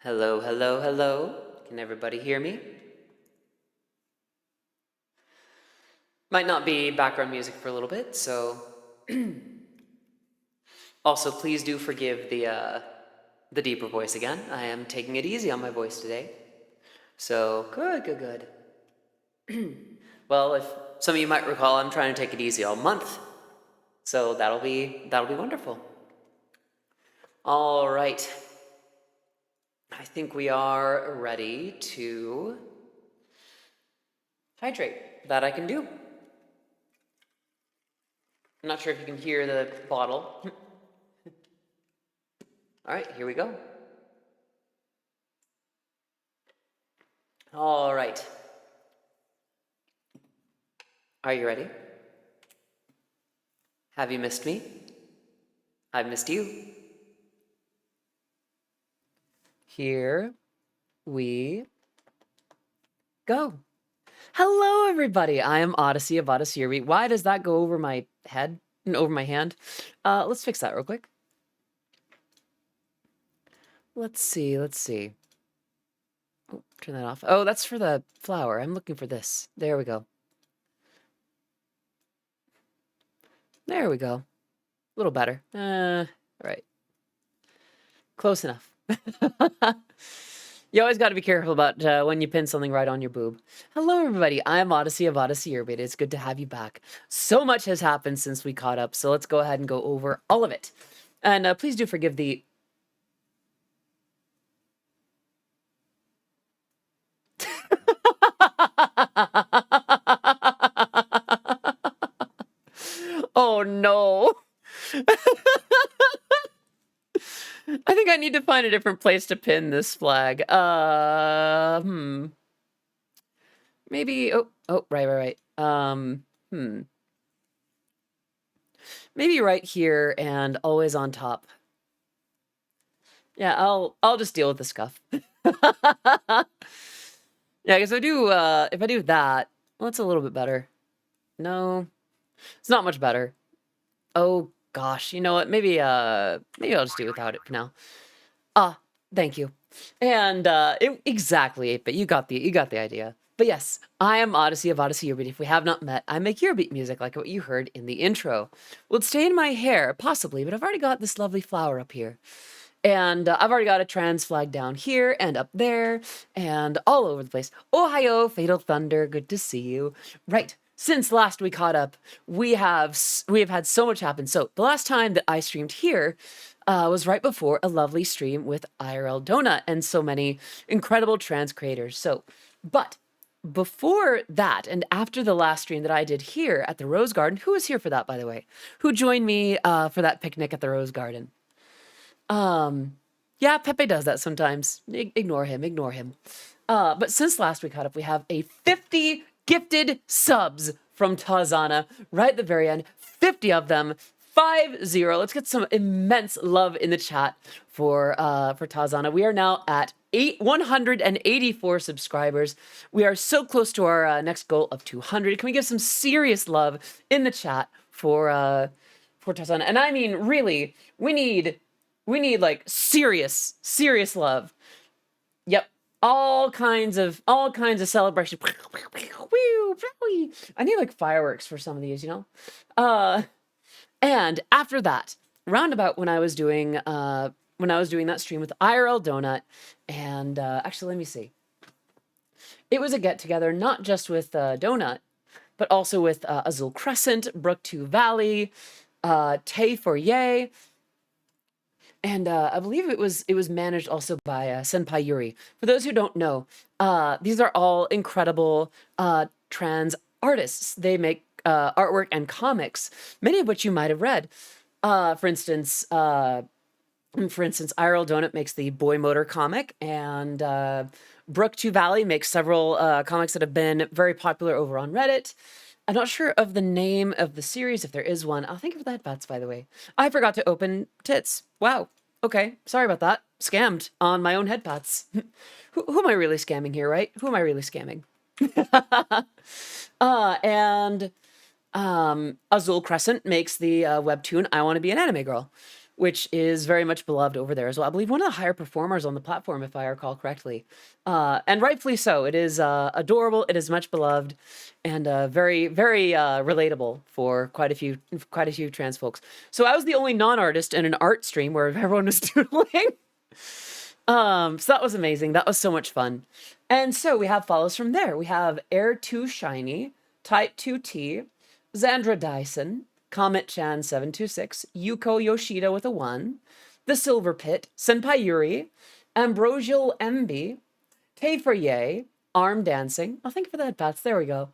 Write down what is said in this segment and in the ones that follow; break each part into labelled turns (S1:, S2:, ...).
S1: Hello, hello, hello. Can everybody hear me? Might not be background music for a little bit, so also please do forgive the deeper voice again. I am taking it easy on my voice today. So good, good, good. Well, if some of you might recall, I'm trying to take it easy all month. So that'll be wonderful. All right. I think we are ready to hydrate. That I can do. I'm not sure if you can hear the bottle. All right, here we go. All right. Are you ready? Have you missed me? I've missed you. Here we go. Hello, everybody. I am Odyssey of Odyssey Eurobeat. Why does that go over my head and over my hand? Let's fix that real quick. Let's see. Oh, turn that off. Oh, that's for the flower. I'm looking for this. There we go. There we go. A little better. Right. Close enough. You always got to be careful about when you pin something right on your boob. Hello, everybody. I'm Odyssey of Odyssey Eurobeat. It's good to have you back. So much has happened since we caught up, so let's go ahead and go over all of it. And please do forgive the... Oh, no. I think I need to find a different place to pin this flag. Maybe, right. Maybe right here and always on top. Yeah, I'll just deal with the scuff. Yeah, because if I do that, well, it's a little bit better. No, it's not much better. Oh gosh, you know what? Maybe I'll just do without it for now. Thank you. And exactly, but you got the idea. But yes, I am Odyssey of Odyssey Eurobeat. If we have not met, I make Eurobeat music like what you heard in the intro. Will it stay in my hair? Possibly, but I've already got this lovely flower up here. And I've already got a trans flag down here and up there and all over the place. Ohio, Fatal Thunder, good to see you. Right, since last we caught up, we have had so much happen. So the last time that I streamed here was right before a lovely stream with IRL Donut and so many incredible trans creators. So, but before that and after the last stream that I did here at the Rose Garden, who was here for that, by the way? Who joined me for that picnic at the Rose Garden? Yeah, Pepe does that sometimes. Ignore him. But since last we caught up, we have a 50 gifted subs from Tazana right at the very end. 50 of them. 50. Let's get some immense love in the chat for Tazana. We are now at 184 subscribers. We are so close to our next goal of 200. Can we give some serious love in the chat for Tazana? And I mean, really, we need like serious love. Yep. All kinds of celebration. I need like fireworks for some of these, you know? And after that, roundabout when I was doing that stream with IRL Donut, and actually let me see. It was a get together not just with Donut, but also with Azul Crescent, Brook 2 Valley, Tay for Yay. And I believe it was managed also by Senpai Yuri. For those who don't know, these are all incredible trans artists. They make artwork and comics, many of which you might have read. For instance, IRL Donut makes the Boy Motor comic, and Brook 2 Valley makes several comics that have been very popular over on Reddit. I'm not sure of the name of the series, if there is one. I'll think of the headbats, by the way. I forgot to open tits. Wow. Okay, sorry about that. Scammed on my own headbats. Who am I really scamming here, right? Who am I really scamming? And Azul Crescent makes the webtoon I Want to Be an Anime Girl, which is very much beloved over there as well. I believe one of the higher performers on the platform, if I recall correctly. And rightfully so. It is adorable. It is much beloved, and very, very relatable for quite a few trans folks. So I was the only non-artist in an art stream where everyone was doodling. So that was amazing. That was so much fun. And so we have follows from there. We have Air 2 Shiny, Type 2T, Xandra Dyson, Comet Chan 726, Yuko Yoshida with a 1, The Silver Pit, Senpai Yuri, Ambrosial MB, Tay for Yay, Arm Dancing. Oh, thank you for the headpats. There we go.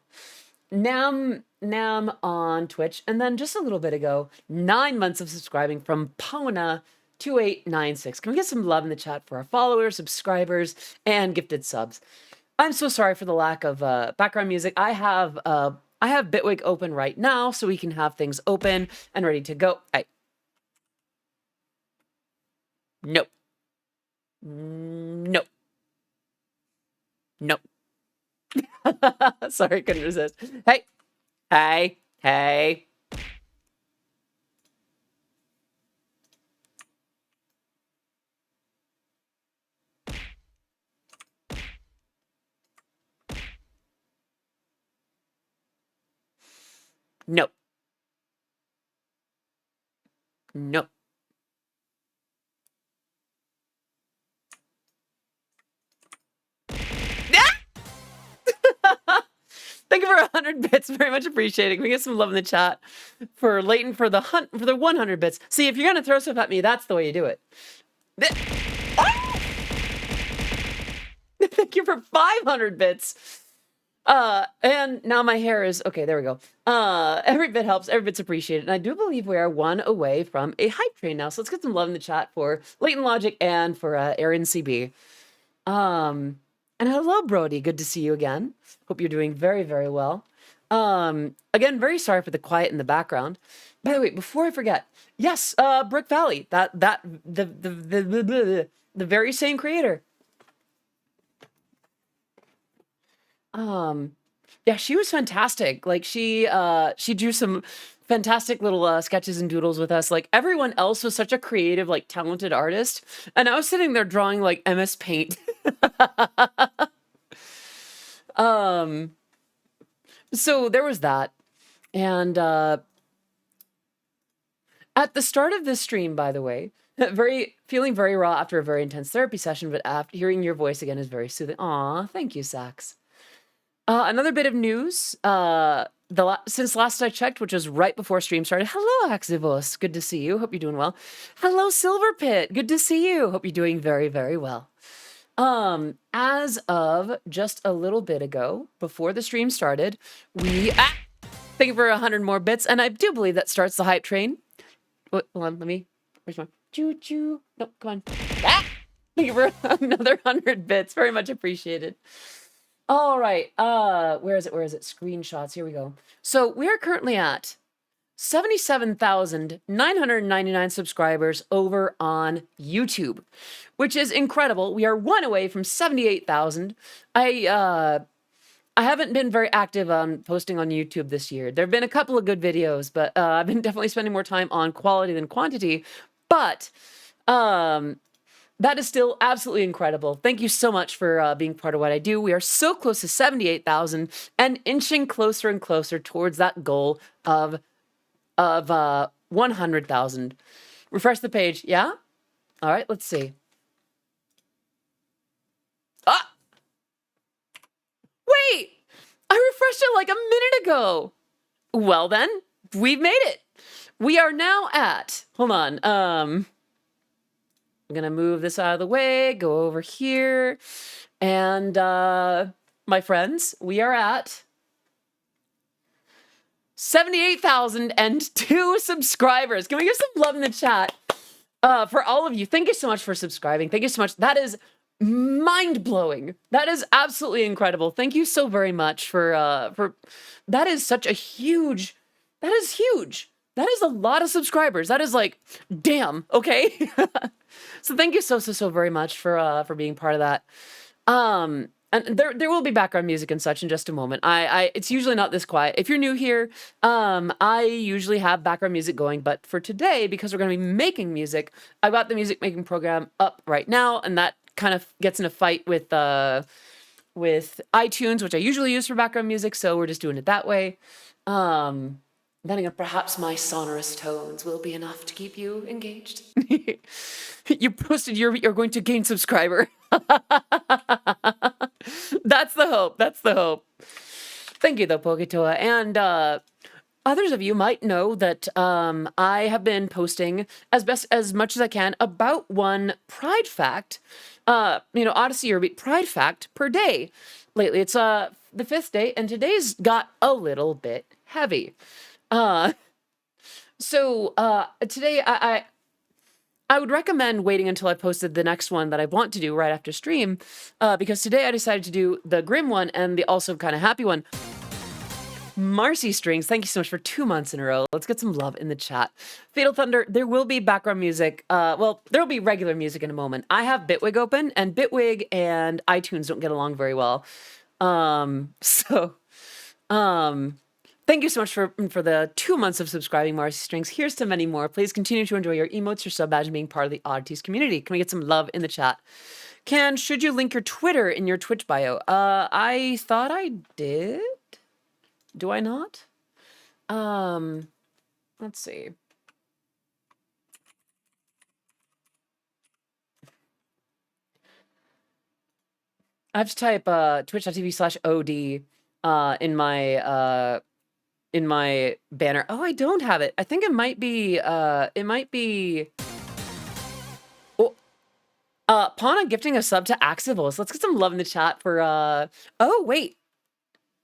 S1: Nam on Twitch. And then just a little bit ago, 9 months of subscribing from Pona 2896. Can we get some love in the chat for our followers, subscribers, and gifted subs? I'm so sorry for the lack of background music. I have Bitwig open right now, so we can have things open and ready to go. Nope. Nope. Nope. Sorry, couldn't resist. Hey. Nope. Nope. Thank you for 100 bits. Very much appreciated. Can we get some love in the chat for Leighton for the 100 bits? See, if you're gonna throw stuff at me, that's the way you do it. Thank you for 500 bits. And now my hair is okay. There we go. Every bit helps. Every bit's appreciated. And I do believe we are one away from a hype train now. So let's get some love in the chat for Leighton Logic and for Aaron CB. And hello, Brody. Good to see you again. Hope you're doing very, very well. Again, very sorry for the quiet in the background. By the way, before I forget, yes, Brook Valley. The very same creator. Yeah, she was fantastic. Like she drew some fantastic little sketches and doodles with us. Like everyone else was such a creative, like talented artist, and I was sitting there drawing like MS Paint. So there was that, and at the start of this stream, by the way, feeling very raw after a very intense therapy session, but after hearing your voice again is very soothing. Aw, thank you, Sax. Another bit of news. Since last I checked, which was right before stream started. Hello, Axivos. Good to see you. Hope you're doing well. Hello, Silver Pit. Good to see you. Hope you're doing very, very well. As of just a little bit ago, before the stream started, thank you for 100 more bits, and I do believe that starts the hype train. Hold on, where's my choo-choo? No, come on. Thank you for another 100 bits. Very much appreciated. All right, where is it? Screenshots, here we go. So we're currently at 77,999 subscribers over on YouTube, which is incredible. We are one away from 78,000. I haven't been very active on posting on YouTube this year. There have been a couple of good videos, but I've been definitely spending more time on quality than quantity. But that is still absolutely incredible. Thank you so much for being part of what I do. We are so close to 78,000 and inching closer and closer towards that goal of 100,000. Refresh the page. Yeah? All right, let's see. Wait! I refreshed it like a minute ago. Well then, we've made it. We are now at, hold on, I'm gonna move this out of the way, go over here, and my friends, we are at 78,002 subscribers. Can we give some love in the chat for all of you? Thank you so much for subscribing. Thank you so much. That is mind-blowing. That is absolutely incredible. Thank you so very much for that is such a huge, that is huge. That is a lot of subscribers. That is like, damn, okay? So thank you so very much for being part of that. And there will be background music and such in just a moment. It's usually not this quiet. If you're new here, I usually have background music going, but for today, because we're going to be making music, I've got the music making program up right now, and that kind of gets in a fight with iTunes, which I usually use for background music, so we're just doing it that way. Then again, perhaps my sonorous tones will be enough to keep you engaged. You posted you're going to gain subscriber. That's the hope. That's the hope. Thank you, though, Poketoa. And others of you might know that I have been posting as much as I can about one Pride fact, Odyssey Eurobeat Pride fact per day. Lately, it's the 5th day, and today's got a little bit heavy. So today I would recommend waiting until I posted the next one that I want to do right after stream, because today I decided to do the grim one and the also kind of happy one. Marcy Strings, thank you so much for 2 months in a row. Let's get some love in the chat. Fatal Thunder, there will be background music. Well, there will be regular music in a moment. I have Bitwig open, and Bitwig and iTunes don't get along very well. Thank you so much for the 2 months of subscribing, Marcy Strings. Here's to many more. Please continue to enjoy your emotes, your sub badge, and being part of the Oddities community. Can we get some love in the chat? Should you link your Twitter in your Twitch bio? I thought I did. Do I not? Let's see. I have to type twitch.tv/OD in my banner. Oh, I don't have it. I think it might be Pauna gifting a sub to Axivos. Let's get some love in the chat for oh wait.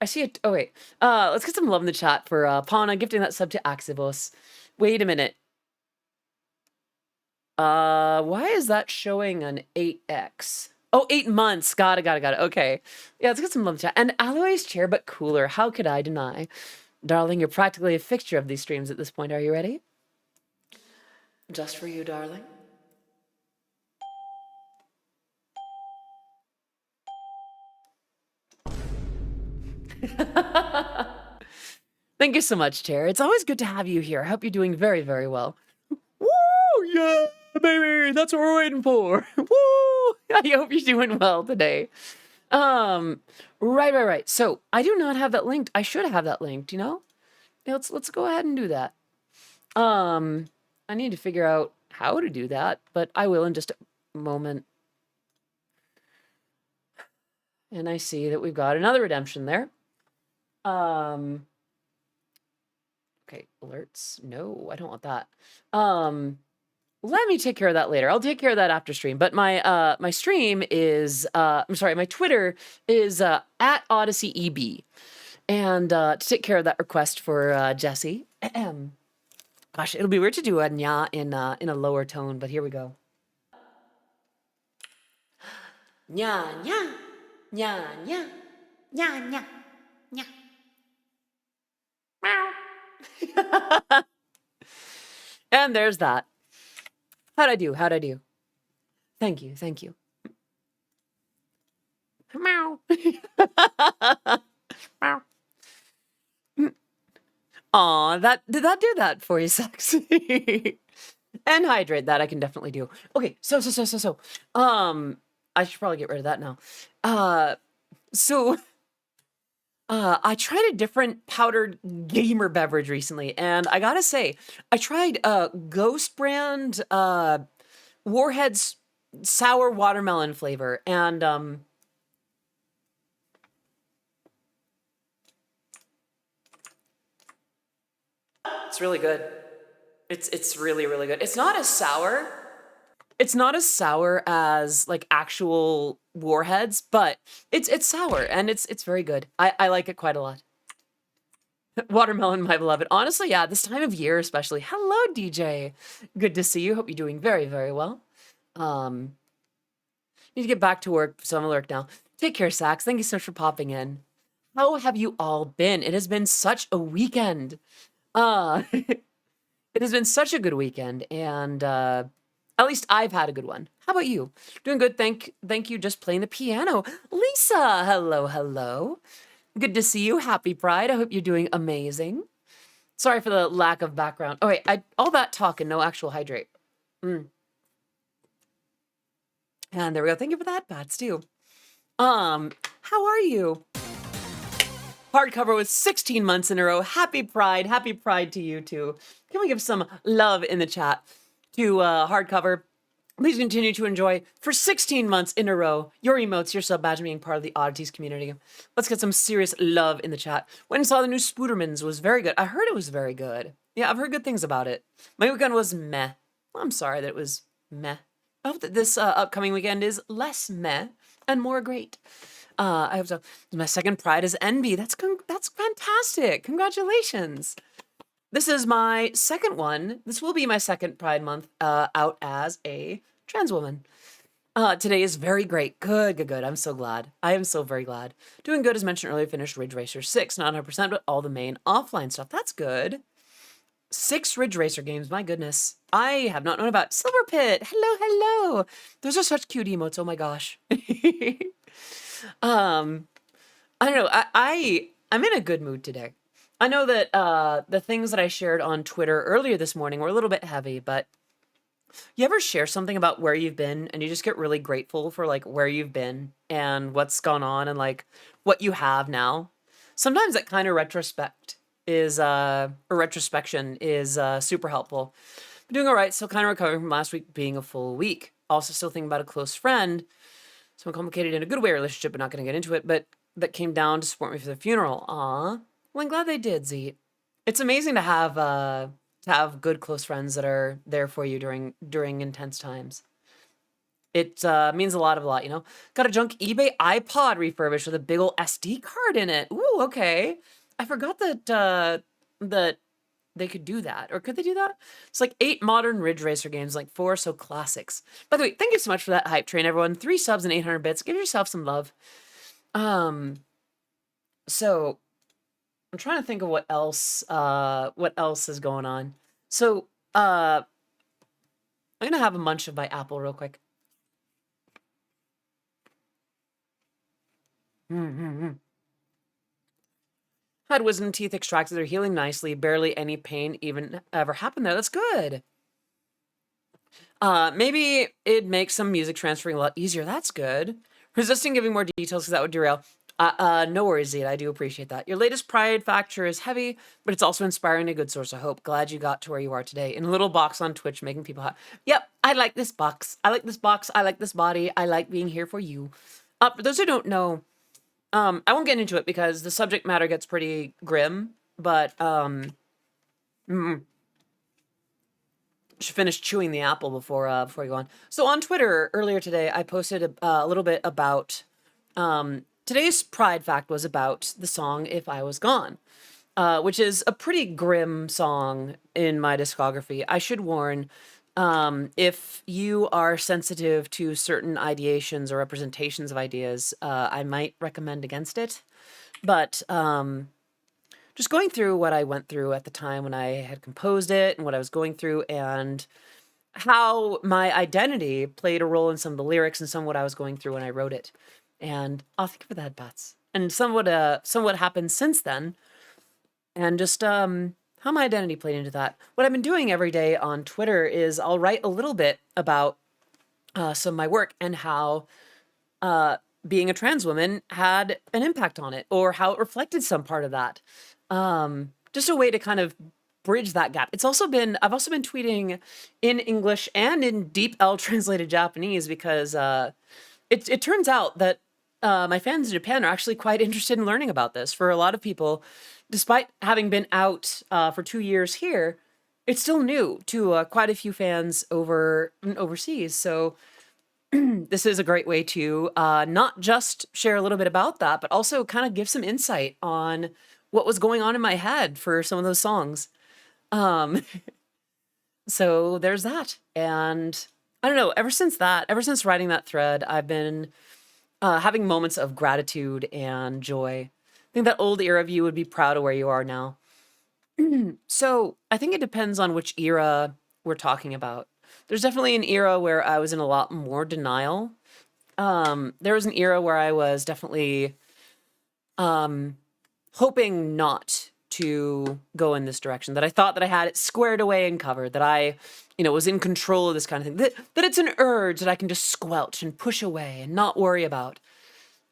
S1: I see it. Oh wait. Let's get some love in the chat for Pauna gifting that sub to Axivos. Wait a minute. Why is that showing an 8x? Oh, 8 months. Got it. Okay. Yeah, let's get some love in the chat. And Aloe's chair, but cooler. How could I deny? Darling, you're practically a fixture of these streams at this point. Are you ready? Just for you, darling. Thank you so much, Chair. It's always good to have you here. I hope you're doing very, very well. Woo! Yeah, baby! That's what we're waiting for. Woo! I hope you're doing well today. Right. So, I do not have that linked. I should have that linked, you know? Let's go ahead and do that. I need to figure out how to do that, but I will in just a moment. And I see that we've got another redemption there. Okay, alerts. No, I don't want that. Let me take care of that later. I'll take care of that after stream. But my my stream is I'm sorry, my Twitter is at Odyssey EB. And to take care of that request for Jesse. Gosh, it'll be weird to do a nya in a lower tone, but here we go. Nya nya nya nya nya nya nya. Meow. And there's that. How'd I do? Thank you. Meow. Meow. Aw, did that do that for you, Sex? And hydrate, that I can definitely do. Okay, so I should probably get rid of that now. I tried a different powdered gamer beverage recently, and I gotta say, I tried Ghost brand Warhead's sour watermelon flavor, and it's really good. It's really, really good. It's not as sour. It's not as sour as like actual Warheads, but it's sour and it's very good. I like it quite a lot. Watermelon, my beloved. Honestly, yeah, this time of year especially. Hello, DJ. Good to see you. Hope you're doing very, very well. Need to get back to work, so I'm alert now. Take care, Sax. Thank you so much for popping in. How have you all been? It has been such a weekend. It has been such a good weekend, and at least I've had a good one. How about you? Doing good. Thank you. Just playing the piano. Lisa, hello, hello. Good to see you. Happy Pride. I hope you're doing amazing. Sorry for the lack of background. Oh wait, all that talk and no actual hydrate. Mm. And there we go. Thank you for that, Bats, too. How are you? Hardcover was 16 months in a row. Happy Pride. Happy Pride to you, too. Can we give some love in the chat to Hardcover? Please continue to enjoy for 16 months in a row your emotes, your sub badge, being part of the Oddities community. Let's get some serious love in the chat. Went and saw the new Spoodermans. Was very good. I heard it was very good. Yeah, I've heard good things about it. My weekend was meh. I'm sorry that it was meh. I hope that this upcoming weekend is less meh and more great. I hope so. My second Pride is Envy. That's fantastic. Congratulations. This is my second one. This will be my second Pride Month out as a trans woman. Today is very great. Good. I'm so glad. I am so very glad. Doing good, as mentioned earlier, finished Ridge Racer 6, not 100%, but all the main offline stuff. That's good. 6 Ridge Racer games, my goodness. I have not known about Silver Pit. Hello. Those are such cute emotes, oh my gosh. I don't know, I'm in a good mood today. I know that the things that I shared on Twitter earlier this morning were a little bit heavy, but you ever share something about where you've been and you just get really grateful for like where you've been and what's gone on and like what you have now? Sometimes that kind of retrospection is super helpful. I'm doing all right, still kind of recovering from last week being a full week. Also still thinking about a close friend, someone complicated in a good way relationship, but not going to get into it, but that came down to support me for the funeral. Aw. Well, I'm glad they did, Zeet. It's amazing to have good close friends that are there for you during intense times. It means a lot, you know? Got a junk eBay iPod refurbished with a big ol' SD card in it. Ooh, okay. I forgot that they could do that. Or could they do that? It's like 8 modern Ridge Racer games, like 4 so classics. By the way, thank you so much for that hype train, everyone. 3 subs and 800 bits. Give yourself some love. So I'm trying to think of what else is going on. So, I'm gonna have a munch of my apple real quick. Had wisdom teeth extracted. They're healing nicely. Barely any pain even ever happened there. That's good. Maybe it'd make some music transferring a lot easier. That's good. Resisting giving more details because that would derail. No worries, Zed. I do appreciate that. Your latest Pride factor is heavy, but it's also inspiring, a good source of hope. Glad you got to where you are today. In a little box on Twitch, making people happy. Yep, I like this box. I like this box. I like this body. I like being here for you. For those who don't know, I won't get into it because the subject matter gets pretty grim, but should finish chewing the apple before we go on. So on Twitter earlier today, I posted a little bit about today's Pride fact was about the song "If I Was Gone," which is a pretty grim song in my discography. I should warn, if you are sensitive to certain ideations or representations of ideas, I might recommend against it. But just going through what I went through at the time when I had composed it and what I was going through and how my identity played a role in some of the lyrics and some of what I was going through when I wrote it. And I'll think for that, Bats. And some what happened since then. And just how my identity played into that. What I've been doing every day on Twitter is I'll write a little bit about some of my work and how being a trans woman had an impact on it or how it reflected some part of that. Just a way to kind of bridge that gap. I've also been tweeting in English and in deep L translated Japanese because it turns out that my fans in Japan are actually quite interested in learning about this. For a lot of people, despite having been out for 2 years here, it's still new to quite a few fans overseas. So this is a great way to not just share a little bit about that, but also kind of give some insight on what was going on in my head for some of those songs. So there's that. And I don't know, ever since writing that thread, I've been having moments of gratitude and joy. I think that old era of you would be proud of where you are now. So I think it depends on which era we're talking about. There's definitely an era where I was in a lot more denial. There was an era where I was definitely hoping not to go in this direction, that I thought that I had it squared away and covered, that I, was in control of this kind of thing, that it's an urge that I can just squelch and push away and not worry about.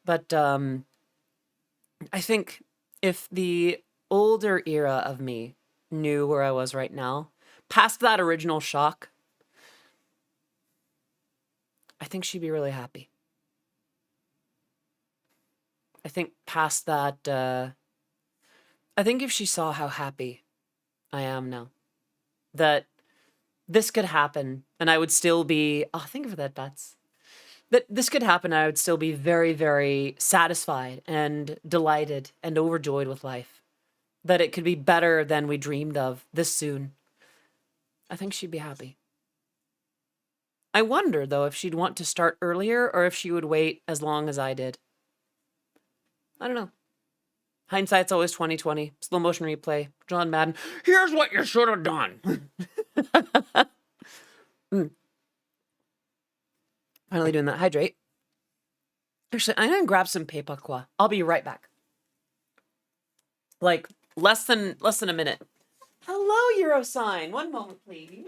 S1: But I think if the older era of me knew where I was right now, past that original shock, I think she'd be really happy. I think past that, I think if she saw how happy I am now, that this could happen and I would still be, oh, thank you for that, Bats. That this could happen and I would still be very, very satisfied and delighted and overjoyed with life. That it could be better than we dreamed of this soon. I think she'd be happy. I wonder, though, if she'd want to start earlier or if she would wait as long as I did. I don't know. Hindsight's always 2020. Slow motion replay. John Madden. Here's what you should have done. Finally doing that. Hydrate. Actually, I'm gonna grab some Pepakwa. I'll be right back. Like less than a minute. Hello, Eurosign. One moment, please.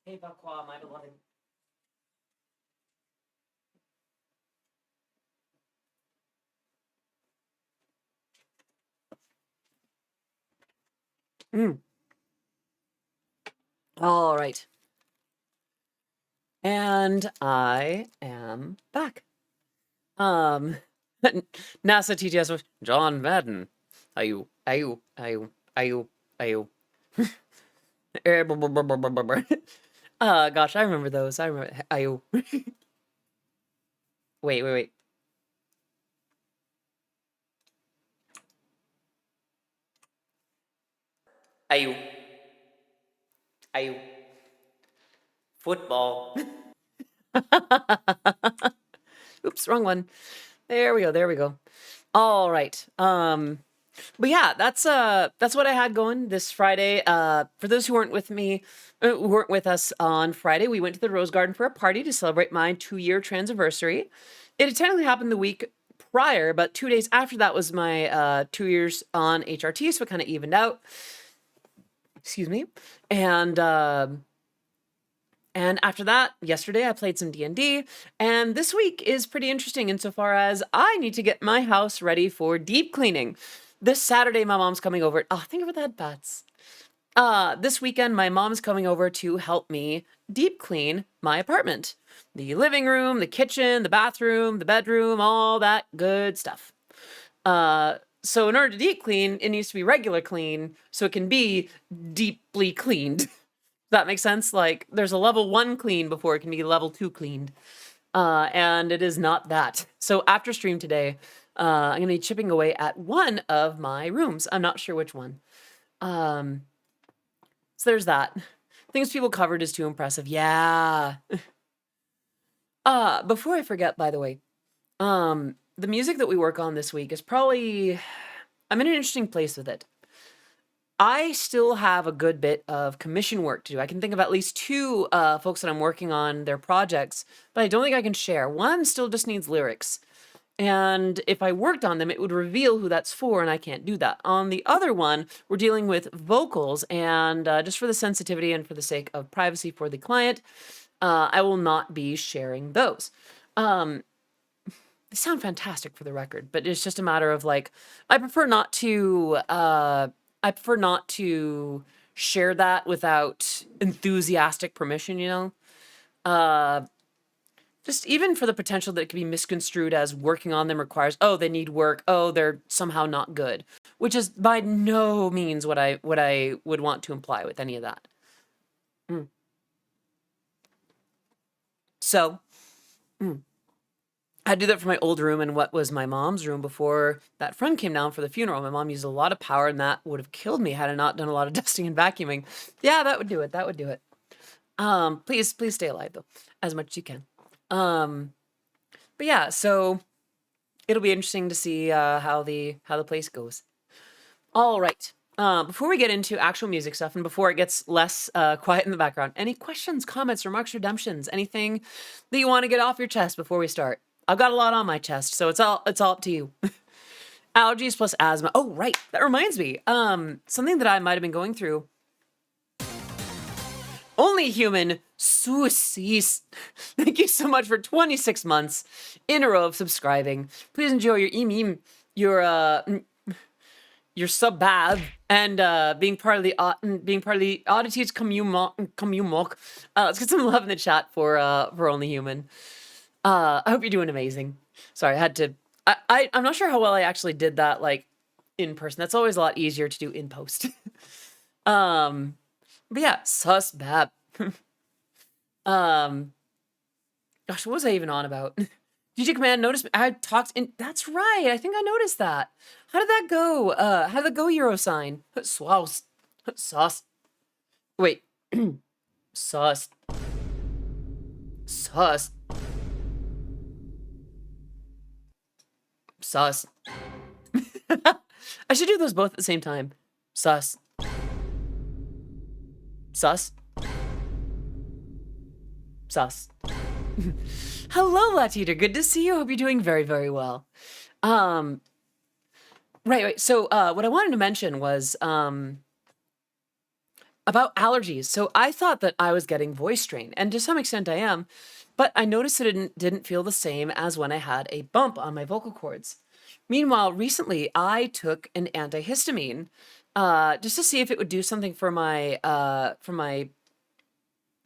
S1: Pepakwa, my beloved. All right. And I am back. NASA TTS was John Madden. Are you? Gosh, I remember those. I remember. Are you? Wait. Are you? Football. Oops, wrong one. There we go. All right. But yeah, that's what I had going this Friday. For those who weren't with us on Friday, we went to the Rose Garden for a party to celebrate my 2-year transversary. It had technically happened the week prior, but 2 days after that was my 2 years on HRT, so it kind of evened out. Excuse me. And after that, yesterday I played some D&D, and this week is pretty interesting insofar as I need to get my house ready for deep cleaning. This Saturday, my mom's coming over. Oh, think about that, Bats. This weekend, my mom's coming over to help me deep clean my apartment. The living room, the kitchen, the bathroom, the bedroom, all that good stuff. So in order to deep clean, it needs to be regular clean, so it can be deeply cleaned. That makes sense? Like, there's a level 1 clean before it can be level 2 cleaned. And it is not that. So after stream today, I'm going to be chipping away at one of my rooms. I'm not sure which one. So there's that. Things people covered is too impressive. Yeah. Before I forget, by the way, the music that we work on this week is probably... I'm in an interesting place with it. I still have a good bit of commission work to do. I can think of at least 2 folks that I'm working on their projects, but I don't think I can share. One still just needs lyrics. And if I worked on them, it would reveal who that's for, and I can't do that. On the other one, we're dealing with vocals, and just for the sensitivity and for the sake of privacy for the client, I will not be sharing those. They sound fantastic for the record, but it's just a matter of like, I prefer not to share that without enthusiastic permission, just even for the potential that it could be misconstrued as working on them requires, oh, they need work, oh, they're somehow not good, which is by no means what I would want to imply with any of that. So, I do that for my old room and what was my mom's room before that friend came down for the funeral. My mom used a lot of power, and that would have killed me had I not done a lot of dusting and vacuuming. Yeah, that would do it. Please stay alive though, as much as you can. But yeah, so it'll be interesting to see how the place goes. All right. Before we get into actual music stuff and before it gets less quiet in the background, any questions, comments, remarks, redemptions, anything that you want to get off your chest before we start? I've got a lot on my chest, so it's all up to you. Allergies plus asthma. Oh, right. That reminds me. Something that I might have been going through. Only Human Susis. Thank you so much for 26 months in a row of subscribing. Please enjoy your email, your sub-bab, and being part of the Oddities communal. Let's get some love in the chat for Only Human. I hope you're doing amazing. Sorry, I had to. I'm not sure how well I actually did that, like, in person. That's always a lot easier to do in post. But yeah, sus bab. Gosh, what was I even on about? DJ Command noticed me. I talked in. That's right. I think I noticed that. How did that go? How did that go, Euro sign? Swaus. Sus. Wait. Sus. Sus. Sus. I should do those both at the same time. Sus. Sus. Sus. Hello, Latita. Good to see you. Hope you're doing very, very well. Right. So, what I wanted to mention was about allergies. So I thought that I was getting voice strain, and to some extent I am, but I noticed that it didn't feel the same as when I had a bump on my vocal cords. Meanwhile, recently I took an antihistamine just to see if it would do something for my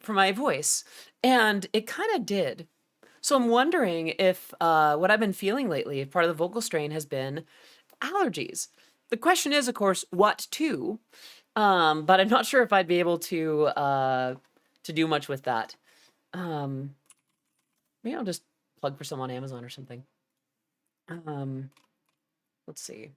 S1: voice, and it kind of did. So I'm wondering if what I've been feeling lately, if part of the vocal strain has been allergies. The question is, of course, what to? But I'm not sure if I'd be able to do much with that. Maybe I'll just plug for some on Amazon or something. Let's see.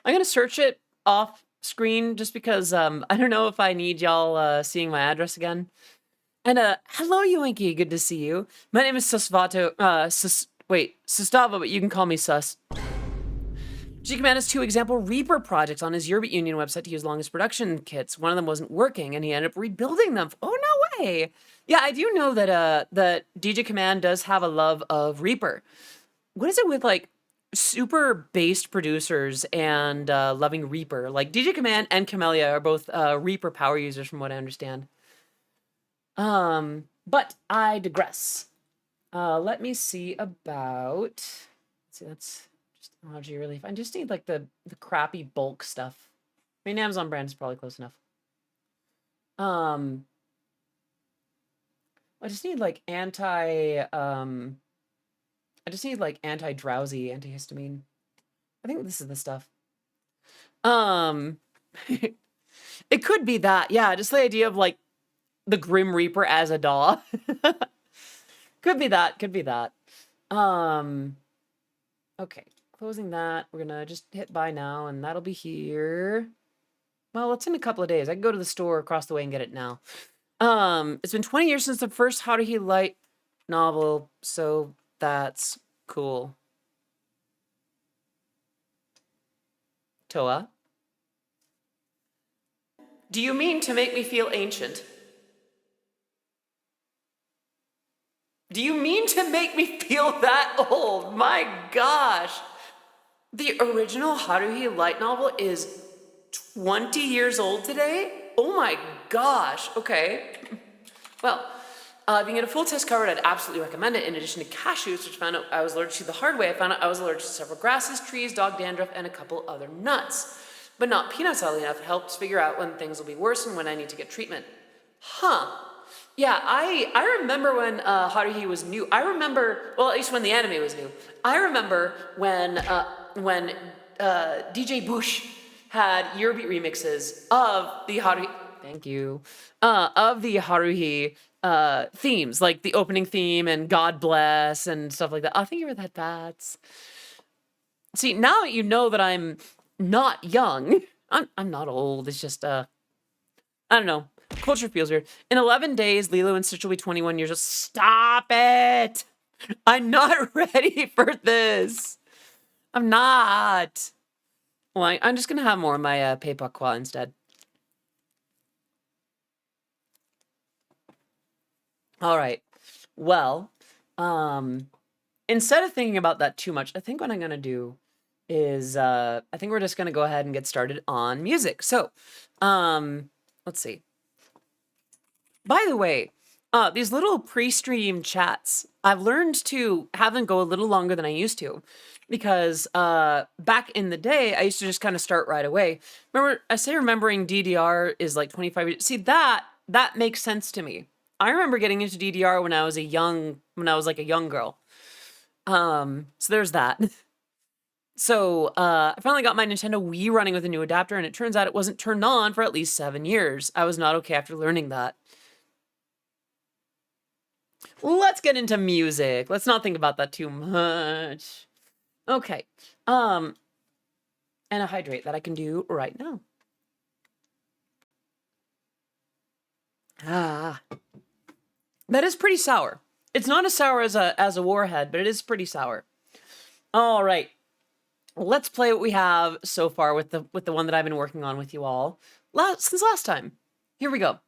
S1: I'm gonna search it off screen just because I don't know if I need y'all seeing my address again. And hello, Yoinky. Good to see you. My name is Susvato. Sustava, but you can call me Sus. G-Command has 2 example Reaper projects on his Eurobeat Union website to use longest production kits. One of them wasn't working, and he ended up rebuilding them. Oh, no way! Yeah, I do know that that DJ Command does have a love of Reaper. What is it with, like, super based producers and loving Reaper? Like, DJ Command and Camellia are both Reaper power users, from what I understand. But I digress. Let me see about. Let's see, that's just allergy relief. I just need like the crappy bulk stuff. I mean, Amazon brand is probably close enough. I just need like anti-drowsy antihistamine. I think this is the stuff. It could be that. Yeah, just the idea of like the Grim Reaper as a DAW. Could be that. Could be that. Okay, closing that. We're gonna just hit buy now, and that'll be here. Well, it's in a couple of days. I can go to the store across the way and get it now. It's been 20 years since the first How Do He Light novel, so that's cool. Toa? Do you mean to make me feel ancient? Do you mean to make me feel that old? My gosh. The original Haruhi light novel is 20 years old today? Oh my gosh. Okay. Well, if you can get a full test covered, I'd absolutely recommend it. In addition to cashews, which I found out I was allergic to the hard way, I found out I was allergic to several grasses, trees, dog dandruff, and a couple other nuts. But not peanuts, oddly enough. It helps figure out when things will be worse and when I need to get treatment. Huh. Yeah, I remember when Haruhi was new. I remember, well, at least when the anime was new. I remember when DJ Bush had Eurobeat remixes of the Haruhi. Thank you. Of the Haruhi themes, like the opening theme and God Bless and stuff like that. Oh, thank you for that, Bats. See, now you know that I'm not young. I'm not old. It's just I don't know. Culture feels weird. In 11 days, Lilo and Stitch will be 21 years old. Stop it! I'm not ready for this. I'm not. Well, I'm just gonna have more of my Pepakwa instead. All right. Well, instead of thinking about that too much, I think what I'm gonna do is I think we're just gonna go ahead and get started on music. So, let's see. By the way, these little pre-stream chats, I've learned to have them go a little longer than I used to, because back in the day, I used to just kind of start right away. Remember, I say remembering DDR is like 25 years. See, that makes sense to me. I remember getting into DDR when I was like a young girl. So there's that. So I finally got my Nintendo Wii running with a new adapter, and it turns out it wasn't turned on for at least 7 years. I was not okay after learning that. Let's get into music. Let's not think about that too much. Okay. And a hydrate that I can do right now. That is pretty sour. It's not as sour as a warhead, but it is pretty sour. All right. Let's play what we have so far with the one that I've been working on with you all since last time. Here we go.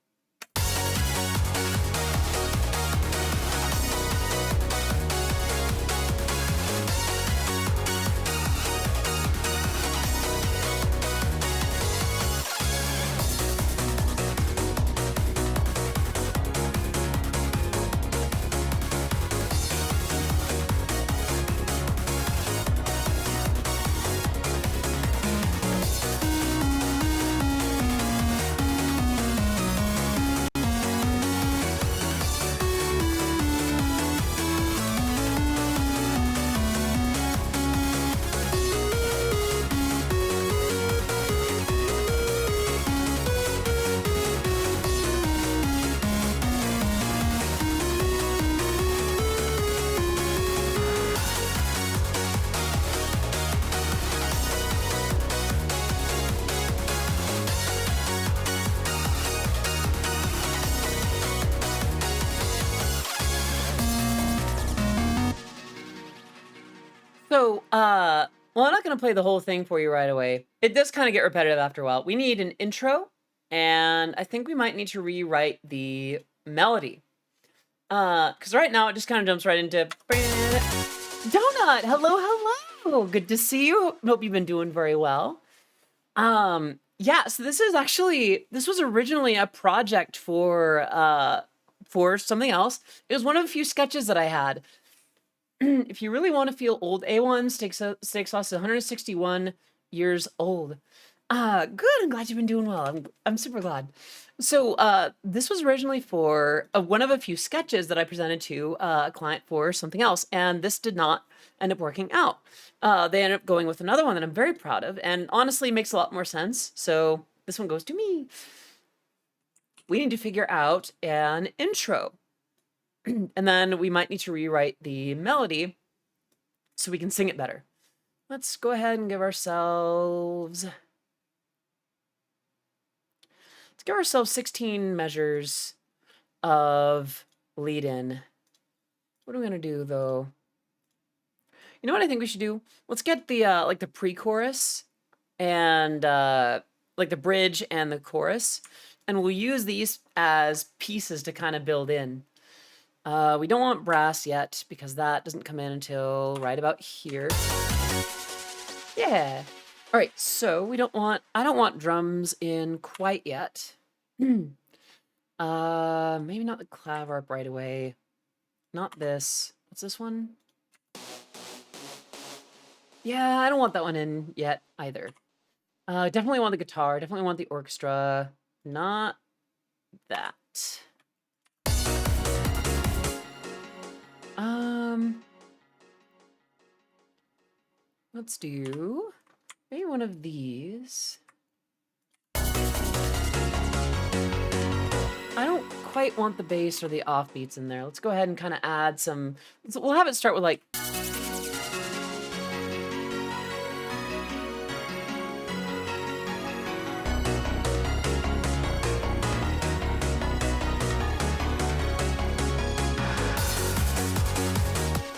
S1: So, well, I'm not going to play the whole thing for you right away. It does kind of get repetitive after a while. We need an intro, and I think we might need to rewrite the melody. Because right now it just kind of jumps right into... Donut! Hello, hello! Good to see you. Hope you've been doing very well. Yeah, so this was originally a project for something else. It was one of a few sketches that I had. If you really want to feel old, A1 steak sauce is 161 years old. Good. I'm glad you've been doing well. I'm super glad. So this was originally for one of a few sketches that I presented to a client for something else, and this did not end up working out. They ended up going with another one that I'm very proud of, and honestly makes a lot more sense. So this one goes to me. We need to figure out an intro. And then we might need to rewrite the melody so we can sing it better. Let's go ahead and give ourselves 16 measures of lead-in. What are we gonna do though? You know what I think we should do? Let's get the like the pre-chorus and like the bridge and the chorus, and we'll use these as pieces to kind of build in. We don't want brass yet because that doesn't come in until right about here. Yeah. All right, so I don't want drums in quite yet. Maybe not the clav harp right away. Not this. What's this one? Yeah, I don't want that one in yet either. Definitely want the guitar. Definitely want the orchestra. Not that. Let's do maybe one of these. I don't quite want the bass or the offbeats in there. Let's go ahead and kind of add some. We'll have it start with like.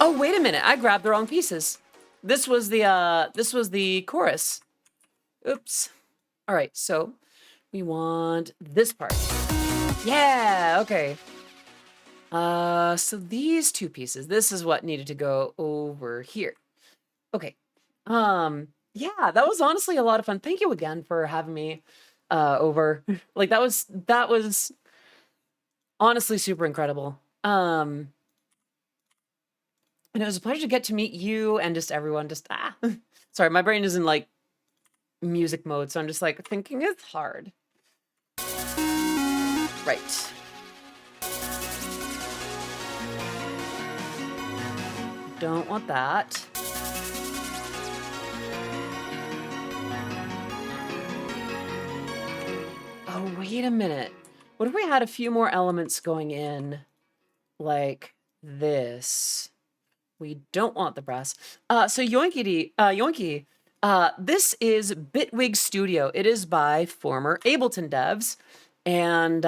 S1: Oh, wait a minute. I grabbed the wrong pieces. This was the chorus. Oops. All right, so we want this part. Yeah, okay. So these two pieces, this is what needed to go over here. Okay. Yeah, that was honestly a lot of fun. Thank you again for having me over. Like that was honestly super incredible. And it was a pleasure to get to meet you and just everyone. Sorry, my brain is in like music mode, so I'm just like thinking it's hard. Right. Don't want that. Oh, wait a minute. What if we had a few more elements going in like this? We don't want the brass. So Yoinky, this is Bitwig Studio. It is by former Ableton devs, and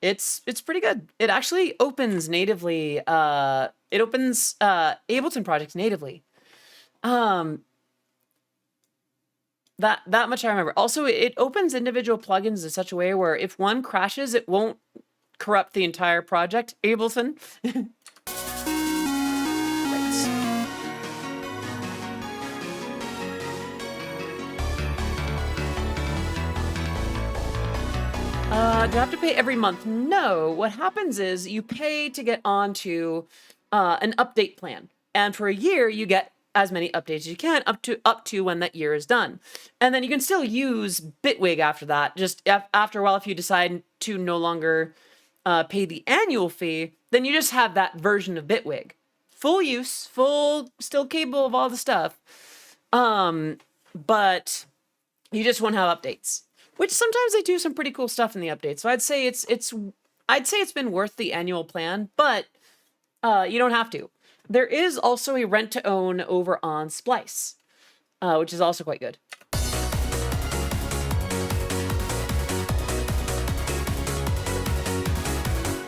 S1: it's pretty good. It actually opens natively. It opens Ableton projects natively. That much I remember. Also, it opens individual plugins in such a way where if one crashes, it won't corrupt the entire project. Ableton. Do I have to pay every month? No. What happens is you pay to get onto an update plan, and for a year you get as many updates as you can up to when that year is done, and then you can still use Bitwig after that. Just after a while, if you decide to no longer pay the annual fee, then you just have that version of Bitwig, full use, still capable of all the stuff, but you just won't have updates. Which sometimes they do some pretty cool stuff in the updates. So I'd say it's been worth the annual plan, but you don't have to. There is also a rent to own over on Splice, which is also quite good.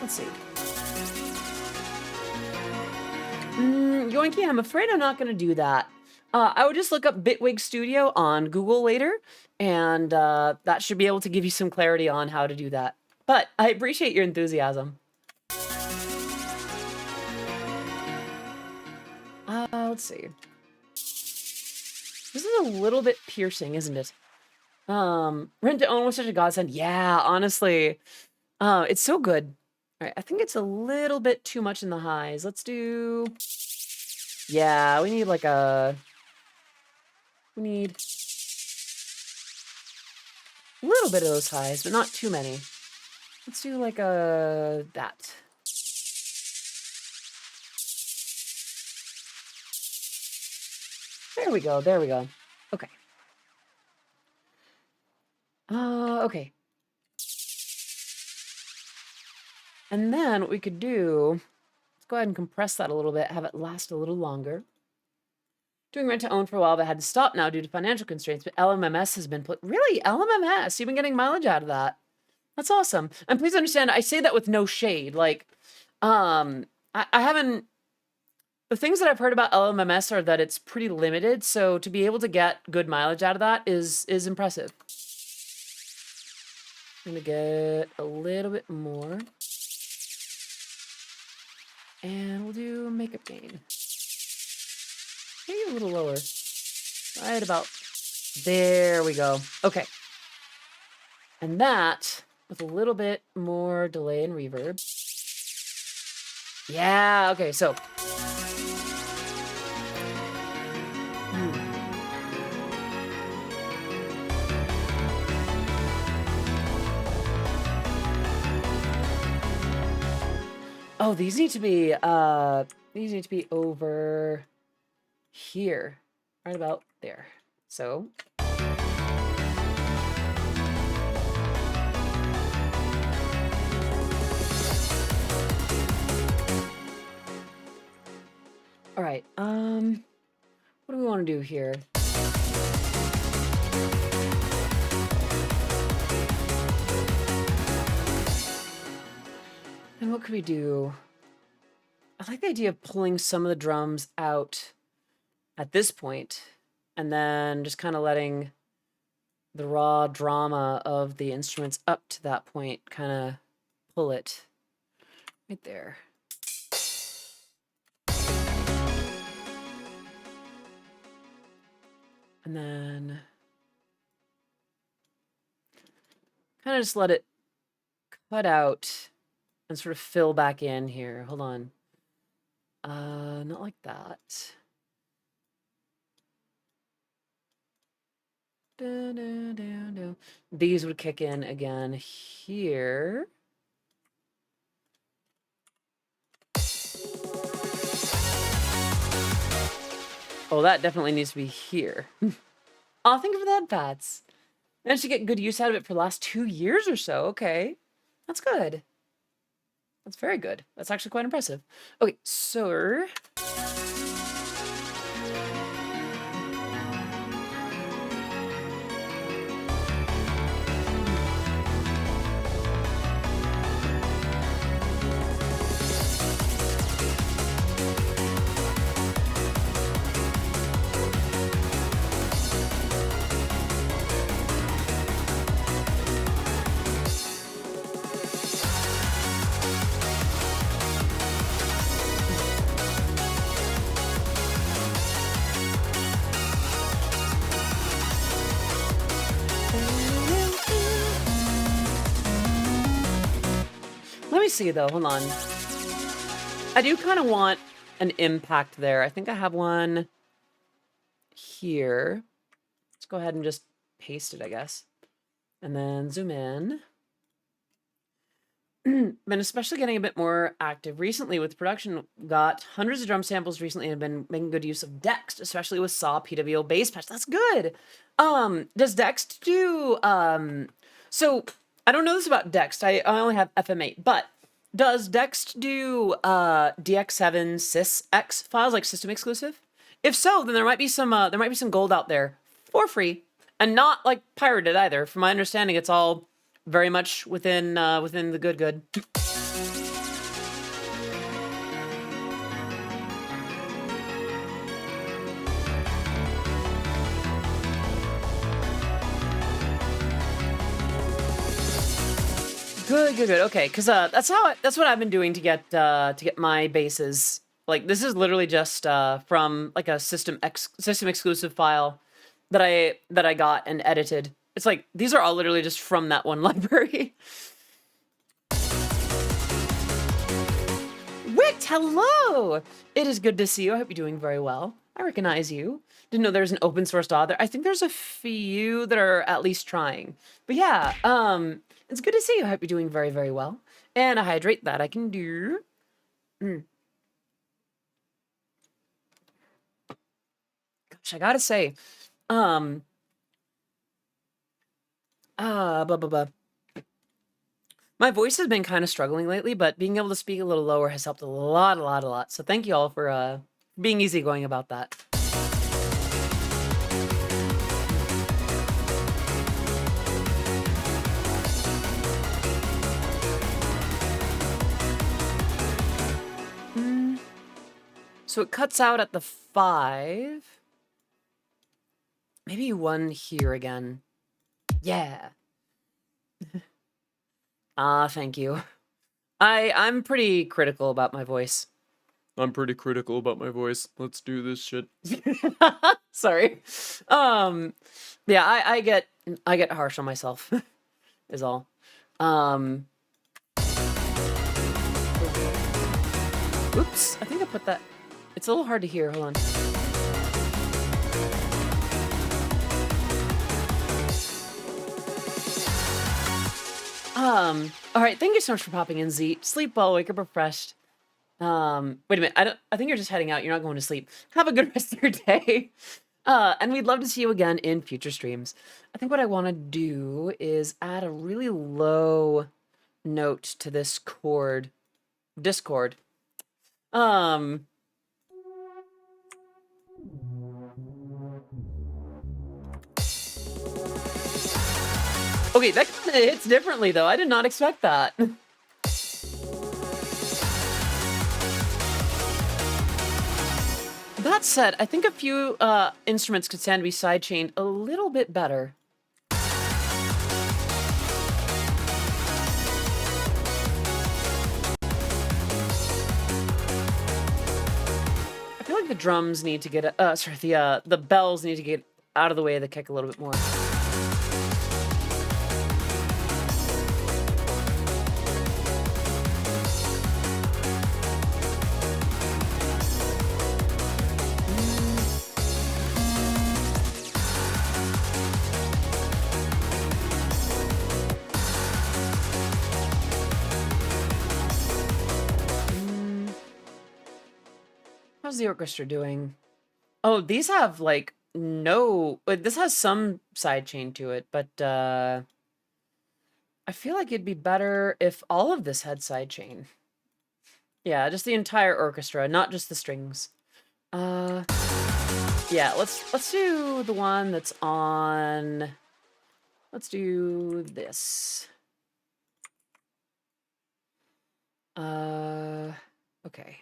S1: Let's see. Yoinky, I'm afraid I'm not going to do that. I would just look up Bitwig Studio on Google later, and that should be able to give you some clarity on how to do that. But I appreciate your enthusiasm. Let's see. This is a little bit piercing, isn't it? Rent to own was such a godsend. Yeah, honestly. It's so good. All right, I think it's a little bit too much in the highs. Let's do... Yeah, we need like a... We need a little bit of those highs, but not too many. Let's do like a... that. There we go, there we go. Okay. Okay. And then what we could do... Let's go ahead and compress that a little bit, have it last a little longer. Doing rent to own for a while, but had to stop now due to financial constraints. But LMMS has been really LMMS. You've been getting mileage out of that. That's awesome. And please understand, I say that with no shade. Like, I haven't. The things that I've heard about LMMS are that it's pretty limited. So to be able to get good mileage out of that is impressive. I'm gonna get a little bit more, and we'll do makeup gain. Maybe a little lower. Right about there we go. Okay. And that with a little bit more delay and reverb. Yeah, okay, so. Oh, these need to be over here, right about there. So all right, what do we want to do here? And what could we do? I like the idea of pulling some of the drums out at this point and then just kind of letting the raw drama of the instruments up to that point kind of pull it right there. And then kind of just let it cut out and sort of fill back in here. Hold on. Not like that. These would kick in again here. Oh, that definitely needs to be here. Oh, thank you for that, Pats. Managed to get good use out of it for the last 2 years or so. Okay. That's good. That's very good. That's actually quite impressive. Okay, so... Let me see, though. Hold on. I do kind of want an impact there. I think I have one here. Let's go ahead and just paste it, I guess. And then zoom in. Been especially getting a bit more active recently with production. Got hundreds of drum samples recently and been making good use of Dext, especially with Saw PWO bass patch. That's good. Does Dext do... So, I don't know this about Dext. I only have FM8, but does Dext do DX7 sysx files, like system exclusive? If so, then there might be some gold out there for free, and not like pirated either. From my understanding, it's all very much within the good. Good, good. Okay, because that's what I've been doing to get my basses. Like, this is literally just from like a system exclusive file that I got and edited. It's like, these are all literally just from that one library. Wicked, hello! It is good to see you. I hope you're doing very well. I recognize you. Didn't know there's an open source DAW there. I think there's a few that are at least trying. But yeah, it's good to see you. I hope you're doing very, very well. And a hydrate that I can do. Gosh, I gotta say, my voice has been kind of struggling lately, but being able to speak a little lower has helped a lot. So thank you all for being easygoing about that. So it cuts out at the 5. Maybe one here again. Yeah. Thank you. I'm pretty critical about my voice.
S2: I'm pretty critical about my voice. Let's do this shit.
S1: Sorry. Yeah, I get harsh on myself. Is all. Oops, I think I put that. It's a little hard to hear. Hold on. All right, thank you so much for popping in, Z. Sleep well, wake up refreshed. Wait a minute, I think you're just heading out. You're not going to sleep. Have a good rest of your day. And we'd love to see you again in future streams. I think what I want to do is add a really low note to this chord. Discord. Okay, that kind of hits differently, though. I did not expect that. That said, I think a few instruments could stand to be sidechained a little bit better. I feel like the drums need to get, the bells need to get out of the way of the kick a little bit more. How's the orchestra doing? Oh, these have like no. This has some sidechain to it, but I feel like it'd be better if all of this had sidechain. Yeah, just the entire orchestra, not just the strings. Yeah, let's do the one that's on. Let's do this. Okay.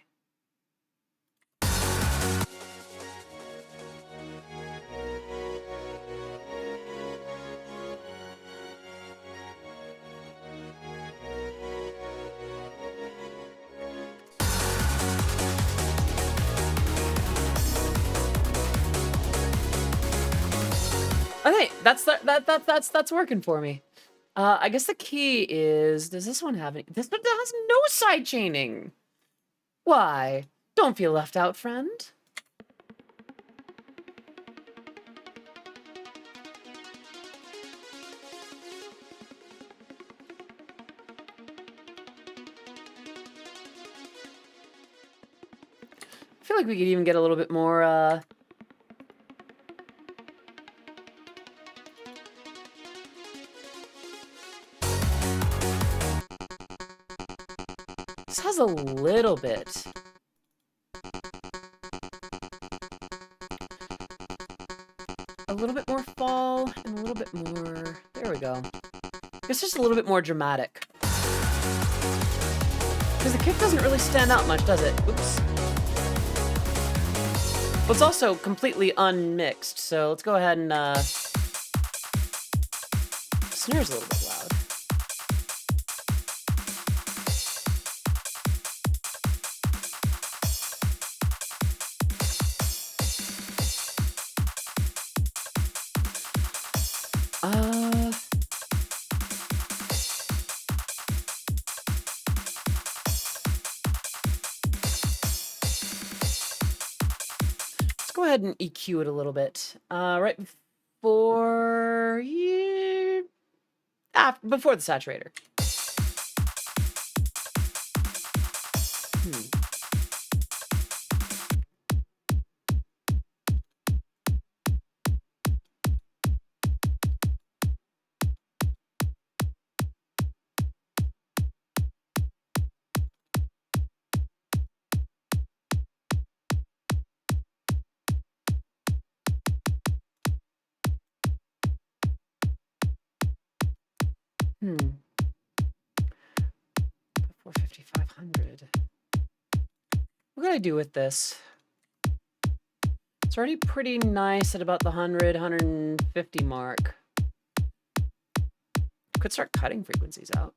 S1: Okay, that's working for me. I guess the key is, does this one have any? This one has no side chaining. Why? Don't feel left out, friend. I feel like we could even get a little bit more, this has a little bit. A little bit more fall and a little bit more. There we go. It's just a little bit more dramatic. Because the kick doesn't really stand out much, does it? Oops. Well, it's also completely unmixed, so let's go ahead and, snare's a little bit loud. Go ahead and EQ it a little bit. Right before before the saturator. Before 5500. What can I do with this? It's already pretty nice at about the 100, 150 mark. Could start cutting frequencies out.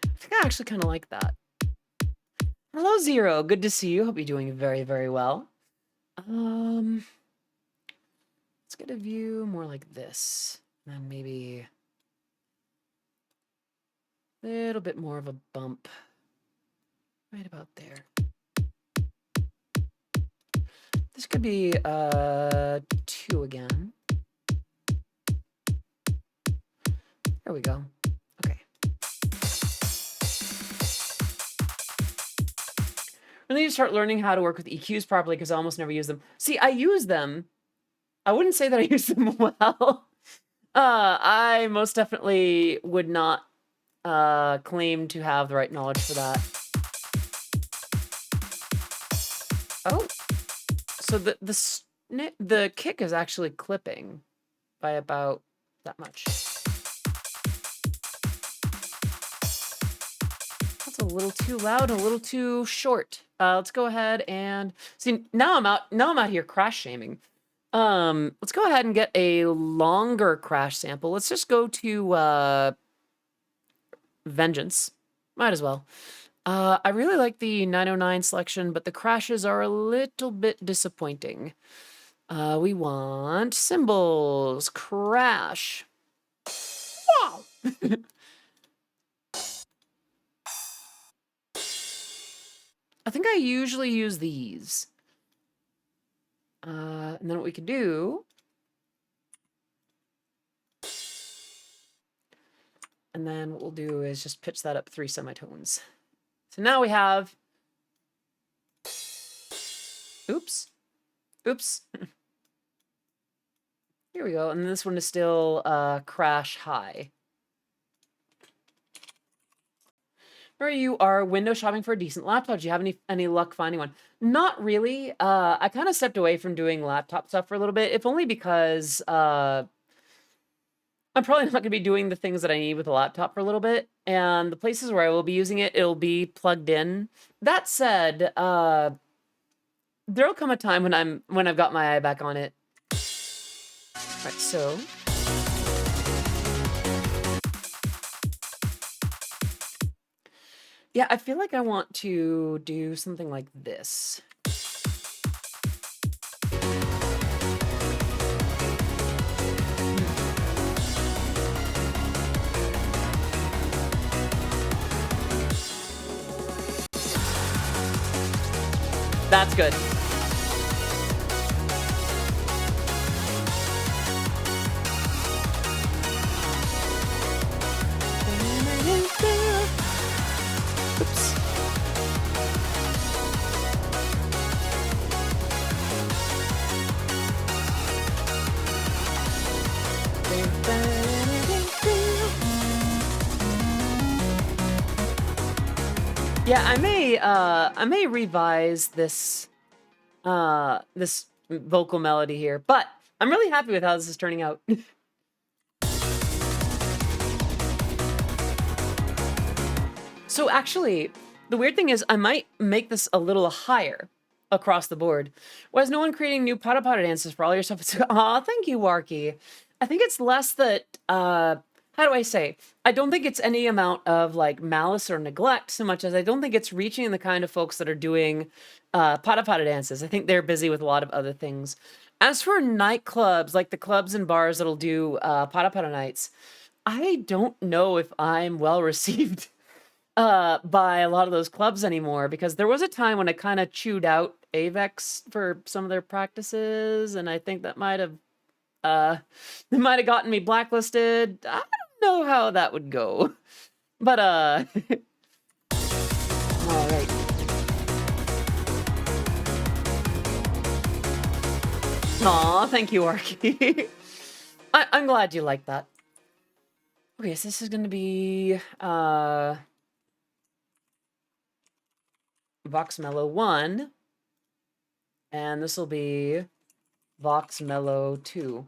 S1: I think I actually kind of like that. Hello, Zero. Good to see you. Hope you're doing very, very well. Let's get a view more like this. And then maybe a little bit more of a bump. Right about there. This could be 2 again. There we go. Okay. Really need to start learning how to work with EQs properly because I almost never use them. See, I use them. I wouldn't say that I use them well. I most definitely would not claim to have the right knowledge for that. Oh, so the kick is actually clipping by about that much. a little too loud, a little too short. Let's go ahead and see. Now I'm out here crash shaming. Let's go ahead and get a longer crash sample. Let's just go to Vengeance. Might as well. I really like the 909 selection, but the crashes are a little bit disappointing. We want cymbals. Crash. Wow! I think I usually use these. And then what we could do... And then what we'll do is just pitch that up 3 semitones. So now we have... Oops. Oops. Here we go. And this one is still crash high. Or you are window shopping for a decent laptop. Do you have any luck finding one? Not really. I kind of stepped away from doing laptop stuff for a little bit, if only because I'm probably not going to be doing the things that I need with a laptop for a little bit. And the places where I will be using it, it'll be plugged in. That said, there'll come a time when I've got my eye back on it. All right, so... Yeah, I feel like I want to do something like this. That's good. Oops. Yeah, I may revise this this vocal melody here, but I'm really happy with how this is turning out. So actually, the weird thing is I might make this a little higher across the board. Why is no one creating new Pada Pada dances for all your stuff? Aw, thank you, Warky. I think it's less that, how do I say? I don't think it's any amount of like malice or neglect so much as I don't think it's reaching the kind of folks that are doing Pada Pada dances. I think they're busy with a lot of other things. As for nightclubs, like the clubs and bars that'll do Pada Pada nights, I don't know if I'm well received by a lot of those clubs anymore, because there was a time when I kind of chewed out Avex for some of their practices, and I think that might have gotten me blacklisted. I don't know how that would go. But all right. Aw, thank you, Arky. I'm glad you like that. Okay, so this is gonna be Vox Mellow 1, and this will be Vox Mellow 2.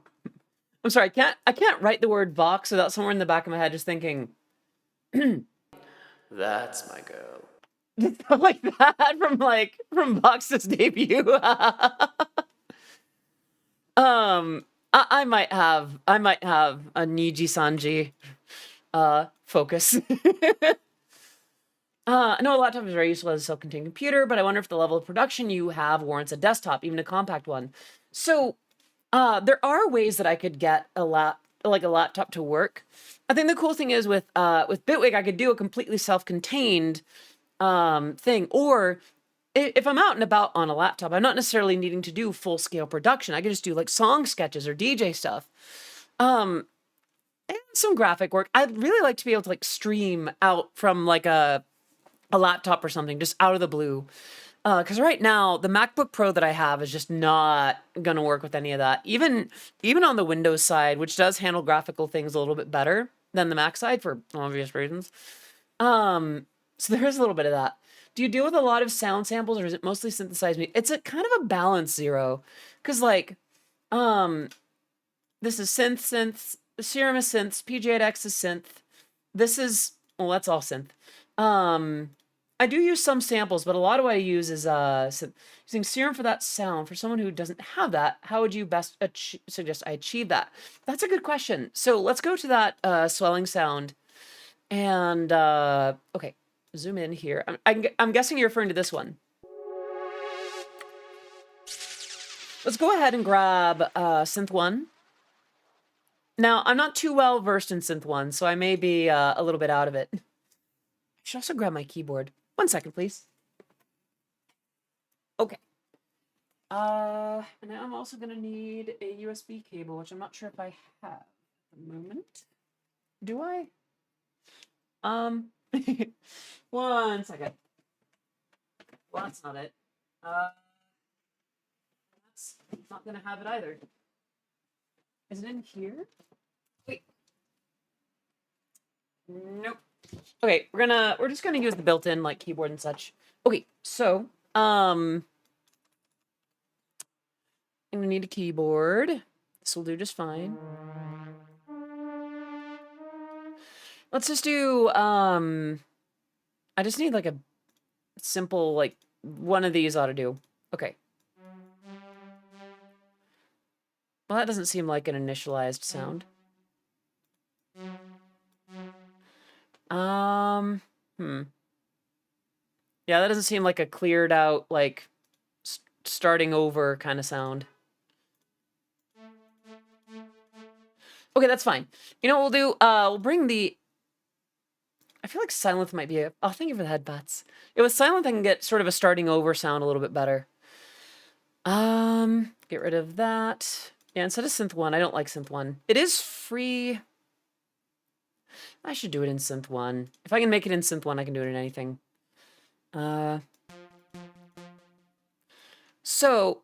S1: I'm sorry, I can't write the word Vox without somewhere in the back of my head just thinking, that's my girl. Stuff like that from Vox's debut. I might have a Niji Sanji focus. I know a laptop is very useful as a self-contained computer, but I wonder if the level of production you have warrants a desktop, even a compact one. So, there are ways that I could get a laptop to work. I think the cool thing is with Bitwig, I could do a completely self-contained thing, or if I'm out and about on a laptop, I'm not necessarily needing to do full-scale production. I could just do like song sketches or DJ stuff. And some graphic work. I'd really like to be able to like stream out from like a laptop or something, just out of the blue. Because right now, the MacBook Pro that I have is just not going to work with any of that. Even on the Windows side, which does handle graphical things a little bit better than the Mac side for obvious reasons. So there is a little bit of that. Do you deal with a lot of sound samples, or is it mostly synthesized music? It's a kind of a balance, Zero. Because like, this is synths, Serum is synths, PJ8X is synth. This is, well, that's all synth. I do use some samples, but a lot of what I use is using serum for that sound. For someone who doesn't have that, how would you best suggest I achieve that? That's a good question. So let's go to that swelling sound. And, okay, zoom in here. I'm guessing you're referring to this one. Let's go ahead and grab synth 1. Now, I'm not too well versed in synth 1, so I may be a little bit out of it. I should also grab my keyboard. 1 second, please. Okay. And now I'm also gonna need a USB cable, which I'm not sure if I have at the moment. Do I? 1 second. Well, that's not it. That's not gonna have it either. Is it in here? Wait. Nope. Okay, we're just gonna use the built-in like keyboard and such. Okay, so I'm gonna need a keyboard. This will do just fine. Let's just do I just need like a simple like one of these ought to do. Okay. Well, that doesn't seem like an initialized sound. Yeah, that doesn't seem like a cleared out, like, starting over kind of sound. Okay, that's fine. You know what we'll do? We'll bring the... I feel like Silent might be a... Oh, thank you for the headbutts. Yeah, with Silent, I can get sort of a starting over sound a little bit better. Get rid of that. Yeah, instead of Synth 1, I don't like Synth 1. It is free... I should do it in Synth 1. If I can make it in Synth 1, I can do it in anything. So,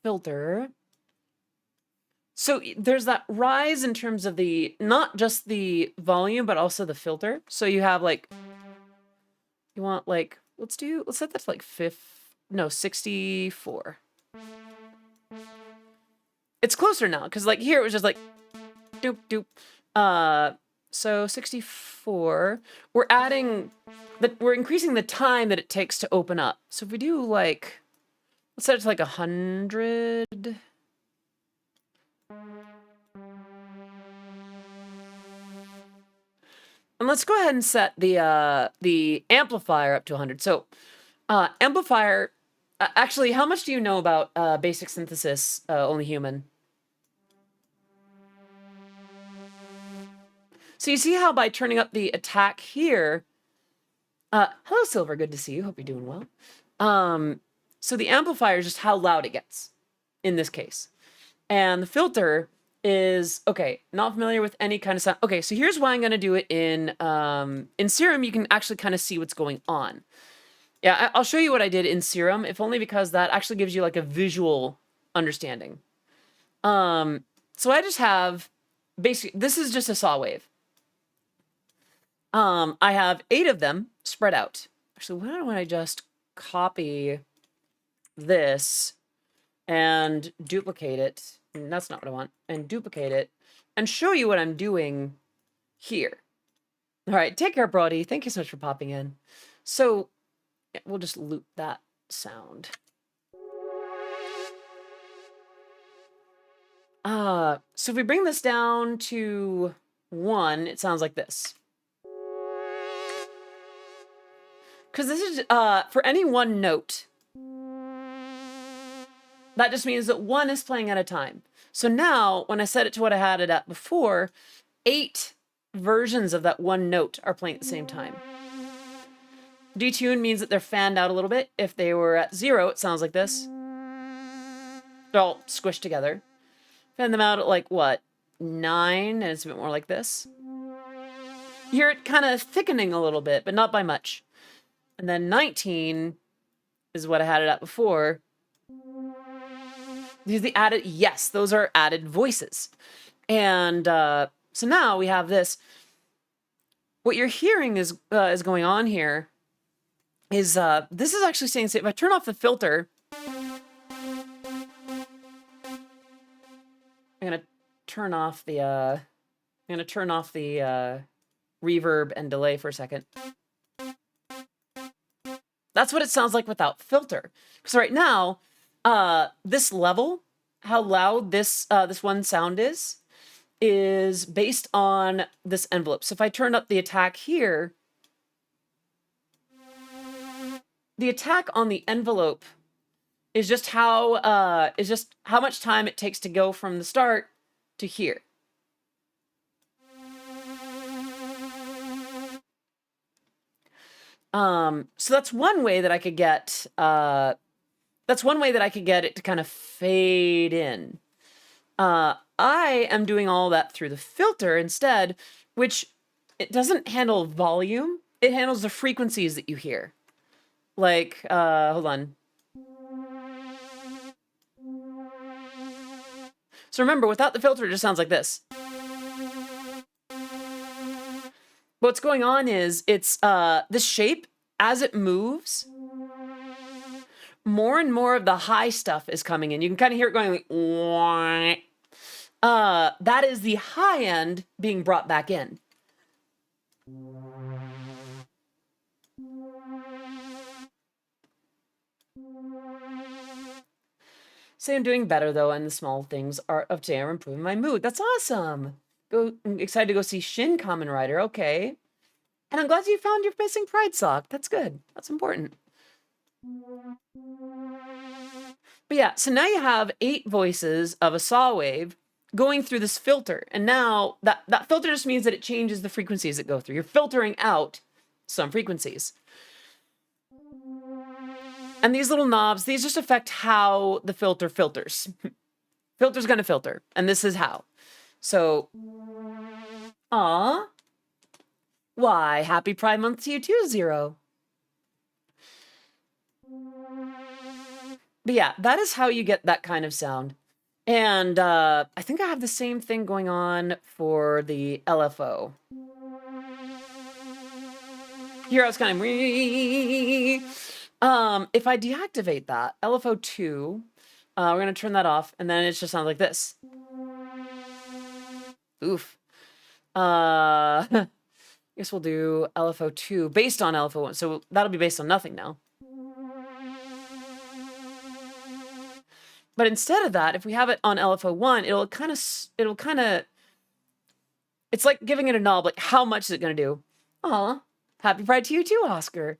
S1: filter. So there's that rise in terms of the, not just the volume, but also the filter. So you have like, you want like, let's set that to like 64. It's closer now, because like here it was just like, doop, doop. So 64, we're increasing the time that it takes to open up. So if we do like, let's set it to like 100. And let's go ahead and set the amplifier up to 100. So amplifier, actually, how much do you know about basic synthesis, only human? So you see how by turning up the attack here, hello Silver, good to see you, hope you're doing well. So the amplifier is just how loud it gets in this case. And the filter is, okay, not familiar with any kind of sound. Okay, so here's why I'm gonna do it in Serum. You can actually kind of see what's going on. Yeah, I'll show you what I did in Serum, if only because that actually gives you like a visual understanding. So I just have, basically, this is just a saw wave. I have 8 of them spread out. Actually, why don't I just copy this and duplicate it? And that's not what I want. And duplicate it and show you what I'm doing here. All right, take care, Brody. Thank you so much for popping in. So yeah, we'll just loop that sound. So if we bring this down to 1, it sounds like this. Because this is, for any one note, that just means that 1 is playing at a time. So now, when I set it to what I had it at before, 8 versions of that one note are playing at the same time. Detune means that they're fanned out a little bit. If they were at 0, it sounds like this. They're all squished together. Fan them out at like, what, 9, and it's a bit more like this. You hear it kind of thickening a little bit, but not by much. And then 19 is what I had it at before. These are the added, yes, those are added voices. And so now we have this. What you're hearing is going on here is, this is actually saying, if I turn off the filter, I'm gonna turn off the reverb and delay for a second. That's what it sounds like without filter. Because right now, this level, how loud this one sound is based on this envelope. So if I turn up the attack here, the attack on the envelope is just how much time it takes to go from the start to here. So that's one way that I could get it to kind of fade in. I am doing all that through the filter instead, which it doesn't handle volume. It handles the frequencies that you hear. Like, hold on. So remember, without the filter, it just sounds like this. What's going on is it's this shape, as it moves, more and more of the high stuff is coming in. You can kind of hear it going like, that is the high end being brought back in. Say I'm doing better though, and the small things of today are improving my mood. That's awesome. I'm excited to go see Shin Kamen Rider. Okay. And I'm glad you found your missing pride sock. That's good. That's important. But yeah, so now you have 8 voices of a saw wave going through this filter. And now that filter just means that it changes the frequencies that go through. You're filtering out some frequencies. And these little knobs, these just affect how the filter filters. Filter's gonna filter, and this is how. So, why, happy Pride Month to you too, Zero. But yeah, that is how you get that kind of sound. And I think I have the same thing going on for the LFO. Here I was kind of... if I deactivate that, LFO2, we're going to turn that off, and then it just sounds like this. Oof. I guess we'll do LFO2 based on LFO1, so that'll be based on nothing now. But instead of that, if we have it on LFO1, it'll kind of, it's like giving it a knob, like how much is it going to do? Aw, happy Pride to you too, Oscar.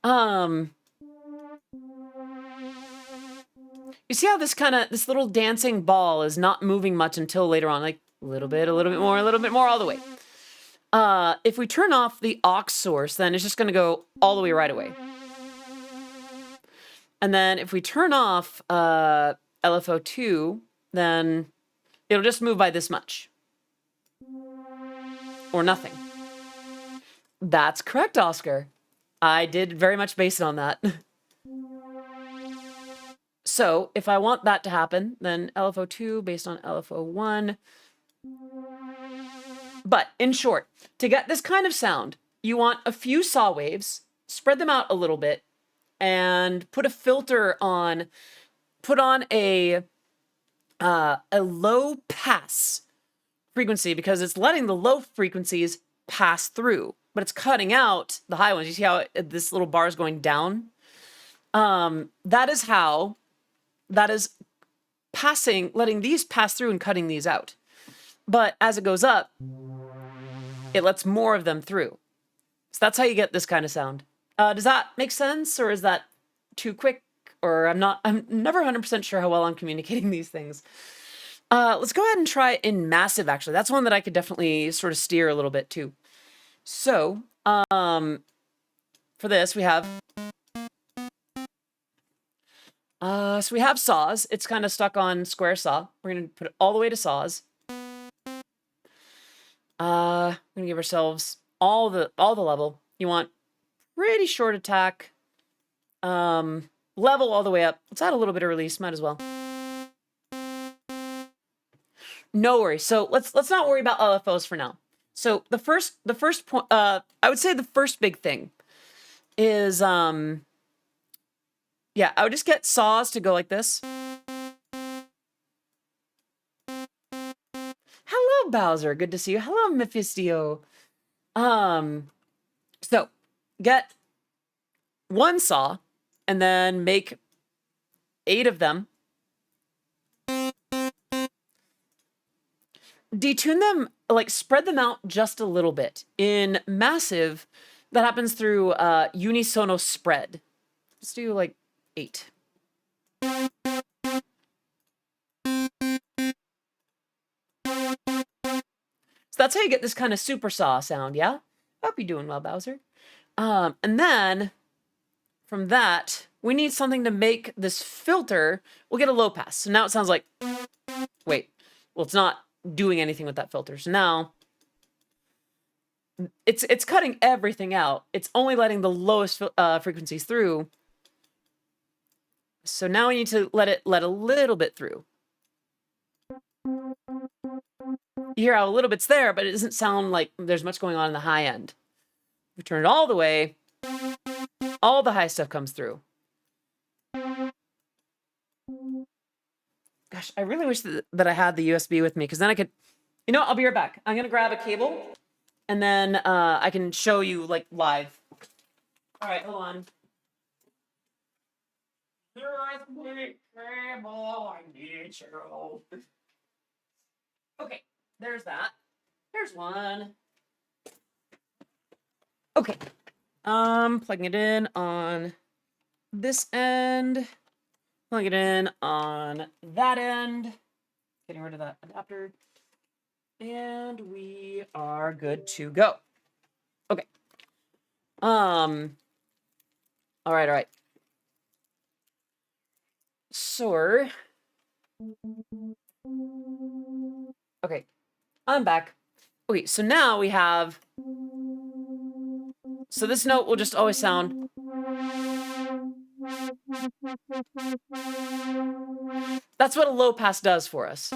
S1: You see how this little dancing ball is not moving much until later on, like a little bit more, all the way. If we turn off the aux source, then it's just going to go all the way right away. And then if we turn off LFO2, then it'll just move by this much. Or nothing. That's correct, Oscar. I did very much base it on that. So if I want that to happen, then LFO2 based on LFO1. But in short, to get this kind of sound, you want a few saw waves, spread them out a little bit, and put a filter on, put on a low pass frequency, because it's letting the low frequencies pass through, but it's cutting out the high ones. You see how this little bar is going down? That is passing, letting these pass through and cutting these out. But as it goes up, it lets more of them through. So that's how you get this kind of sound. Does that make sense, or is that too quick? Or I'm never 100% sure how well I'm communicating these things. Let's go ahead and try it in massive, actually. That's one that I could definitely sort of steer a little bit too. So, for this, we have... so we have saws. It's kind of stuck on square saw. We're going to put it all the way to saws. We're going to give ourselves all the level. You want pretty short attack. Level all the way up. Let's add a little bit of release. Might as well. No worries. So let's not worry about LFOs for now. So the first point, I would say the first big thing is, yeah, I would just get saws to go like this. Hello, Bowser. Good to see you. Hello, Mephisto. So get one saw and then make 8 of them. Detune them, like spread them out just a little bit. In massive, that happens through unisono spread. Let's do like 8. So that's how you get this kind of super saw sound, yeah? Hope you're doing well, Bowser. And then from that, we need something to make this filter. We'll get a low pass. So now it sounds like, wait, well, it's not doing anything with that filter. So now it's cutting everything out. It's only letting the lowest frequencies through. So now we need to let a little bit through. You hear how a little bit's there, but it doesn't sound like there's much going on in the high end. We turn it all the way, all the high stuff comes through. Gosh, I really wish that I had the USB with me, because then I could, you know what, I'll be right back. I'm gonna grab a cable, and then I can show you like live. All right, hold on. USB cable, I need you. Okay, there's that. There's one. Okay, plugging it in on this end. Plug it in on that end. Getting rid of that adapter. And we are good to go. Okay. All right. So, okay, I'm back. Okay, so now we have, so this note will just always sound. That's what a low pass does for us.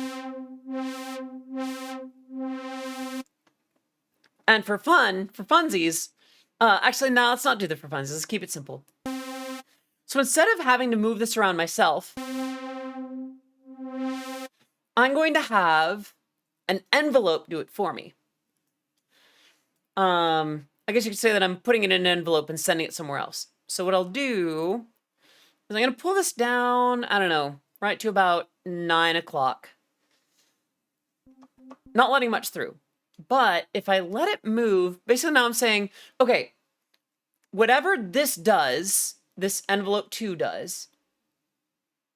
S1: And for funsies, actually, no, let's not do the for funsies. Let's keep it simple. So instead of having to move this around myself, I'm going to have an envelope do it for me. I guess you could say that I'm putting it in an envelope and sending it somewhere else. So what I'll do is I'm going to pull this down, I don't know, right to about 9 o'clock. Not letting much through. But if I let it move, basically now I'm saying, okay, whatever this does, this envelope 2 does,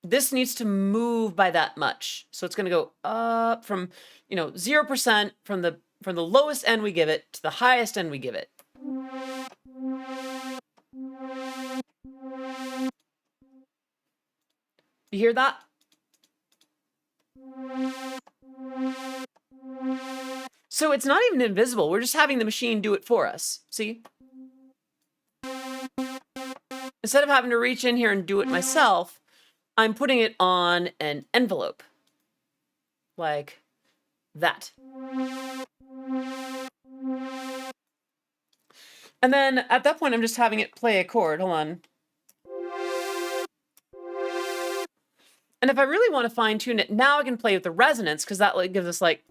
S1: this needs to move by that much. So it's going to go up from, 0% from the lowest end we give it to the highest end we give it. You hear that? So it's not even invisible. We're just having the machine do it for us. See? Instead of having to reach in here and do it myself, I'm putting it on an envelope. Like that. And then at that point, I'm just having it play a chord. Hold on. And if I really want to fine tune it, now I can play with the resonance, because that gives us like.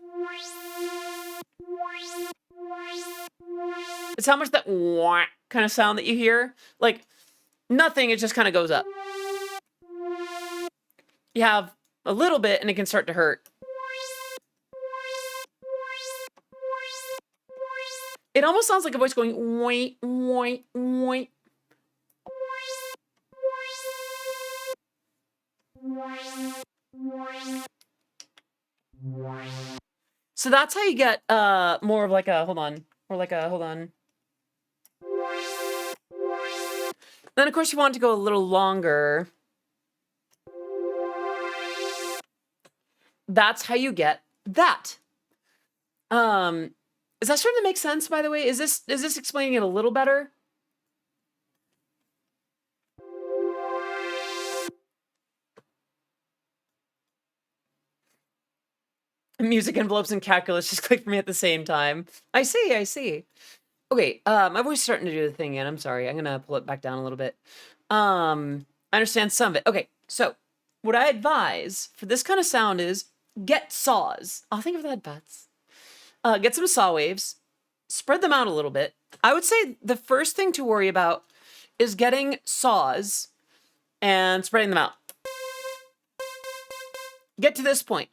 S1: It's how much that wah kind of sound that you hear. Like nothing, it just kind of goes up. You have a little bit and it can start to hurt. It almost sounds like a voice going oink, oink, oink. So that's how you get more of like a hold on. Then of course you want it to go a little longer. That's how you get that. Is that starting to make sense, by the way? Is this explaining it a little better? Music envelopes and calculus just clicked for me at the same time. I see. Okay, my voice is starting to do the thing again. I'm sorry. I'm gonna pull it back down a little bit. I understand some of it. Okay, so what I advise for this kind of sound is get saws. I'll think of that, butts. Get some saw waves. spread them out a little bit. I would say the first thing to worry about is getting saws and spreading them out. Get to this point.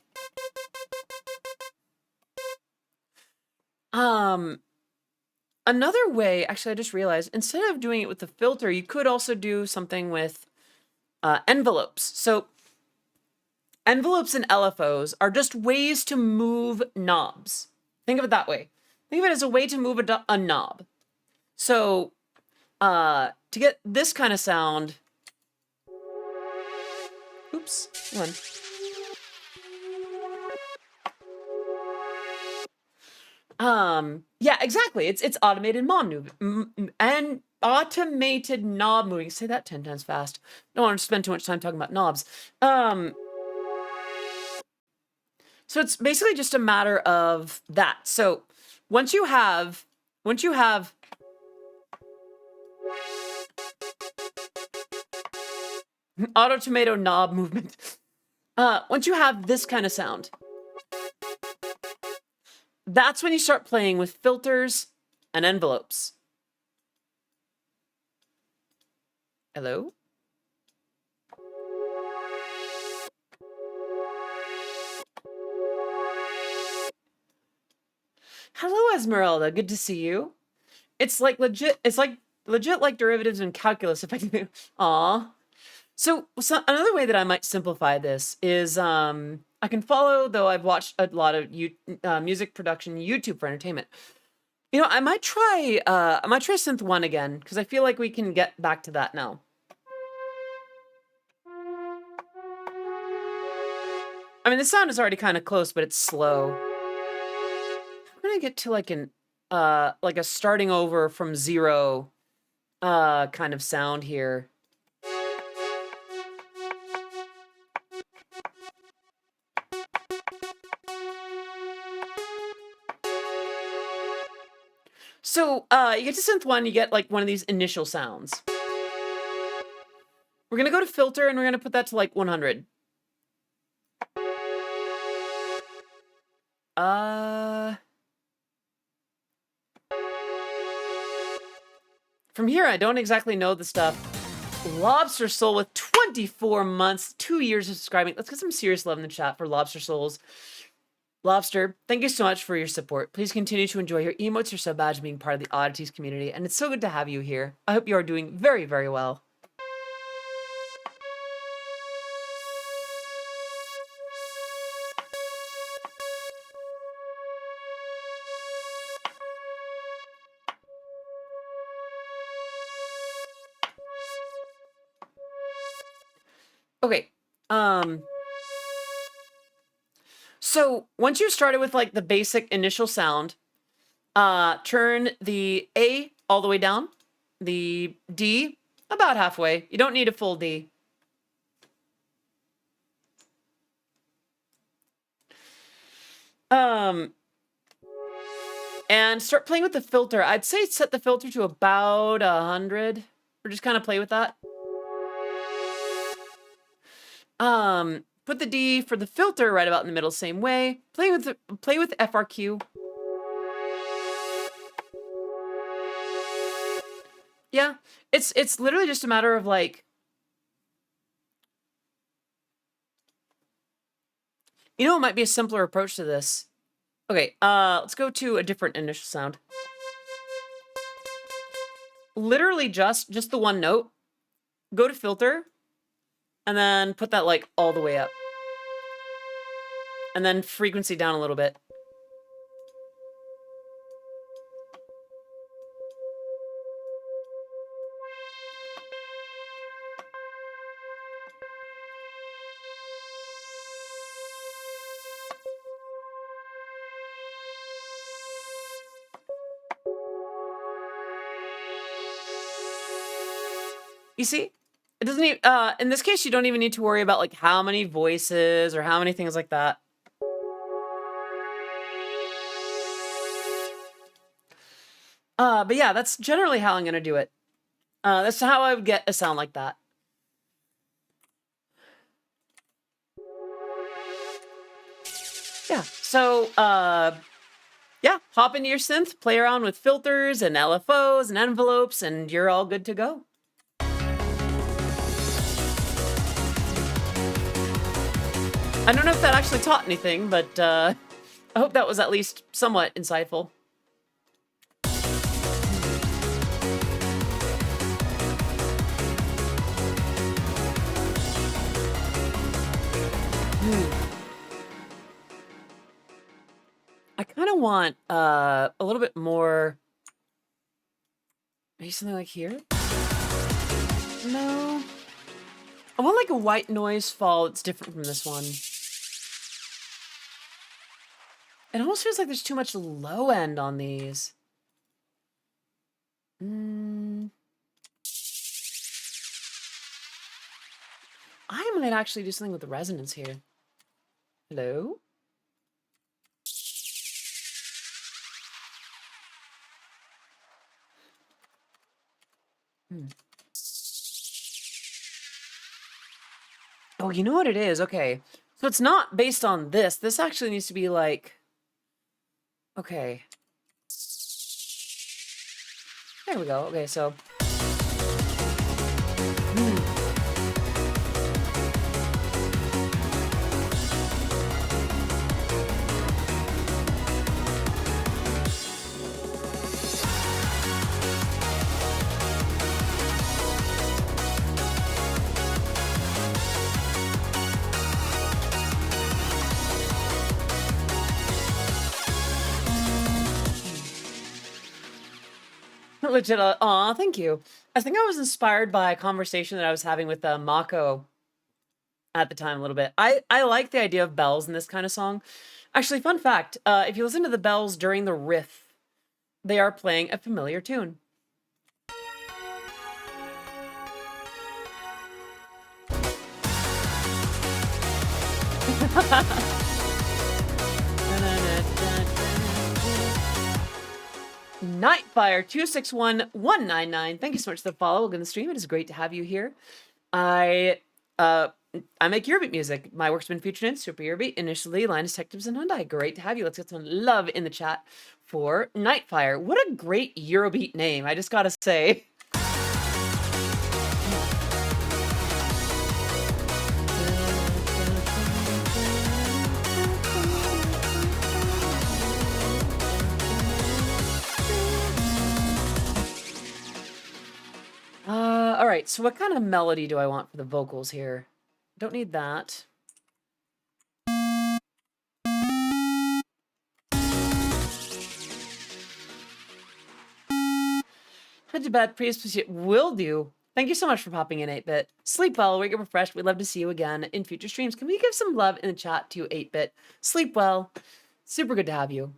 S1: Another way, actually, I just realized, instead of doing it with the filter, you could also do something with envelopes. So envelopes and LFOs are just ways to move knobs. Think of it that way. Think of it as a way to move a knob. So to get this kind of sound, oops, one. Yeah, exactly. It's automated automated knob moving. Say that 10 times fast. Don't want to spend too much time talking about knobs. So it's basically just a matter of that. So once you have auto tomato knob movement, once you have this kind of sound, that's when you start playing with filters and envelopes. Hello? Hello, Esmeralda. Good to see you. It's like legit like derivatives in calculus if I can. Aw. So another way that I might simplify this is I can follow, though I've watched a lot of music production YouTube for entertainment. You know, I might try Synth 1 again, because I feel like we can get back to that now. I mean, the sound is already kind of close, but it's slow. I'm gonna get to like a starting over from zero kind of sound here. So you get to synth 1, you get like one of these initial sounds. We're gonna go to filter and we're gonna put that to like 100. From here, I don't exactly know the stuff. Lobster Soul with 24 months, 2 years of subscribing. Let's get some serious love in the chat for Lobster Souls. Lobster, thank you so much for your support. Please continue to enjoy your emotes, your sub badge, being part of the Oddities community, and it's so good to have you here. I hope you are doing very, very well. Okay, so once you started with like the basic initial sound, turn the A all the way down, the D about halfway. You don't need a full D. And start playing with the filter. I'd say set the filter to about 100, or just kind of play with that. Put the D for the filter right about in the middle, same way. Play with FRQ. Yeah, it's literally just a matter of like, you know, it might be a simpler approach to this. Okay, let's go to a different initial sound. Literally just the one note. Go to filter, and then put that like all the way up. And then frequency down a little bit. You see? It doesn't even, in this case, you don't even need to worry about like how many voices or how many things like that. But yeah, that's generally how I'm gonna do it. That's how I would get a sound like that. Yeah, so, Yeah, hop into your synth, play around with filters and LFOs and envelopes, and you're all good to go. I don't know if that actually taught anything, but I hope that was at least somewhat insightful. I kind of want a little bit more. Maybe something like here? No. I want like a white noise fall that's different from this one. It almost feels like there's too much low end on these. I might actually do something with the resonance here. Hello? Oh, you know what it is? Okay. So it's not based on this. This actually needs to be like... Okay. There we go. Okay, so... Legit, aw, thank you. I think I was inspired by a conversation that I was having with Mako at the time a little bit. I like the idea of bells in this kind of song. Actually, fun fact, if you listen to the bells during the riff, they are playing a familiar tune. Nightfire261199. Thank you so much for the follow. Welcome to the stream. It is great to have you here. I make Eurobeat music. My work's been featured in Super Eurobeat, initially Linus Tech Tips and Hyundai. Great to have you. Let's get some love in the chat for Nightfire. What a great Eurobeat name, I just gotta say. All right, so what kind of melody do I want for the vocals here? Don't need that. Head to bed, please. Will do. Thank you so much for popping in, 8-Bit. Sleep well, wake up refreshed. We'd love to see you again in future streams. Can we give some love in the chat to 8-Bit? Sleep well. Super good to have you.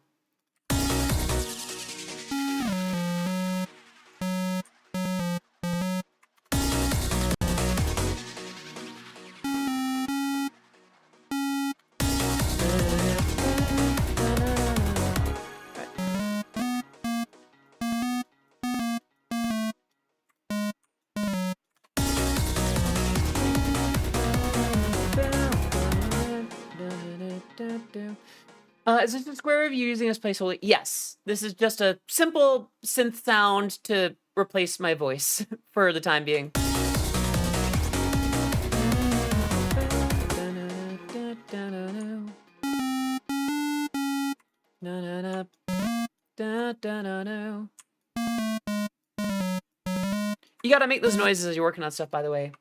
S1: Is this a square review using as placeholder? Yes. This is just a simple synth sound to replace my voice for the time being. You gotta make those noises as you're working on stuff, by the way.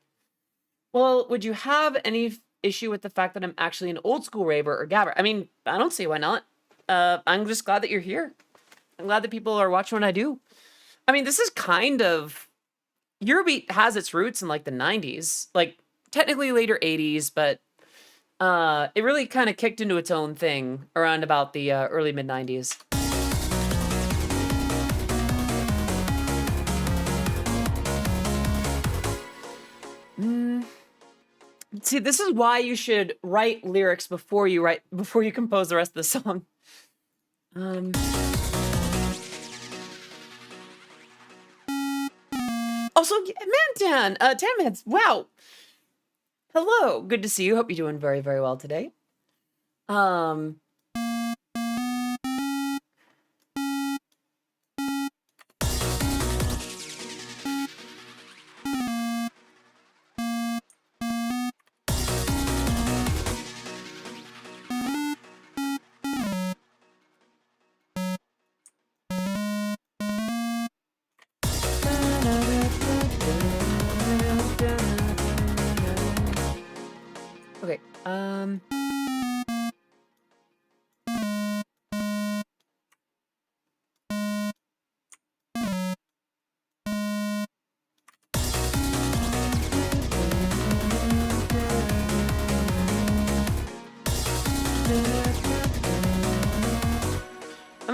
S1: Well, would you have any issue with the fact that I'm actually an old school raver or gabber? I mean, I don't see why not. I'm just glad that you're here. I'm glad that people are watching what I do. I mean, this is kind of... Eurobeat has its roots in, like, the 90s. Like, technically later 80s, but it really kind of kicked into its own thing around about the early mid-90s. See, this is why you should write lyrics before you compose the rest of the song. Also, Mantan, Tanmans, wow. Hello, good to see you. Hope you're doing very, very well today.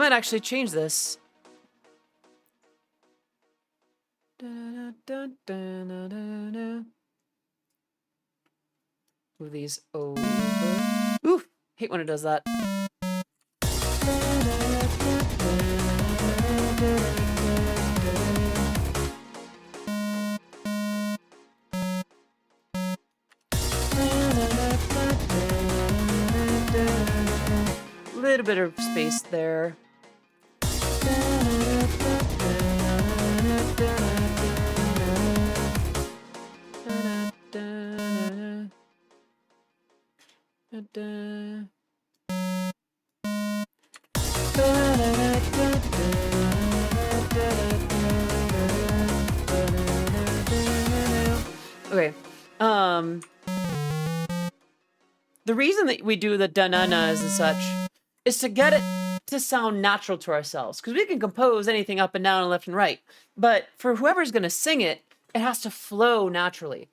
S1: might actually change this. Move these over. Ooh, hate when it does that. Little bit of space there. Okay. The reason that we do the da-na-nas and such is to get it to sound natural to ourselves, because we can compose anything up and down and left and right, but for whoever's going to sing it, it has to flow naturally.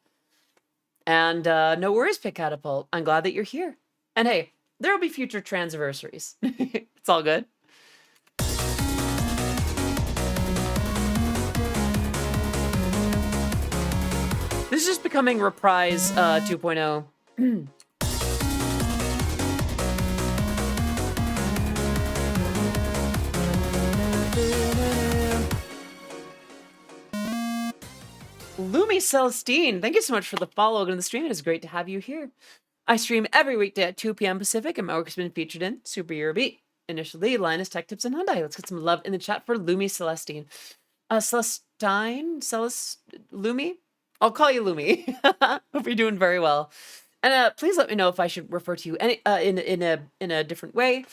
S1: And no worries, Pit Catapult. I'm glad that you're here. And hey, there will be future transversaries. It's all good. This is just becoming Reprise 2.0. Lumi Celestine, thank you so much for the follow to the stream. It is great to have you here. I stream every weekday at 2 p.m. Pacific, and my work has been featured in Super Eurobeat, Initial D, Linus Tech Tips, and Hyundai. Let's get some love in the chat for Lumi Celestine. Lumi? I'll call you Lumi. Hope you're doing very well. And please let me know if I should refer to you in a different way.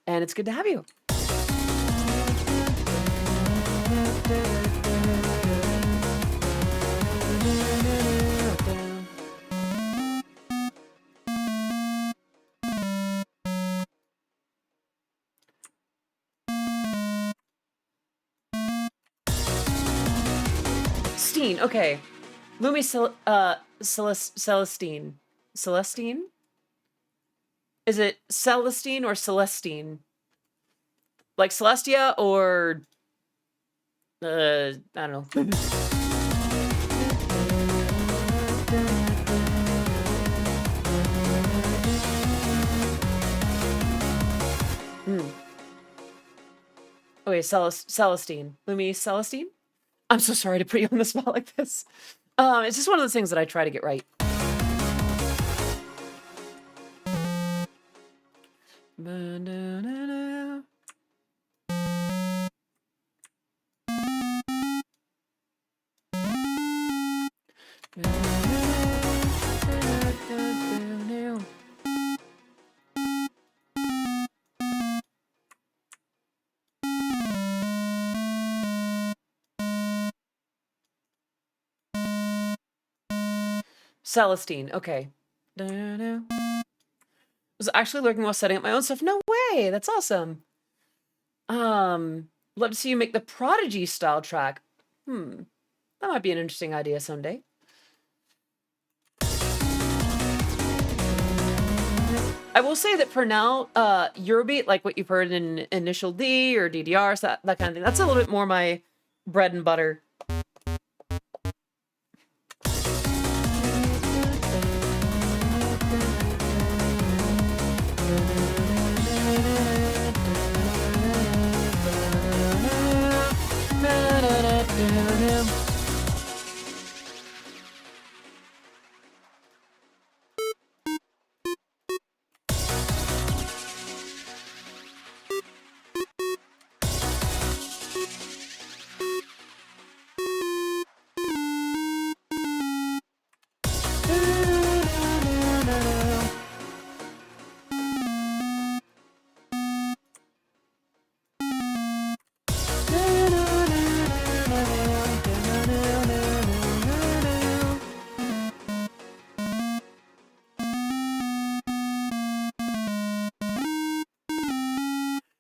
S1: And it's good to have you. Celestine, okay. Lumi Celestine. Celestine? Is it Celestine or Celestine? Like Celestia or... I don't know. Okay, Celestine. Lumi Celestine? I'm so sorry to put you on the spot like this. It's just one of those things that I try to get right. Celestine, okay. I was actually lurking while setting up my own stuff. No way, that's awesome. Love to see you make the Prodigy style track. That might be an interesting idea someday. I will say that for now, Eurobeat, like what you've heard in Initial D or DDR, so that kind of thing, that's a little bit more my bread and butter.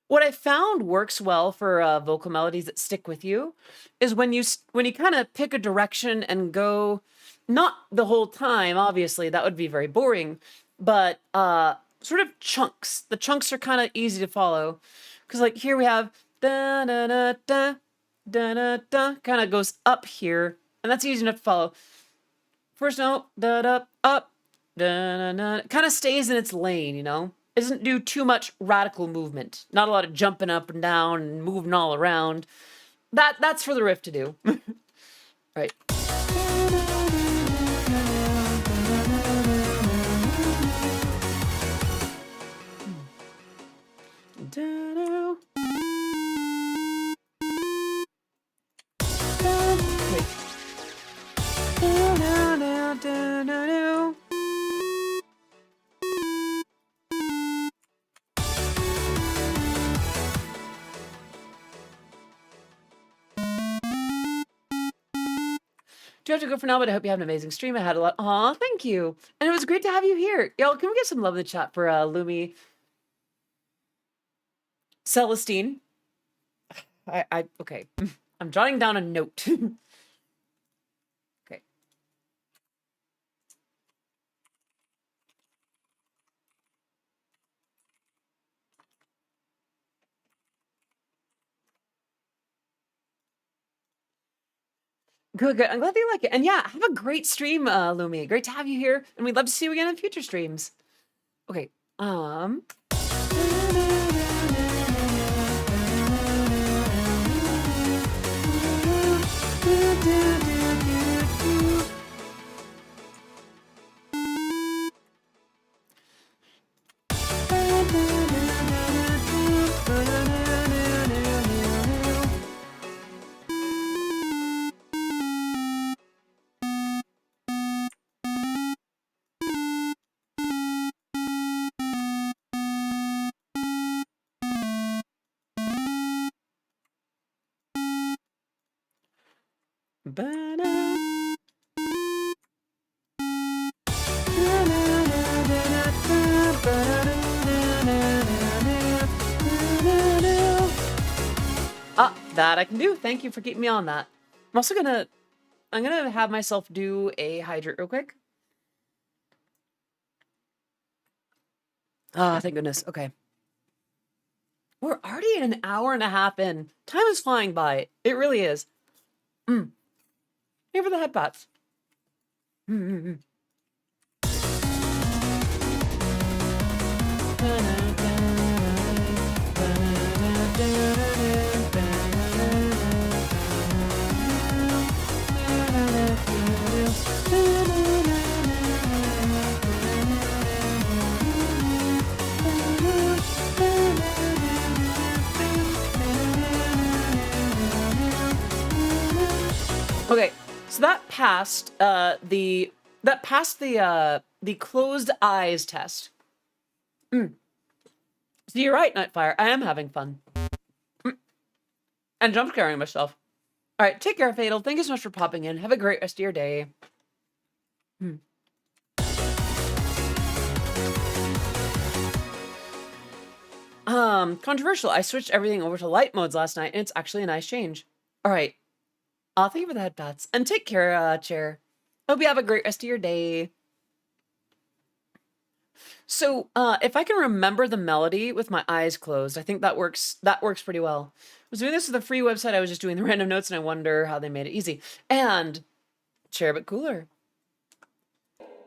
S1: What I found works well for vocal melodies that stick with you is when you kind of pick a direction and go, not the whole time, obviously, that would be very boring, but sort of chunks. The chunks are kind of easy to follow. Because like here we have da da da da da da da, kind of goes up here, and that's easy enough to follow. First note, da da up, da da da, kind of stays in its lane, you know. It doesn't do too much radical movement. Not a lot of jumping up and down and moving all around. That's for the riff to do. Right. Da-do. Wait. Da-da-da-da-da-do. Do have to go for now, but I hope you have an amazing stream. I had a lot. Aw, thank you. And it was great to have you here. Y'all, can we get some love in the chat for Lumi Celestine? Okay. I'm jotting down a note. Okay. Good, good. I'm glad you like it. And yeah, have a great stream, Lumi. Great to have you here. And we'd love to see you again in future streams. Okay. Ba-da. That I can do. Thank you for keeping me on that. I'm gonna have myself do a hydrate real quick. Ah, thank goodness. Okay. We're already an hour and a half in. Time is flying by. It really is. Here for the headbats. Okay, so that passed the closed eyes test. So you're right, Nightfire. I am having fun. And jump scaring myself. All right, take care, Fatal. Thank you so much for popping in. Have a great rest of your day. Controversial. I switched everything over to light modes last night, and it's actually a nice change. All right. Thank you for the headbats. And take care, Chair. Hope you have a great rest of your day. So, if I can remember the melody with my eyes closed, I think that works pretty well. I was doing this with a free website. I was just doing the random notes, and I wonder how they made it easy. And Chair but cooler.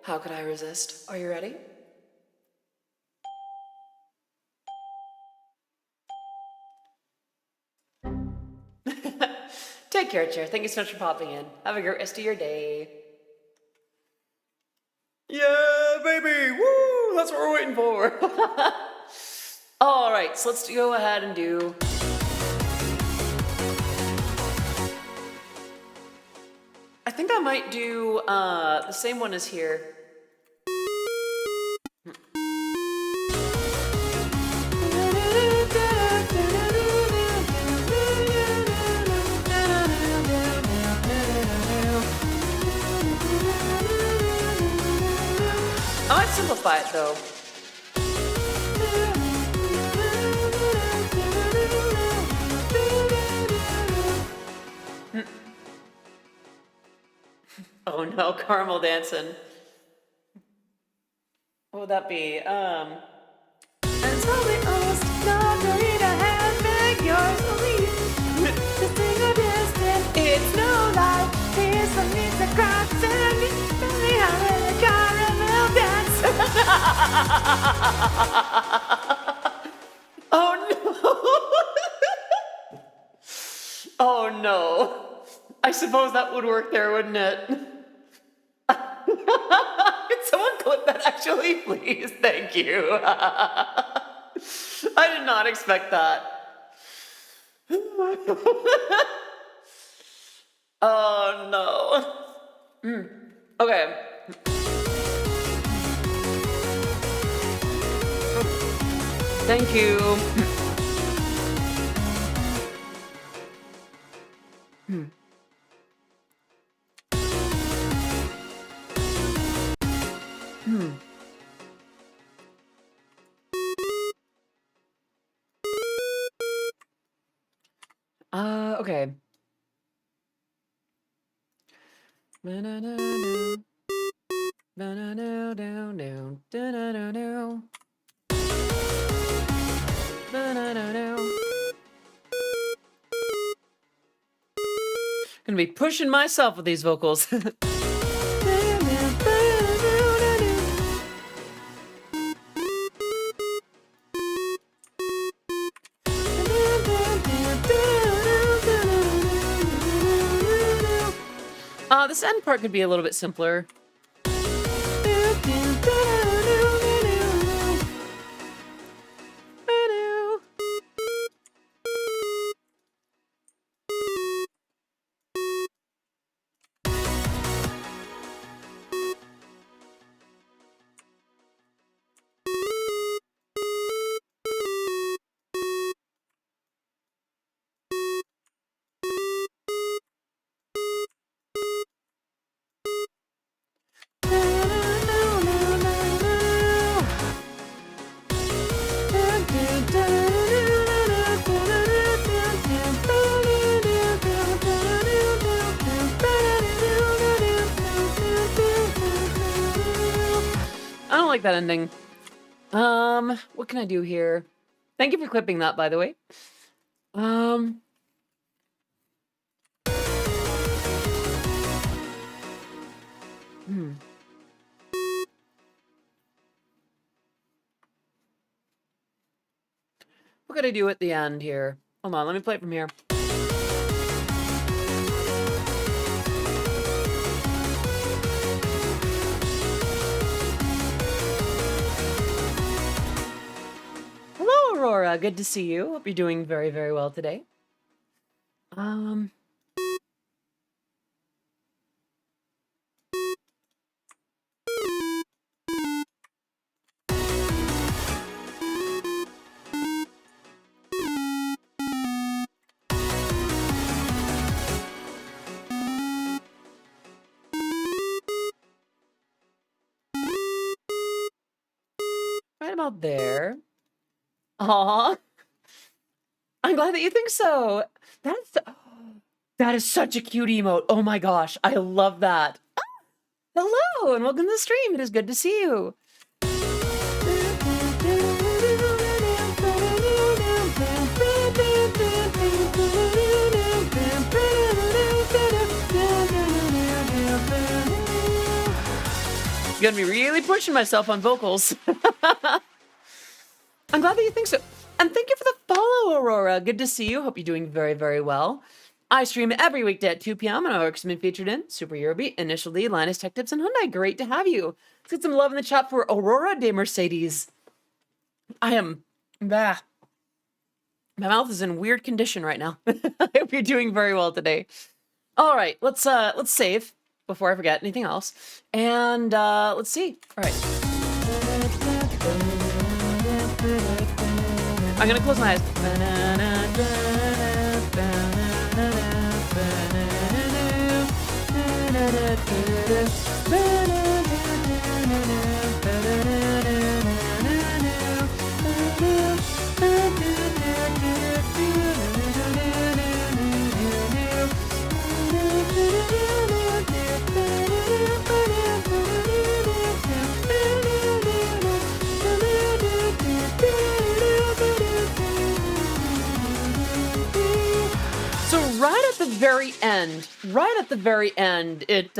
S1: How could I resist? Are you ready? Take care, Chair. Thank you so much for popping in. Have a great rest of your day. Yeah, baby! Woo! That's what we're waiting for. All right, so let's go ahead and do... I think I might do the same one as here. I might simplify it though. Oh no, caramel dancing. What would that be? It's probably almost margarita hands. Oh no! Oh no! I suppose that would work there, wouldn't it? Can someone clip that actually, please? Thank you. I did not expect that. Oh no. Okay. Thank you. Okay. Gonna be pushing myself with these vocals. This end part could be a little bit simpler. I don't like that ending. What can I do here? Thank you for clipping that, by the way. What could I do at the end here? Hold on, let me play it from here. Hello, Aurora. Good to see you. Hope you're doing very, very well today. Right about there. Aw. I'm glad that you think so. That is such a cute emote. Oh my gosh, I love that. Ah, hello, and welcome to the stream. It is good to see you. Gonna be really pushing myself on vocals. I'm glad that you think so. And thank you for the follow, Aurora. Good to see you. Hope you're doing very, very well. I stream every weekday at 2 p.m. and my work's been featured in Super Eurobeat, Initial D, Linus Tech Tips, and Hyundai. Great to have you. Let's get some love in the chat for Aurora de Mercedes. My mouth is in weird condition right now. I hope you're doing very well today. All right, let's save before I forget anything else. And let's see. All right. I'm gonna close my eyes. So right at the very end, it,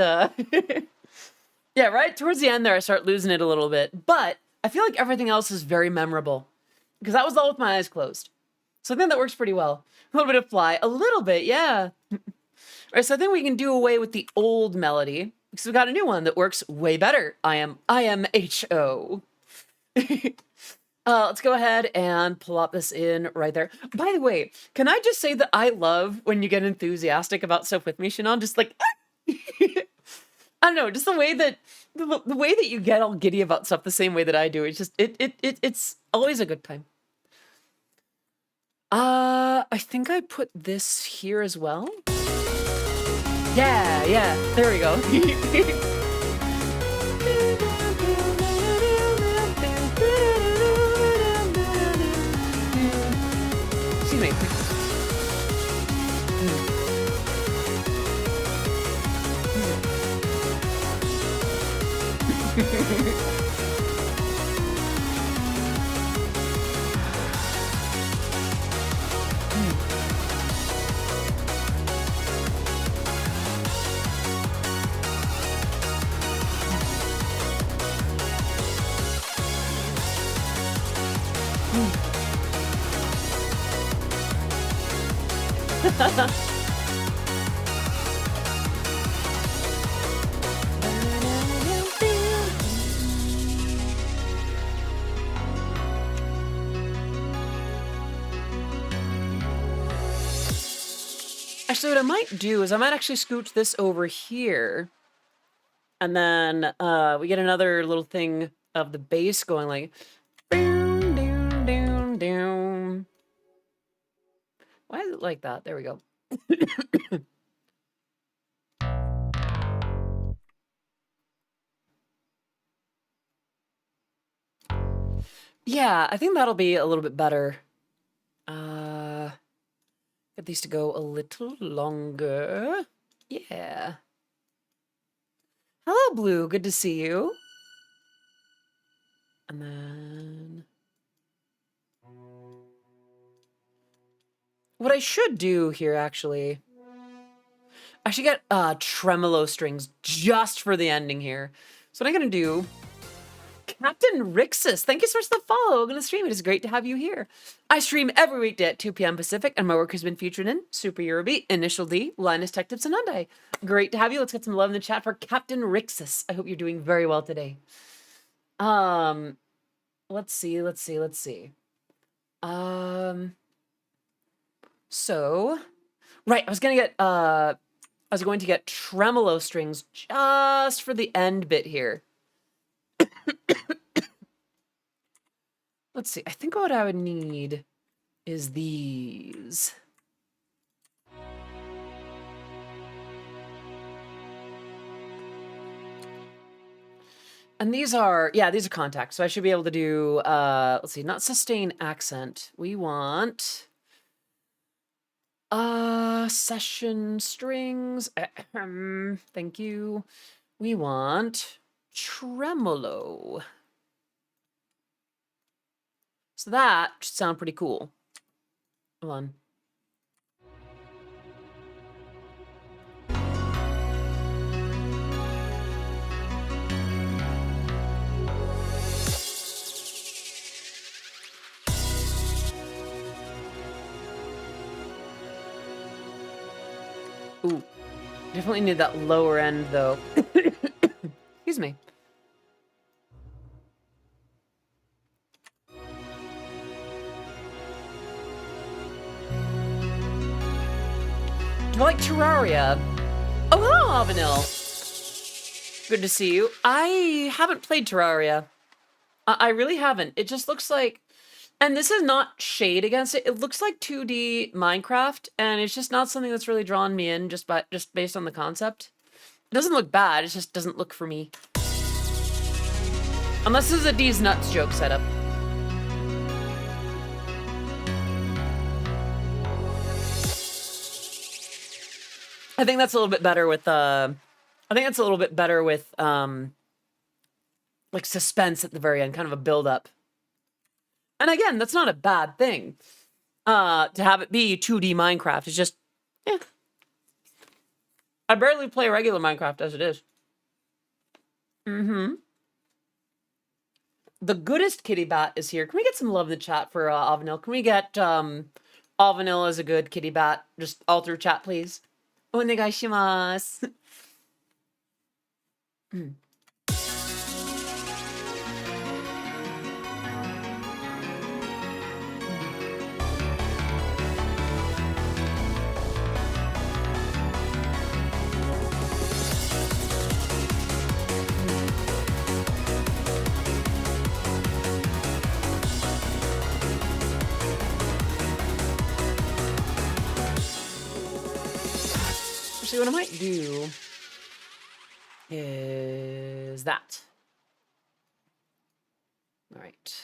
S1: yeah, right towards the end there, I start losing it a little bit. But I feel like everything else is very memorable because that was all with my eyes closed. So I think that works pretty well. A little bit of fly, a little bit, yeah. All right, so I think we can do away with the old melody because we got a new one that works way better. I am H-O. Let's go ahead and plop this in right there. By the way, can I just say that I love when you get enthusiastic about stuff with me, Shannon? Just like, I don't know, just the way that the way that you get all giddy about stuff the same way that I do. It's just it's always a good time. I think I put this here as well. Yeah, there we go. Excuse me. Actually, what I might do is I might actually scooch this over here. And then we get another little thing of the bass going like... Down, down, down, down. Why is it like that? There we go. Yeah, I think that'll be a little bit better. Get these to go a little longer. Yeah. Hello, Blue. Good to see you. And then... what I should do here, actually... I should get tremolo strings just for the ending here. So what I'm going to do... Captain Rixus, thank you so much for the follow. I'm going to stream. It is great to have you here. I stream every weekday at 2 p.m. Pacific, and my work has been featured in Super Eurobeat, Initial D, Linus Tech Tips, and Hyundai. Great to have you. Let's get some love in the chat for Captain Rixus. I hope you're doing very well today. Let's see. So, right, I was going to get tremolo strings just for the end bit here. Let's see. I think what I would need is these. And these are contacts. So I should be able to do, let's see, not sustain accent. We want session strings. Thank you. We want tremolo. So that should sound pretty cool. Hold on. Ooh, definitely need that lower end though. Excuse me. Do you like Terraria? Oh, hello, Avanil. Good to see you. I haven't played Terraria. I really haven't. It just looks like, and this is not shade against it. It looks like 2D Minecraft, and it's just not something that's really drawn me in just based on the concept. It doesn't look bad. It just doesn't look for me. Unless this is a D's Nuts joke setup. I think that's a little bit better with like suspense at the very end, kind of a build up. And again, that's not a bad thing. To have it be 2D Minecraft. It's just, yeah. I barely play regular Minecraft as it is. the goodest kitty bat is here. Can we get some love in the chat for Avanil? Can we get Avanil as a good kitty bat? Just all through chat, please. Onegaishimasu. Actually, what I might do is that. All right.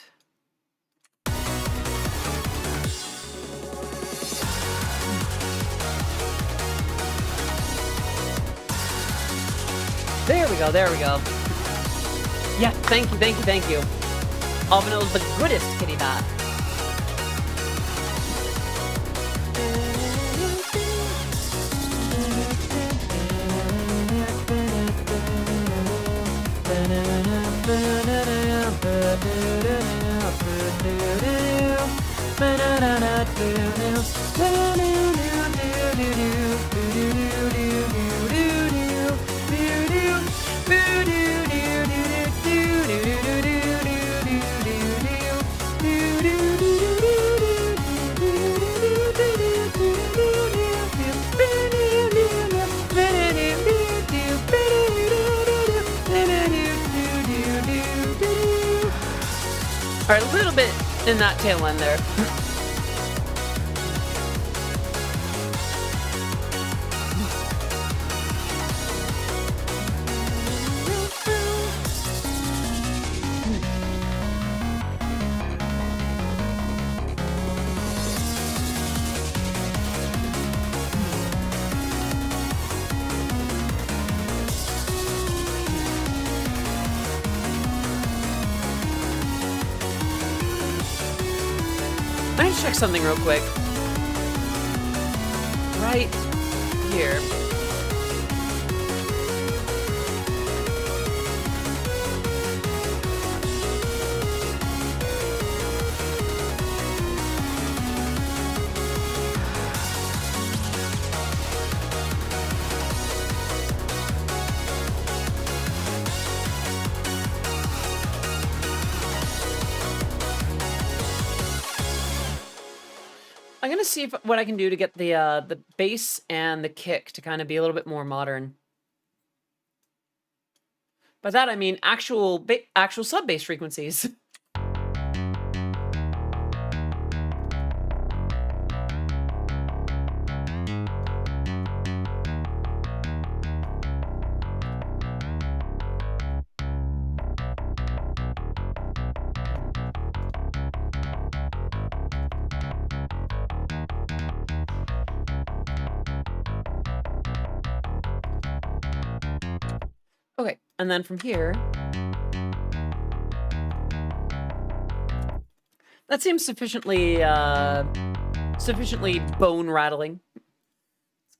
S1: There we go, there we go. Yeah, thank you, thank you, thank you. Avanil's the goodest kitty bat. All right, a little bit in that tail end there. I need to check something real quick. Right here. I'm gonna see what I can do to get the bass and the kick to kind of be a little bit more modern. By that I mean actual sub bass frequencies. Okay, and then from here, that seems sufficiently bone rattling.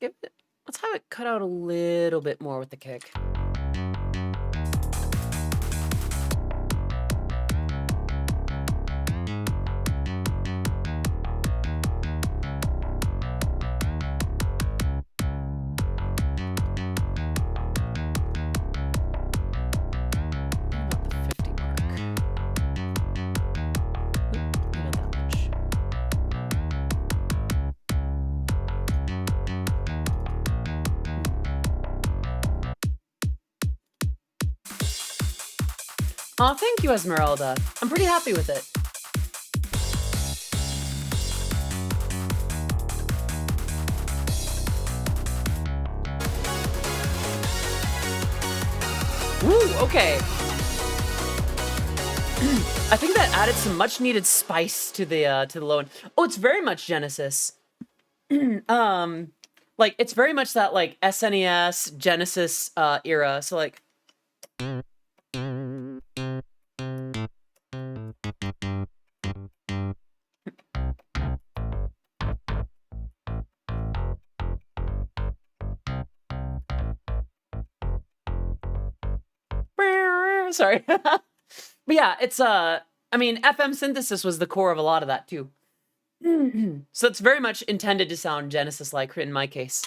S1: Let's have it cut out a little bit more with the kick. Aw, thank you, Esmeralda. I'm pretty happy with it. Ooh, okay. I think that added some much needed spice to the low end. Oh, it's very much Genesis. Like it's very much that like SNES Genesis era. So like sorry. But yeah, it's I mean, FM synthesis was the core of a lot of that too. So it's very much intended to sound Genesis-like in my case.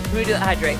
S1: Let me do that hydrate.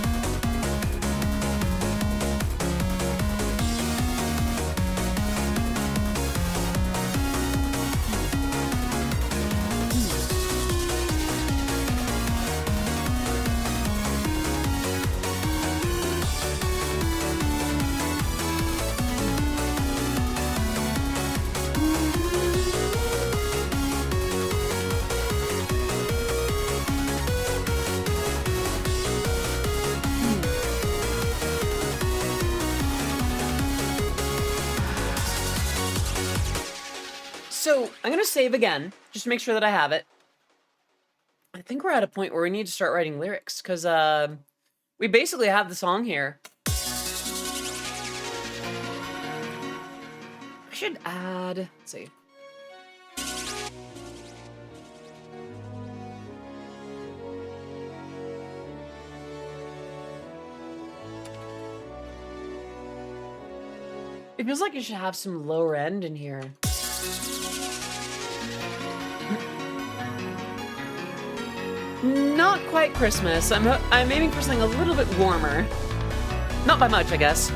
S1: So I'm gonna save again, just to make sure that I have it. I think we're at a point where we need to start writing lyrics, because we basically have the song here. I should add, let's see. It feels like it should have some lower end in here. Not quite Christmas. I'm aiming for something a little bit warmer. Not by much, I guess.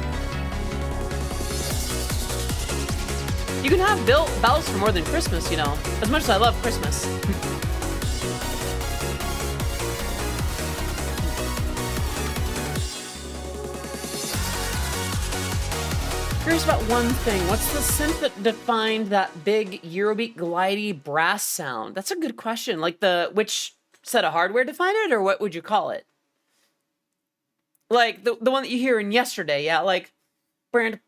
S1: You can have bells for more than Christmas, you know. As much as I love Christmas. Curious about one thing. What's the synth that defined that big Eurobeat glidey brass sound? That's a good question. Like which set of hardware defined it, or what would you call it? Like the one that you hear in Yesterday, yeah, like that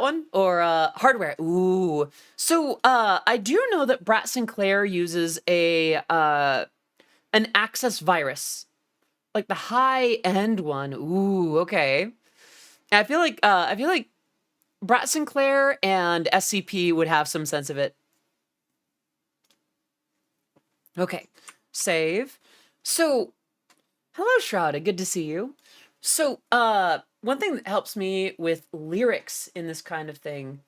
S1: one, or hardware. Ooh. So I do know that Brat Sinclair uses an access virus. Like the high end one. Ooh, okay. I feel like Brat Sinclair and SCP would have some sense of it. Okay, save. So, hello Shrouded, good to see you. So, one thing that helps me with lyrics in this kind of thing,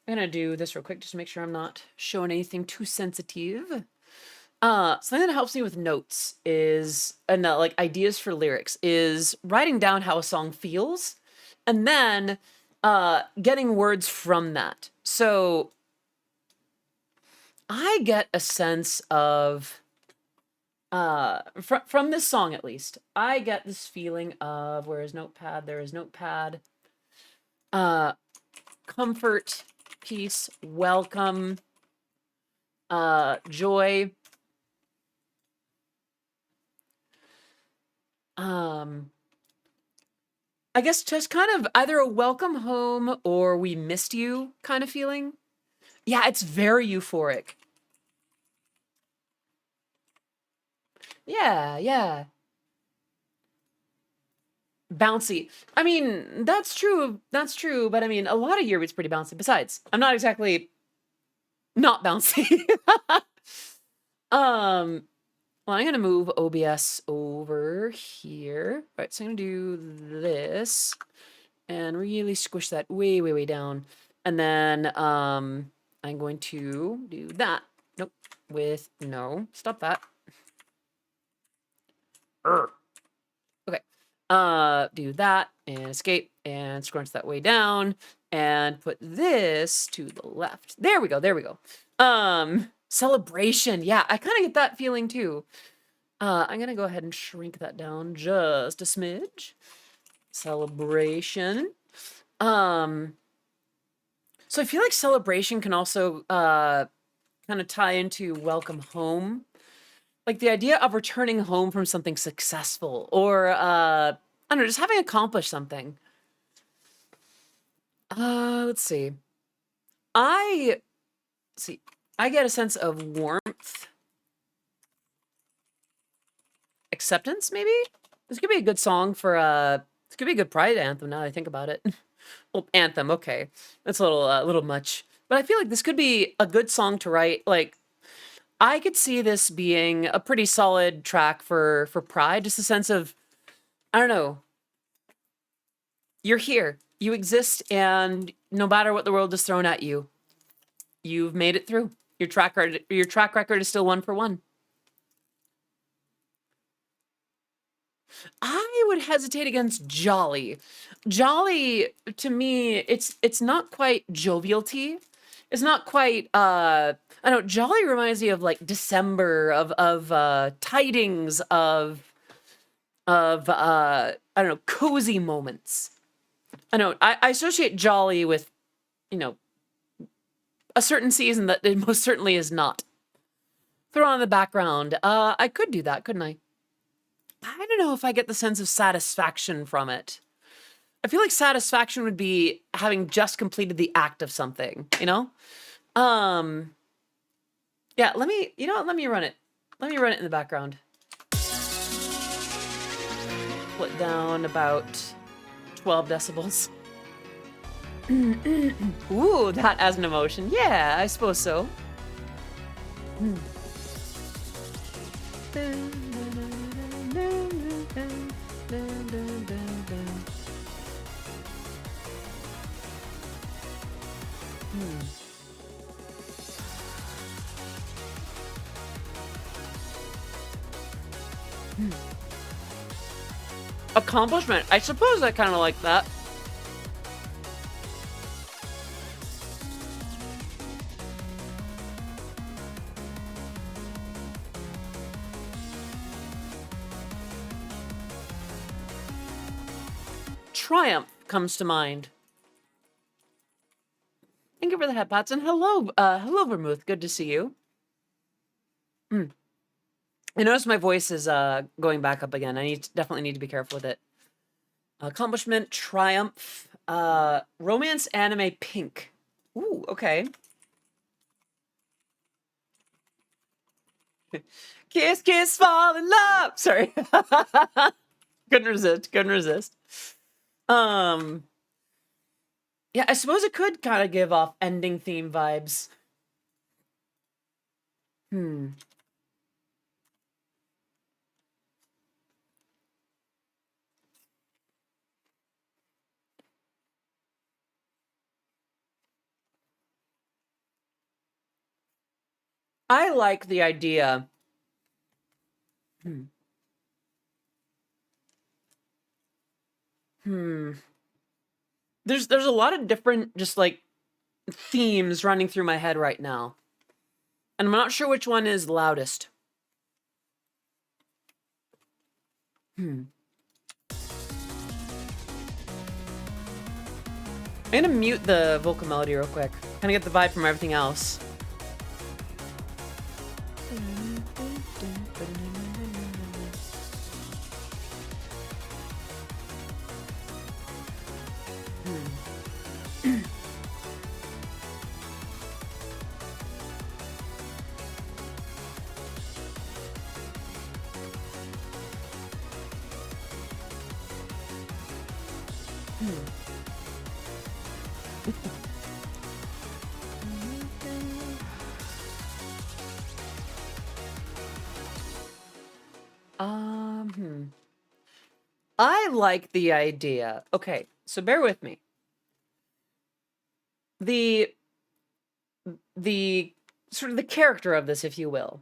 S1: I'm gonna do this real quick just to make sure I'm not showing anything too sensitive. Something that helps me with notes is, like ideas for lyrics, is writing down how a song feels, and then getting words from that. So I get a sense of, from this song at least, I get this feeling of, where is notepad? There is notepad. Comfort, peace, welcome, joy. I guess just kind of either a welcome home or we missed you kind of feeling. Yeah, it's very euphoric. Yeah, yeah. Bouncy. I mean, that's true. That's true. But I mean, a lot of Eurobeat's pretty bouncy. Besides, I'm not exactly not bouncy. Well, I'm gonna move OBS over here. All right, so I'm gonna do this and really squish that way, way, way down. And then I'm going to do that. Nope. No, stop that. Okay. Do that and escape and scrunch that way down and put this to the left. There we go. There we go. Celebration. Yeah, I kind of get that feeling too. I'm gonna go ahead and shrink that down just a smidge. Celebration. So I feel like celebration can also kind of tie into welcome home. Like the idea of returning home from something successful, or I don't know, just having accomplished something. Let's see. I get a sense of warmth, acceptance, maybe. This could be a good song for could be a good Pride anthem now that I think about it. Well, anthem, okay. That's a little much. But I feel like this could be a good song to write. Like, I could see this being a pretty solid track for Pride. Just a sense of, I don't know, you're here, you exist, and no matter what the world is thrown at you, you've made it through. Your track record is still 1 for 1. I would hesitate against jolly. Jolly, to me, it's not quite jovialty. It's not quite I don't know, jolly reminds me of like December, of tidings, of I don't know, cozy moments. I associate jolly with, you know, a certain season that it most certainly is not. Throw on the background. I could do that, couldn't I? I don't know if I get the sense of satisfaction from it. I feel like satisfaction would be having just completed the act of something, you know? Yeah, let me, you know what, let me run it. Let me run it in the background. Pull it down about 12 decibels. Ooh, that as an emotion. Yeah, I suppose so. Accomplishment. I suppose I kind of like that. Triumph comes to mind. Thank you for the head pats, and hello, hello, Vermouth. Good to see you. I notice my voice is going back up again. Definitely need to be careful with it. Accomplishment, triumph, romance, anime, pink. Ooh, okay. Kiss, kiss, fall in love. Sorry, couldn't resist. Couldn't resist. Yeah, I suppose it could kind of give off ending theme vibes. I like the idea. There's a lot of different just like themes running through my head right now. And I'm not sure which one is loudest. I'm gonna mute the vocal melody real quick. Kind of get the vibe from everything else. I like the idea. Okay, so bear with me. The sort of the character of this, if you will,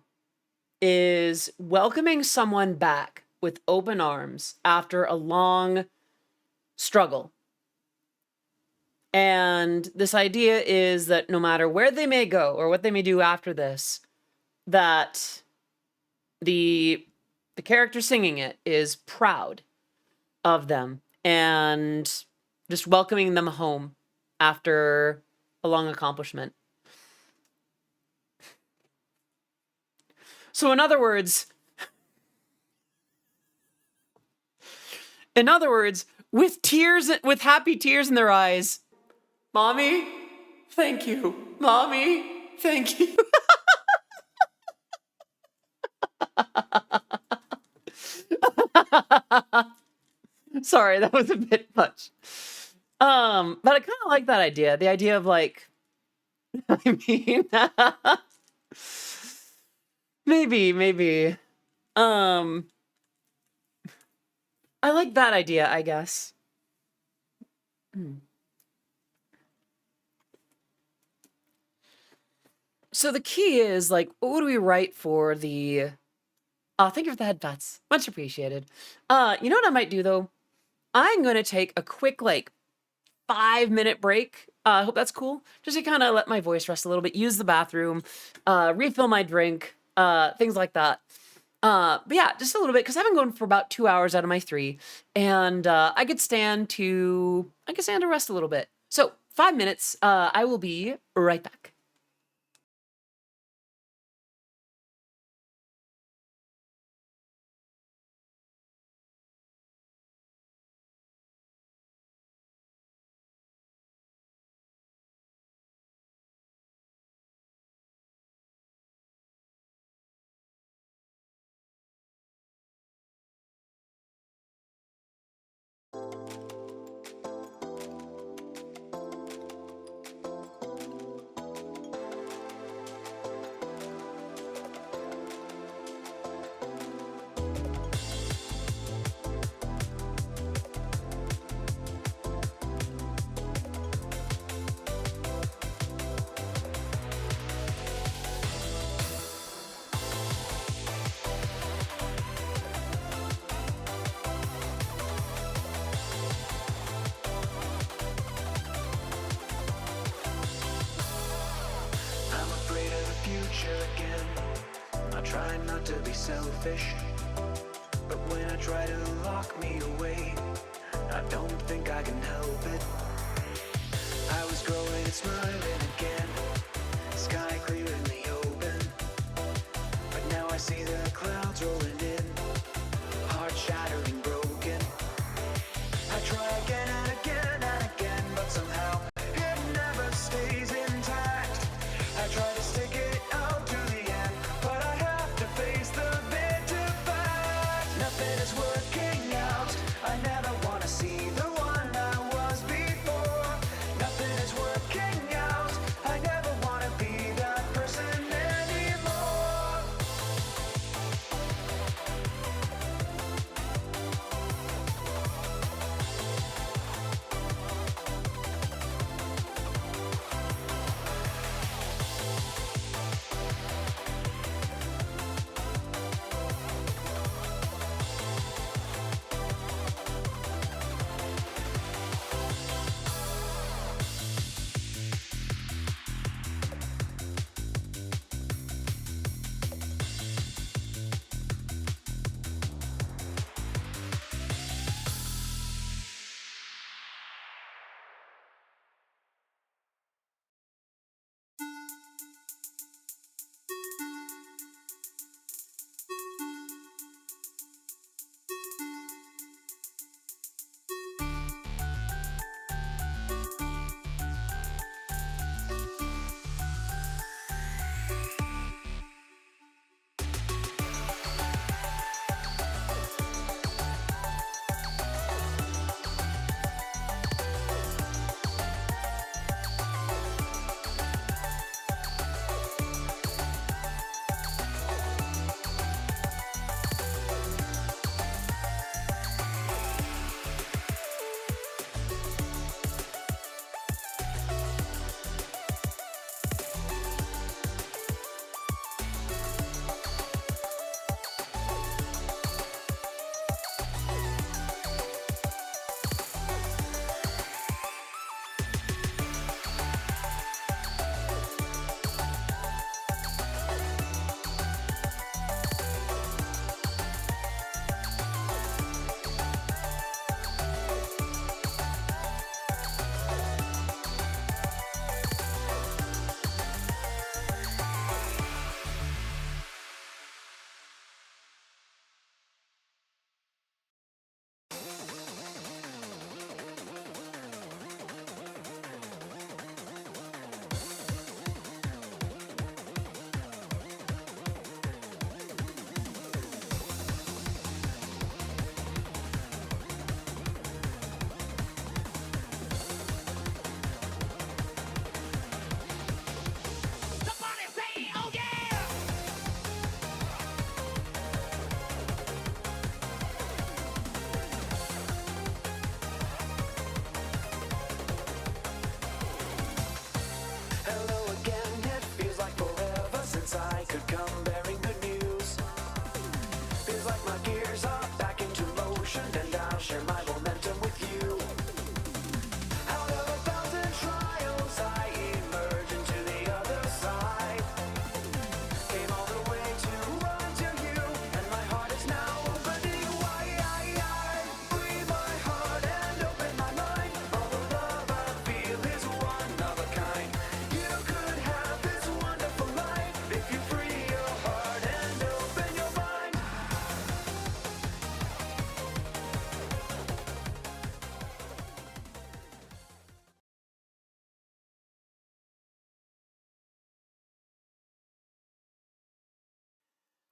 S1: is welcoming someone back with open arms after a long struggle. And this idea is that no matter where they may go or what they may do after this, that the character singing it is proud of them and just welcoming them home after a long accomplishment. So in other words, with happy tears in their eyes, Mommy, thank you. Mommy, thank you. Sorry, that was a bit much. But I kind of like that idea. The idea of like, I mean, maybe. Um, I like that idea, I guess. So the key is like, what do we write for the? Thank you for the head pats, much appreciated. You know what I might do though? I'm gonna take a quick like 5-minute break. I hope that's cool. Just to kind of let my voice rest a little bit, use the bathroom, refill my drink, things like that. But yeah, just a little bit because I've been going for about 2 hours out of my 3, and I could stand to rest a little bit. So 5 minutes. I will be right back.
S3: I'm afraid of the future again. I try not to be selfish, but when I try to lock me away, I don't think I can help it. I was growing and smiling again, sky clear in the open, but now I see the clouds rolling in, heart shattered and broken. I try again and again and again, but somehow it never stays intact. I try to stick it out to the end, but I have to face the bitter fact. Nothing is working out. I never want to see the one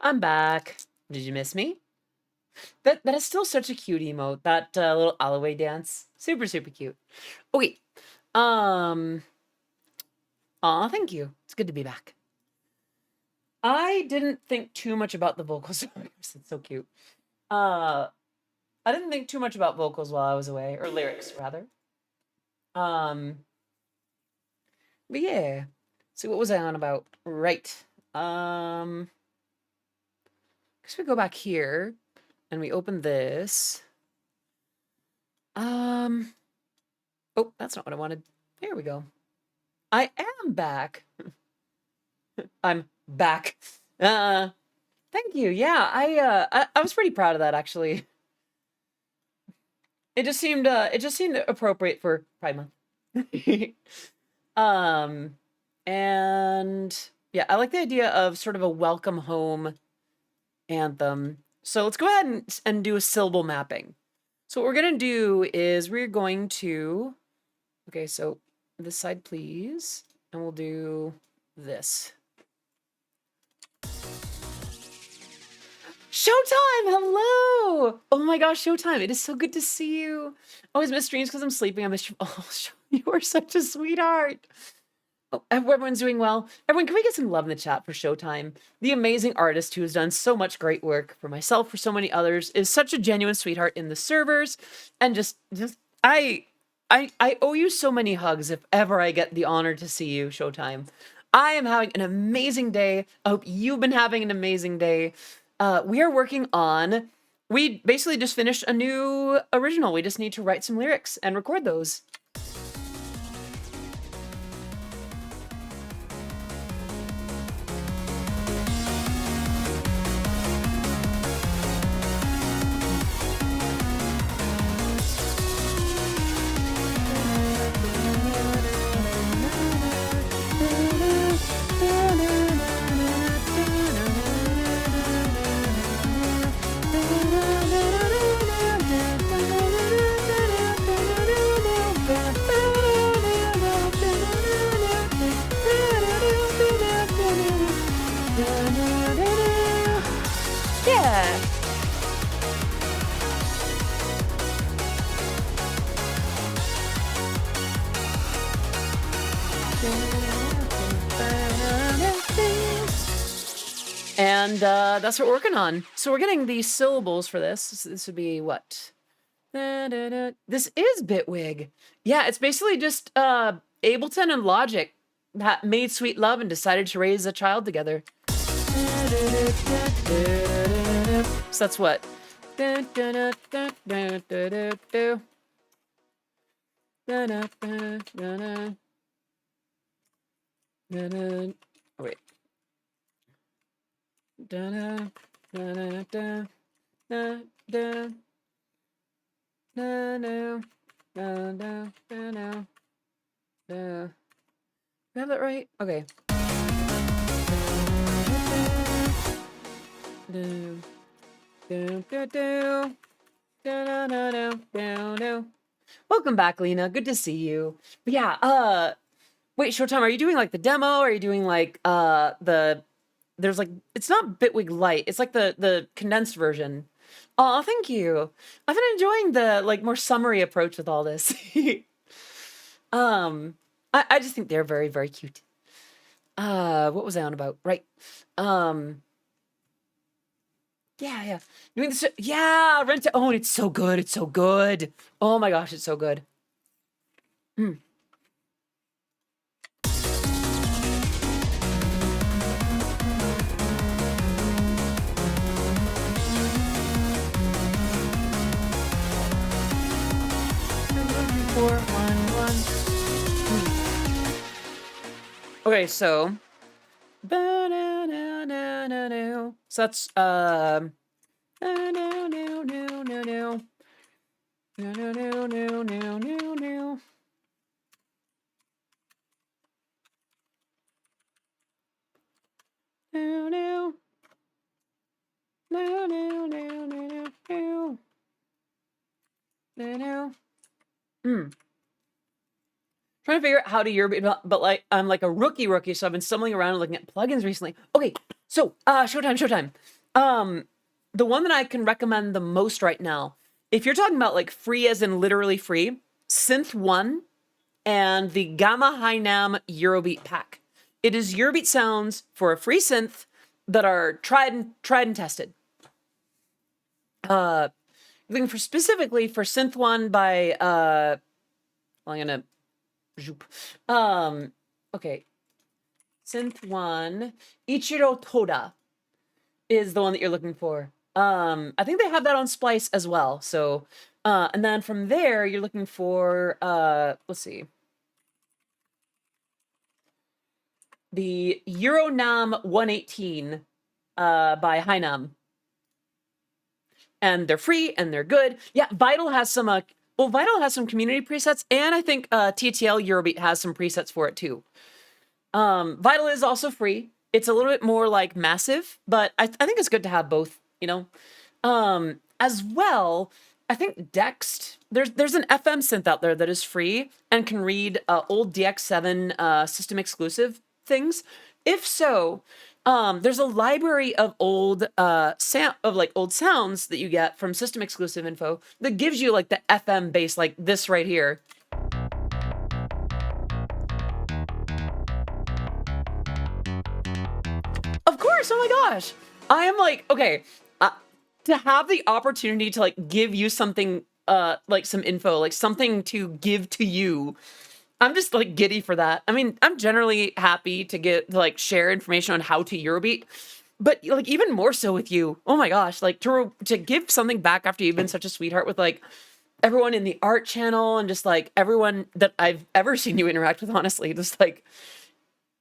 S1: I'm back. Did you miss me? That is still such a cute emote. That little alleyway dance. Super, super cute. Okay. Aw, thank you. It's good to be back. I didn't think too much about the vocals. It's so cute. I didn't think too much about vocals while I was away, or lyrics rather. But yeah. So what was I on about? Right. Guess we go back here and we open this. Oh, that's not what I wanted. There we go. I am back. I'm back. Thank you. Yeah, I was pretty proud of that actually. It just seemed appropriate for Pride Month. And yeah, I like the idea of sort of a welcome home anthem. So let's go ahead and do a syllable mapping. So what we're gonna do is we're going to, okay, so this side please, and we'll do this. Showtime! Hello! Oh my gosh, Showtime, it is so good to see you. I always miss streams because I'm sleeping. I miss you. Oh, you are such a sweetheart. Oh, everyone's doing well. Everyone, can we get some love in the chat for Showtime? The amazing artist who has done so much great work for myself, for so many others, is such a genuine sweetheart in the servers. And just I owe you so many hugs if ever I get the honor to see you, Showtime. I am having an amazing day. I hope you've been having an amazing day. We are working on, we basically just finished a new original. We just need to write some lyrics and record those. Yeah. And that's what we're working on. So we're getting these syllables for this. This would be what? This is Bitwig. Yeah, it's basically just Ableton and Logic that made sweet love and decided to raise a child together. So that's what? Oh, wait. You have that right? Okay. Welcome back, Lena. Good to see you. But yeah, wait, Showtime, are you doing like the demo? Or are you doing like there's like, it's not Bitwig Lite, it's like the condensed version. Oh, thank you. I've been enjoying the like more summary approach with all this. I just think they're very, very cute. What was I on about? Right. Yeah. Doing this, yeah, Rent to Own. It's so good. It's so good. Oh my gosh, it's so good. Mm. Okay, so that's trying to figure out how to Eurobeat, but like I'm like a rookie, so I've been stumbling around and looking at plugins recently. Okay, so Showtime. The one that I can recommend the most right now, if you're talking about like free as in literally free, Synth 1 and the Gamma Hynam Eurobeat pack. It is Eurobeat sounds for a free synth that are tried and tested. Looking for specifically for Synth 1 by well, I'm gonna zoop. Okay. Synth 1, Ichiro Toda is the one that you're looking for. I think they have that on Splice as well. So, and then from there, you're looking for, let's see, the Euronam 118 by Hainam. And they're free and they're good. Yeah, Vital has some, Vital has some community presets, and I think TTL Eurobeat has some presets for it too. Vital is also free. It's a little bit more like massive, but I think it's good to have both, you know? As well, I think Dext, there's an FM synth out there that is free and can read old DX7 system exclusive things. If so, there's a library of old old sounds that you get from system exclusive info that gives you like the FM bass, like this right here. Of course, oh my gosh. I am like, okay, to have the opportunity to like give you something, like some info, like something to give to you, I'm just like giddy for that. I mean, I'm generally happy to like share information on how to Eurobeat, but like even more so with you. Oh my gosh, like to give something back after you've been such a sweetheart with like everyone in the art channel and just like everyone that I've ever seen you interact with, honestly, just like,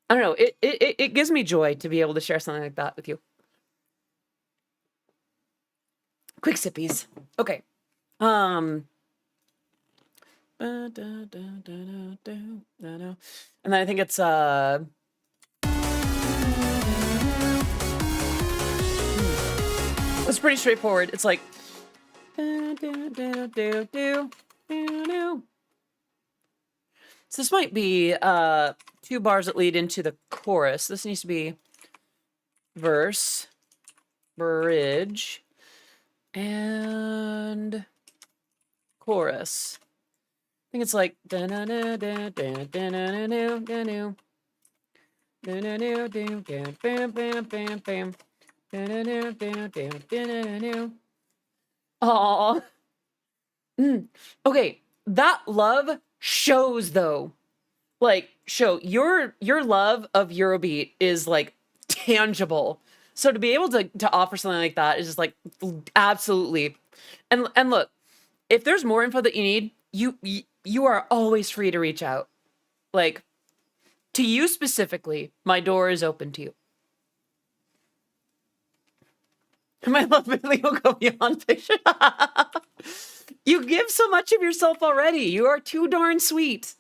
S1: I don't know, it gives me joy to be able to share something like that with you. Quick sippies. Okay. And then I think it's it's pretty straightforward. It's like so this might be 2 bars that lead into the chorus. This needs to be verse, bridge, and chorus. I think it's like Aww. Okay, that love shows though. Like, show your love of Eurobeat is like tangible. So to be able to offer something like that is just like absolutely. And look, if there's more info that you need, you are always free to reach out. Like, to you specifically, my door is open to you. My love really will go beyond fiction. You give so much of yourself already. You are too darn sweet.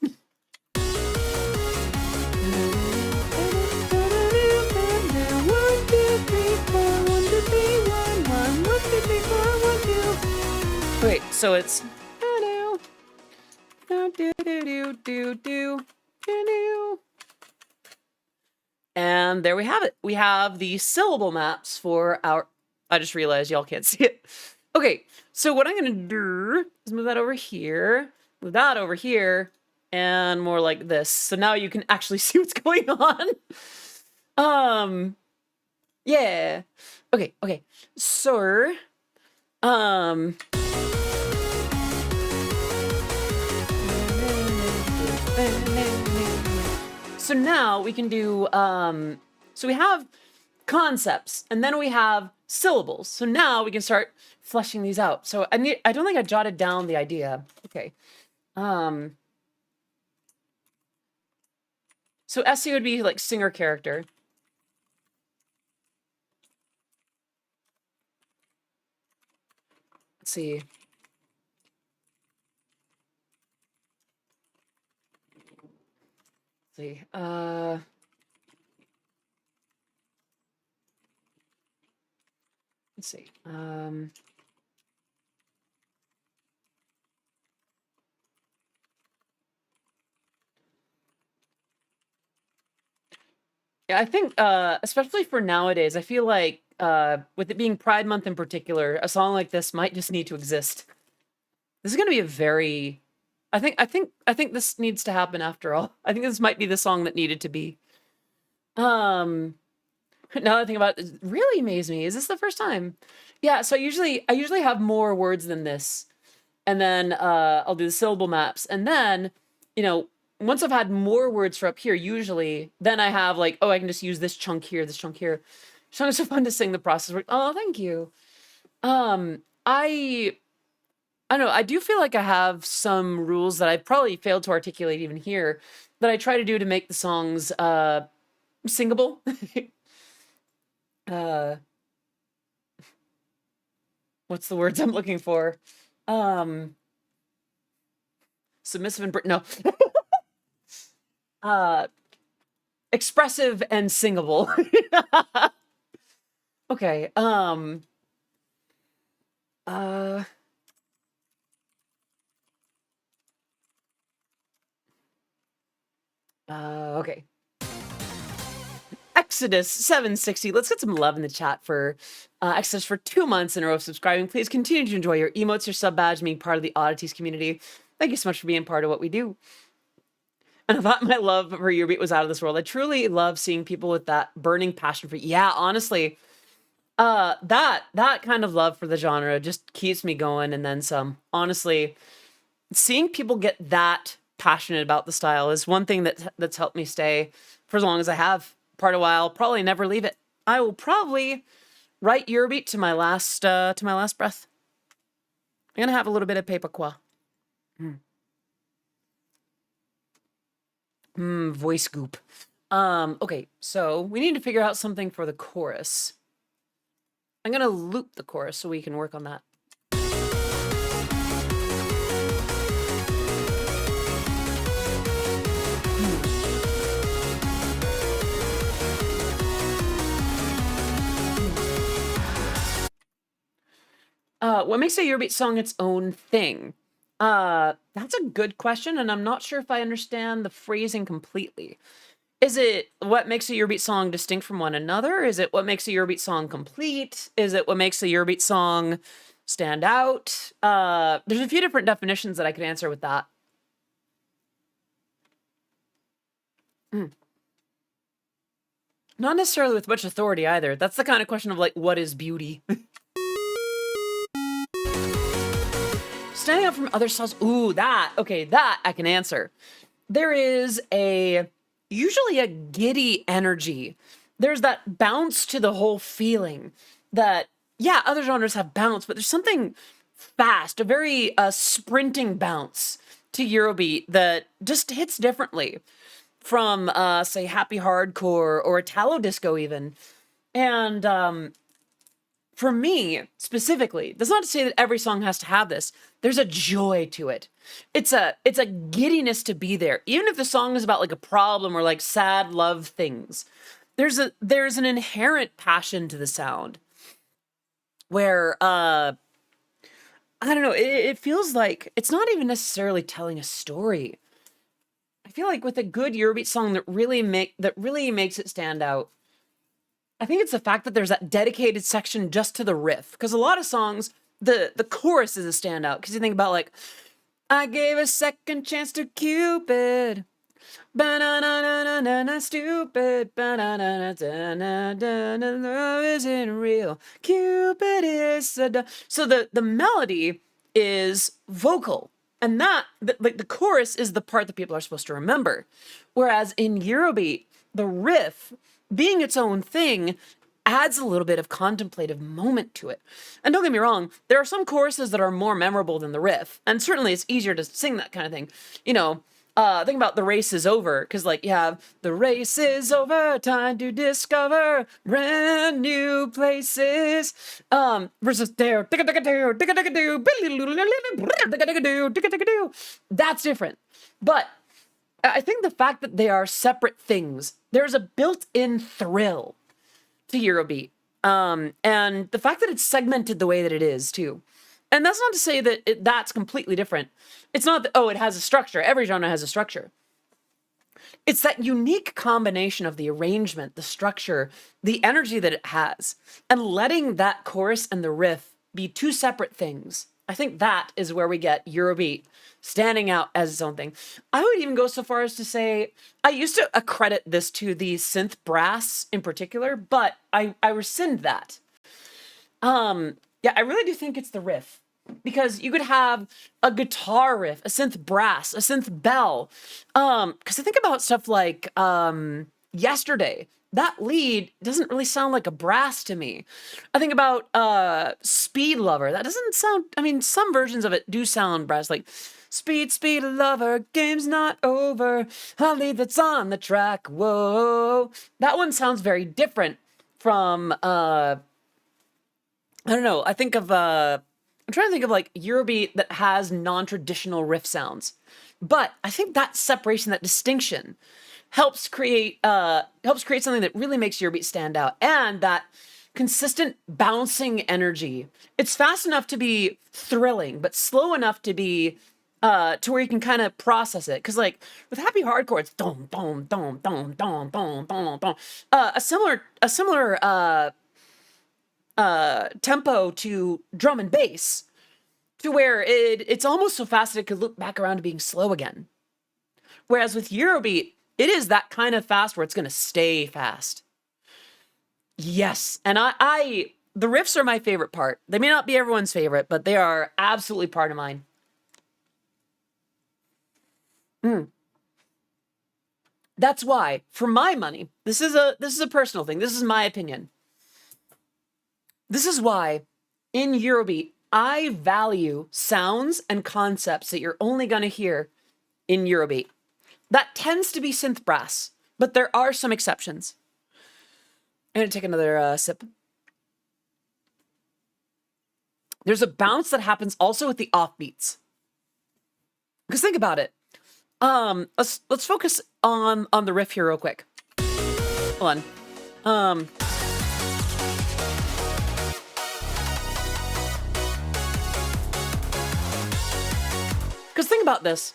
S1: Wait, so it's and there we have it. We have the syllable maps for our... I just realized y'all can't see it. Okay, so what I'm gonna do is move that over here, move that over here, and more like this. So now you can actually see what's going on. Yeah. Okay. So, so now we can do, so we have concepts and then we have syllables. So now we can start fleshing these out. So I don't think I jotted down the idea. Okay. So SC would be like singer character. Let's see. Let's see. Let's see. Yeah, I think especially for nowadays, I feel like with it being Pride Month in particular, a song like this might just need to exist. This is going to be a very I think this needs to happen after all. I think this might be the song that needed to be. Um now that I think about it, it really amazed me. Is this the first time? Yeah, so I usually have more words than this. And then I'll do the syllable maps. And then, you know, once I've had more words for up here, usually, then I have like, oh, I can just use this chunk here, this chunk here. So it's so fun to sing the process. Oh, thank you. Um, I I don't know. I do feel like I have some rules that I probably failed to articulate even here that I try to do to make the songs singable. uh, what's the words I'm looking for? Um, submissive and no. uh, expressive and singable. Okay. Uh. Okay. Exodus 760. Let's get some love in the chat for Exodus for 2 months in a row of subscribing. Please continue to enjoy your emotes, your sub badge, being part of the Oddities community. Thank you so much for being part of what we do. And I thought my love for Eurobeat was out of this world. I truly love seeing people with that burning passion for, yeah, honestly, that kind of love for the genre just keeps me going and then some. Honestly, seeing people get that passionate about the style is one thing that's helped me stay for as long as I have. Part a while, probably never leave it. I will probably write Eurobeat to my last breath. I'm gonna have a little bit of paper qua. Voice goop. Okay, so we need to figure out something for the chorus. I'm gonna loop the chorus so we can work on that. What makes a Eurobeat song its own thing? That's a good question, and I'm not sure if I understand the phrasing completely. Is it what makes a Eurobeat song distinct from one another? Is it what makes a Eurobeat song complete? Is it what makes a Eurobeat song stand out? There's a few different definitions that I could answer with that. Not necessarily with much authority either. That's the kind of question of like, what is beauty? Standing out from other styles. Ooh, that I can answer. There is usually a giddy energy. There's that bounce to the whole feeling that, yeah, other genres have bounce, but there's something fast, a very sprinting bounce to Eurobeat that just hits differently from, say, happy hardcore or Italo disco even. And for me, specifically, that's not to say that every song has to have this. There's a joy to it. It's a giddiness to be there. Even if the song is about like a problem or like sad love things, there's an inherent passion to the sound where I don't know, it feels like it's not even necessarily telling a story. I feel like with a good Eurobeat song that really makes it stand out, I think it's the fact that there's that dedicated section just to the riff. Because a lot of songs, the chorus is a standout. Because you think about like, I gave a second chance to Cupid. Ba-na-na-na-na-na, stupid. Ba-na-na-na-na-na-na, love isn't real. Cupid is a... So the melody is vocal. And like the chorus is the part that people are supposed to remember. Whereas in Eurobeat, the riff, being its own thing, adds a little bit of contemplative moment to it. And don't get me wrong, there are some choruses that are more memorable than the riff. And certainly it's easier to sing that kind of thing. You know, think about The Race Is Over, because like you have the race is over, time to discover brand new places. Versus there. That's different. But I think the fact that they are separate things, there's a built-in thrill to Eurobeat. And the fact that it's segmented the way that it is, too. And that's not to say that that's completely different. It's not that, oh, it has a structure. Every genre has a structure. It's that unique combination of the arrangement, the structure, the energy that it has, and letting that chorus and the riff be two separate things. I think that is where we get Eurobeat standing out as its own thing. I would even go so far as to say I used to accredit this to the synth brass in particular, but I rescind that. Yeah, I really do think it's the riff. Because you could have a guitar riff, a synth brass, a synth bell. Because I think about stuff like Yesterday. That lead doesn't really sound like a brass to me. I think about Speed Lover. That doesn't sound, I mean, some versions of it do sound brass, like Speed, Speed Lover, game's not over, a lead that's on the track, whoa. That one sounds very different from, I don't know, I think of, I'm trying to think of like Eurobeat that has non-traditional riff sounds. But I think that separation, that distinction, helps create something that really makes Eurobeat stand out. And that consistent bouncing energy. It's fast enough to be thrilling, but slow enough to be to where you can kind of process it. Because like with happy hardcore, it's dom dom dom dom dom dom dom dom. A similar tempo to drum and bass, to where it's almost so fast that it could loop back around to being slow again. Whereas with Eurobeat, it is that kind of fast where it's going to stay fast. Yes, and I the riffs are my favorite part. They may not be everyone's favorite, but they are absolutely part of mine. That's why, for my money, this is a personal thing. This is my opinion. This is why, in Eurobeat, I value sounds and concepts that you're only going to hear in Eurobeat. That tends to be synth brass, but there are some exceptions. I'm going to take another sip. There's a bounce that happens also with the offbeats. Because think about it. Let's focus on the riff here real quick. Hold on. Because think about this.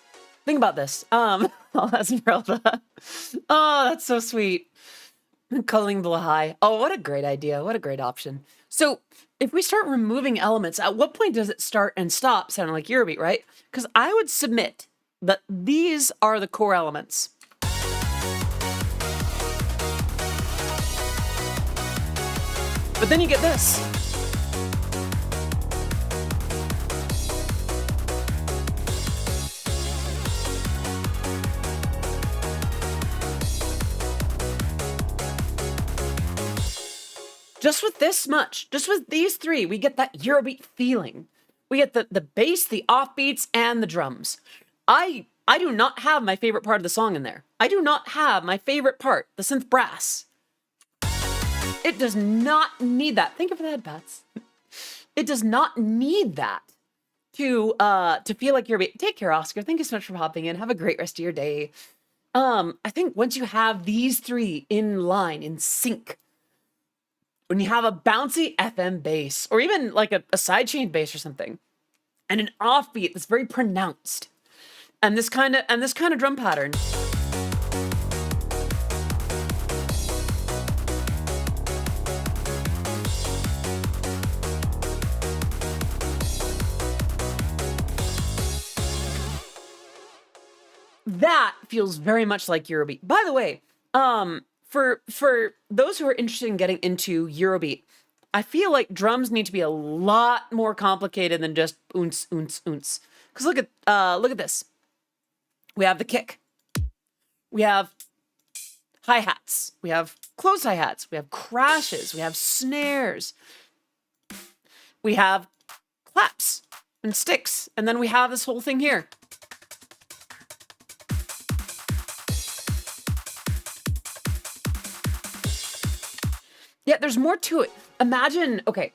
S1: Oh, that's Merelda. Oh, that's so sweet. Culling the high. Oh, what a great idea. What a great option. So if we start removing elements, at what point does it start and stop sounding like Eurobeat, right? Because I would submit that these are the core elements. But then you get this. Just with this much, just with these three, we get that Eurobeat feeling. We get the bass, the offbeats, and the drums. I do not have my favorite part of the song in there. I do not have my favorite part, the synth brass. It does not need that. Thank you for the head pats. It does not need that to feel like Eurobeat. Take care, Oscar. Thank you so much for hopping in. Have a great rest of your day. I think once you have these three in line, in sync, when you have a bouncy FM bass, or even like a sidechain bass or something, and an offbeat that's very pronounced, and this kind of drum pattern, that feels very much like Eurobeat. By the way, for those who are interested in getting into Eurobeat, I feel like drums need to be a lot more complicated than just oonce, oonce, oonce. Because look at this. We have the kick. We have hi-hats. We have closed hi-hats. We have crashes. We have snares. We have claps and sticks. And then we have this whole thing here. Yeah, there's more to it. Imagine, okay.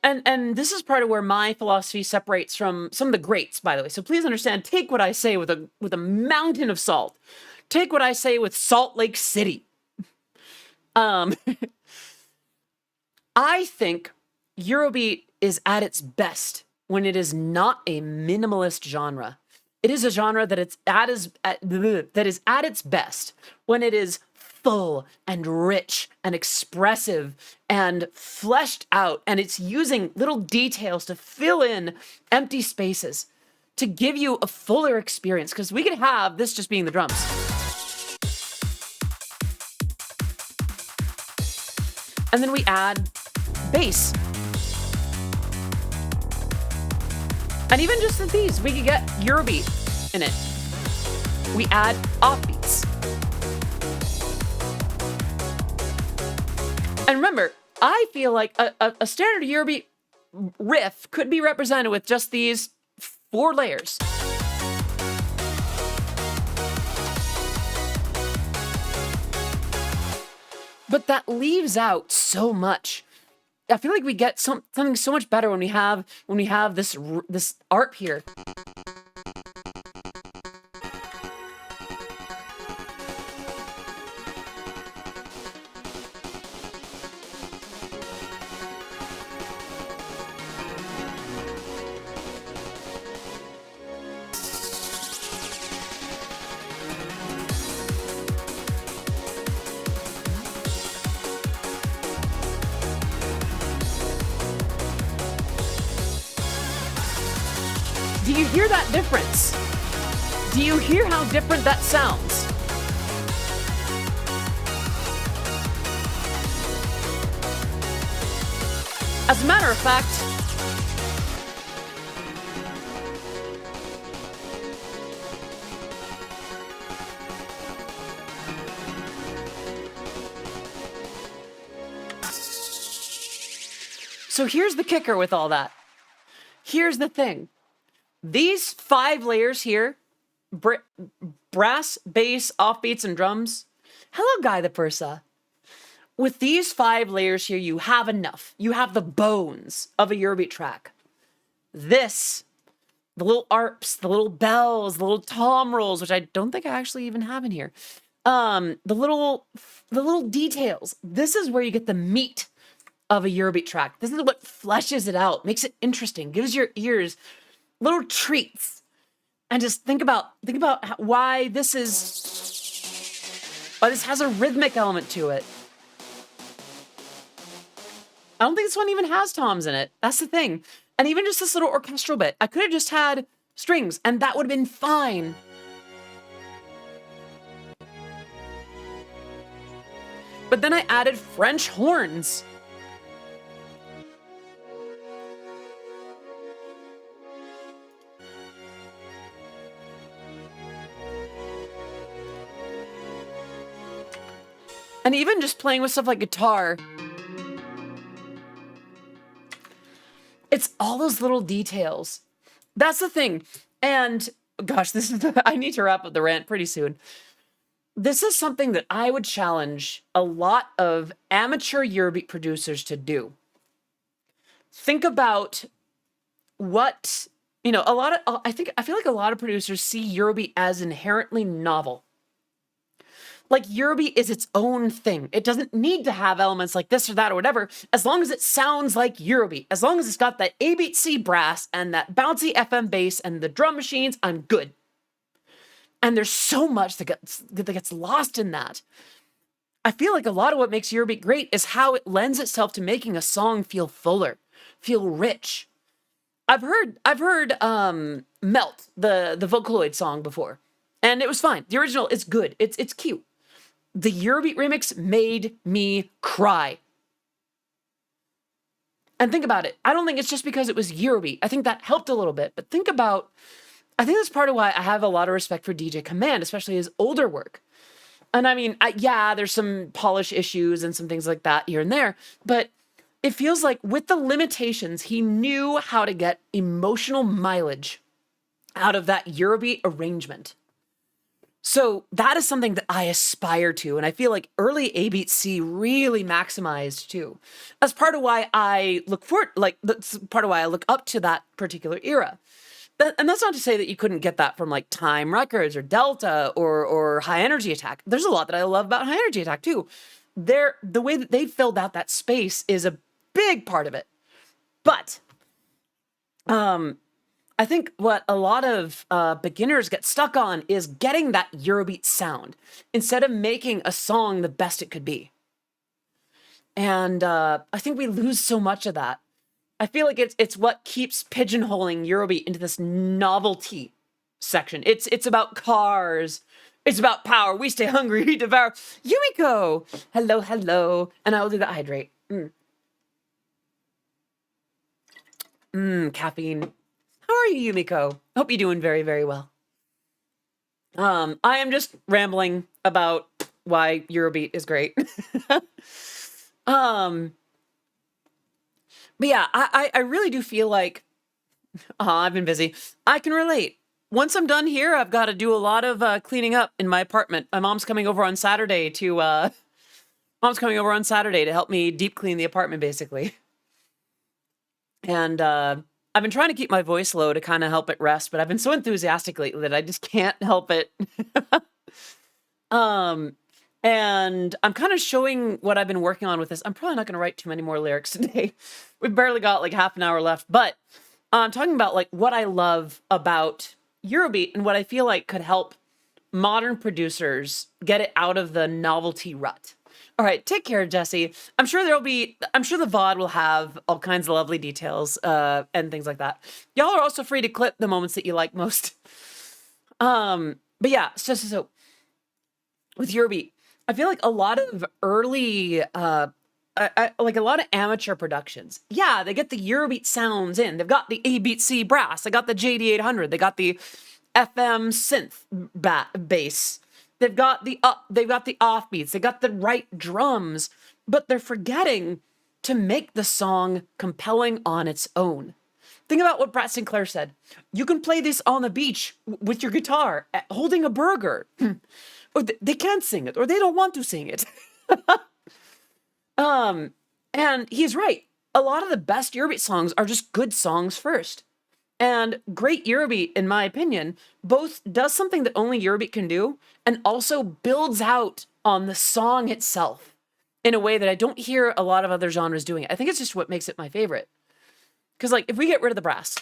S1: And this is part of where my philosophy separates from some of the greats, by the way. So please understand, take what I say with a mountain of salt. Take what I say with Salt Lake City. I think Eurobeat is at its best when it is not a minimalist genre. it is a genre that that is at its best when it is full and rich and expressive and fleshed out, and it's using little details to fill in empty spaces to give you a fuller experience, because we could have this just being the drums. And then we add bass. And even just with these, we could get Eurobeat in it. We add offbeats. And remember, I feel like a standard Eurobeat riff could be represented with just these 4 layers. But that leaves out so much. I feel like we get something so much better when we have this art here. Do you hear that difference? Do you hear how different that sounds? As a matter of fact, so here's the kicker with all that. Here's the thing. These 5 layers here, brass, bass, offbeats, and drums. Hello, Guy the Persa. With these 5 layers here, you have enough. You have the bones of a Eurobeat track. This, the little arps, the little bells, the little tom rolls, which I don't think I actually even have in here. The little details. This is where you get the meat of a Eurobeat track. This is what fleshes it out, makes it interesting, gives your ears little treats. And just think about why this has a rhythmic element to it. I don't think this one even has toms in it. That's the thing. And even just this little orchestral bit, I could have just had strings and that would have been fine. But then I added French horns. And even just playing with stuff like guitar. It's all those little details. That's the thing. And gosh, I need to wrap up the rant pretty soon. This is something that I would challenge a lot of amateur Eurobeat producers to do. Think about what, I feel like a lot of producers see Eurobeat as inherently novel. Like Eurobeat is its own thing. It doesn't need to have elements like this or that or whatever, as long as it sounds like Eurobeat. As long as it's got that A beat C brass and that bouncy FM bass and the drum machines, I'm good. And there's so much that gets lost in that. I feel like a lot of what makes Eurobeat great is how it lends itself to making a song feel fuller, feel rich. I've heard Melt, the Vocaloid song before, and it was fine. The original is good. It's cute. The Eurobeat remix made me cry. And think about it. I don't think it's just because it was Eurobeat. I think that helped a little bit. But I think that's part of why I have a lot of respect for DJ Command, especially his older work. And I mean, there's some polish issues and some things like that here and there. But it feels like with the limitations, he knew how to get emotional mileage out of that Eurobeat arrangement. So that is something that I aspire to, and I feel like early A-Beat C really maximized too. That's part of why I that's part of why I look up to that particular era. And that's not to say that you couldn't get that from like Time Records or Delta or High Energy Attack. There's a lot that I love about High Energy Attack too. The way that they filled out that space is a big part of it. But I think what a lot of beginners get stuck on is getting that Eurobeat sound instead of making a song the best it could be. And I think we lose so much of that. I feel like it's what keeps pigeonholing Eurobeat into this novelty section. It's about cars. It's about power. We stay hungry, we devour. Yumiko! Hello, hello. And I will do the hydrate. Caffeine. How are you, Yumiko? Hope you're doing very, very well. I am just rambling about why Eurobeat is great. But yeah, I really do feel like, I've been busy. I can relate. Once I'm done here, I've got to do a lot of cleaning up in my apartment. My mom's coming over on Saturday to help me deep clean the apartment, basically. And I've been trying to keep my voice low to kind of help it rest, but I've been so enthusiastic lately that I just can't help it. And I'm kind of showing what I've been working on with this. I'm probably not going to write too many more lyrics today. We've barely got like half an hour left, but I'm talking about like what I love about Eurobeat and what I feel like could help modern producers get it out of the novelty rut. All right, take care, Jesse. I'm sure the VOD will have all kinds of lovely details and things like that. Y'all are also free to clip the moments that you like most. But yeah, so with Eurobeat, I feel like a lot of early, like a lot of amateur productions, yeah, they get the Eurobeat sounds in. They've got the A-Beat C brass. They got the JD800. They got the FM synth bass. They've got the offbeats. They got the right drums, but they're forgetting to make the song compelling on its own. Think about what Brett Sinclair said. You can play this on the beach with your guitar, holding a burger. Or they can't sing it, or they don't want to sing it. And he's right. A lot of the best Eurobeat songs are just good songs first. And great Eurobeat, in my opinion, both does something that only Eurobeat can do, and also builds out on the song itself in a way that I don't hear a lot of other genres doing it. I think it's just what makes it my favorite. Because, like, if we get rid of the brass,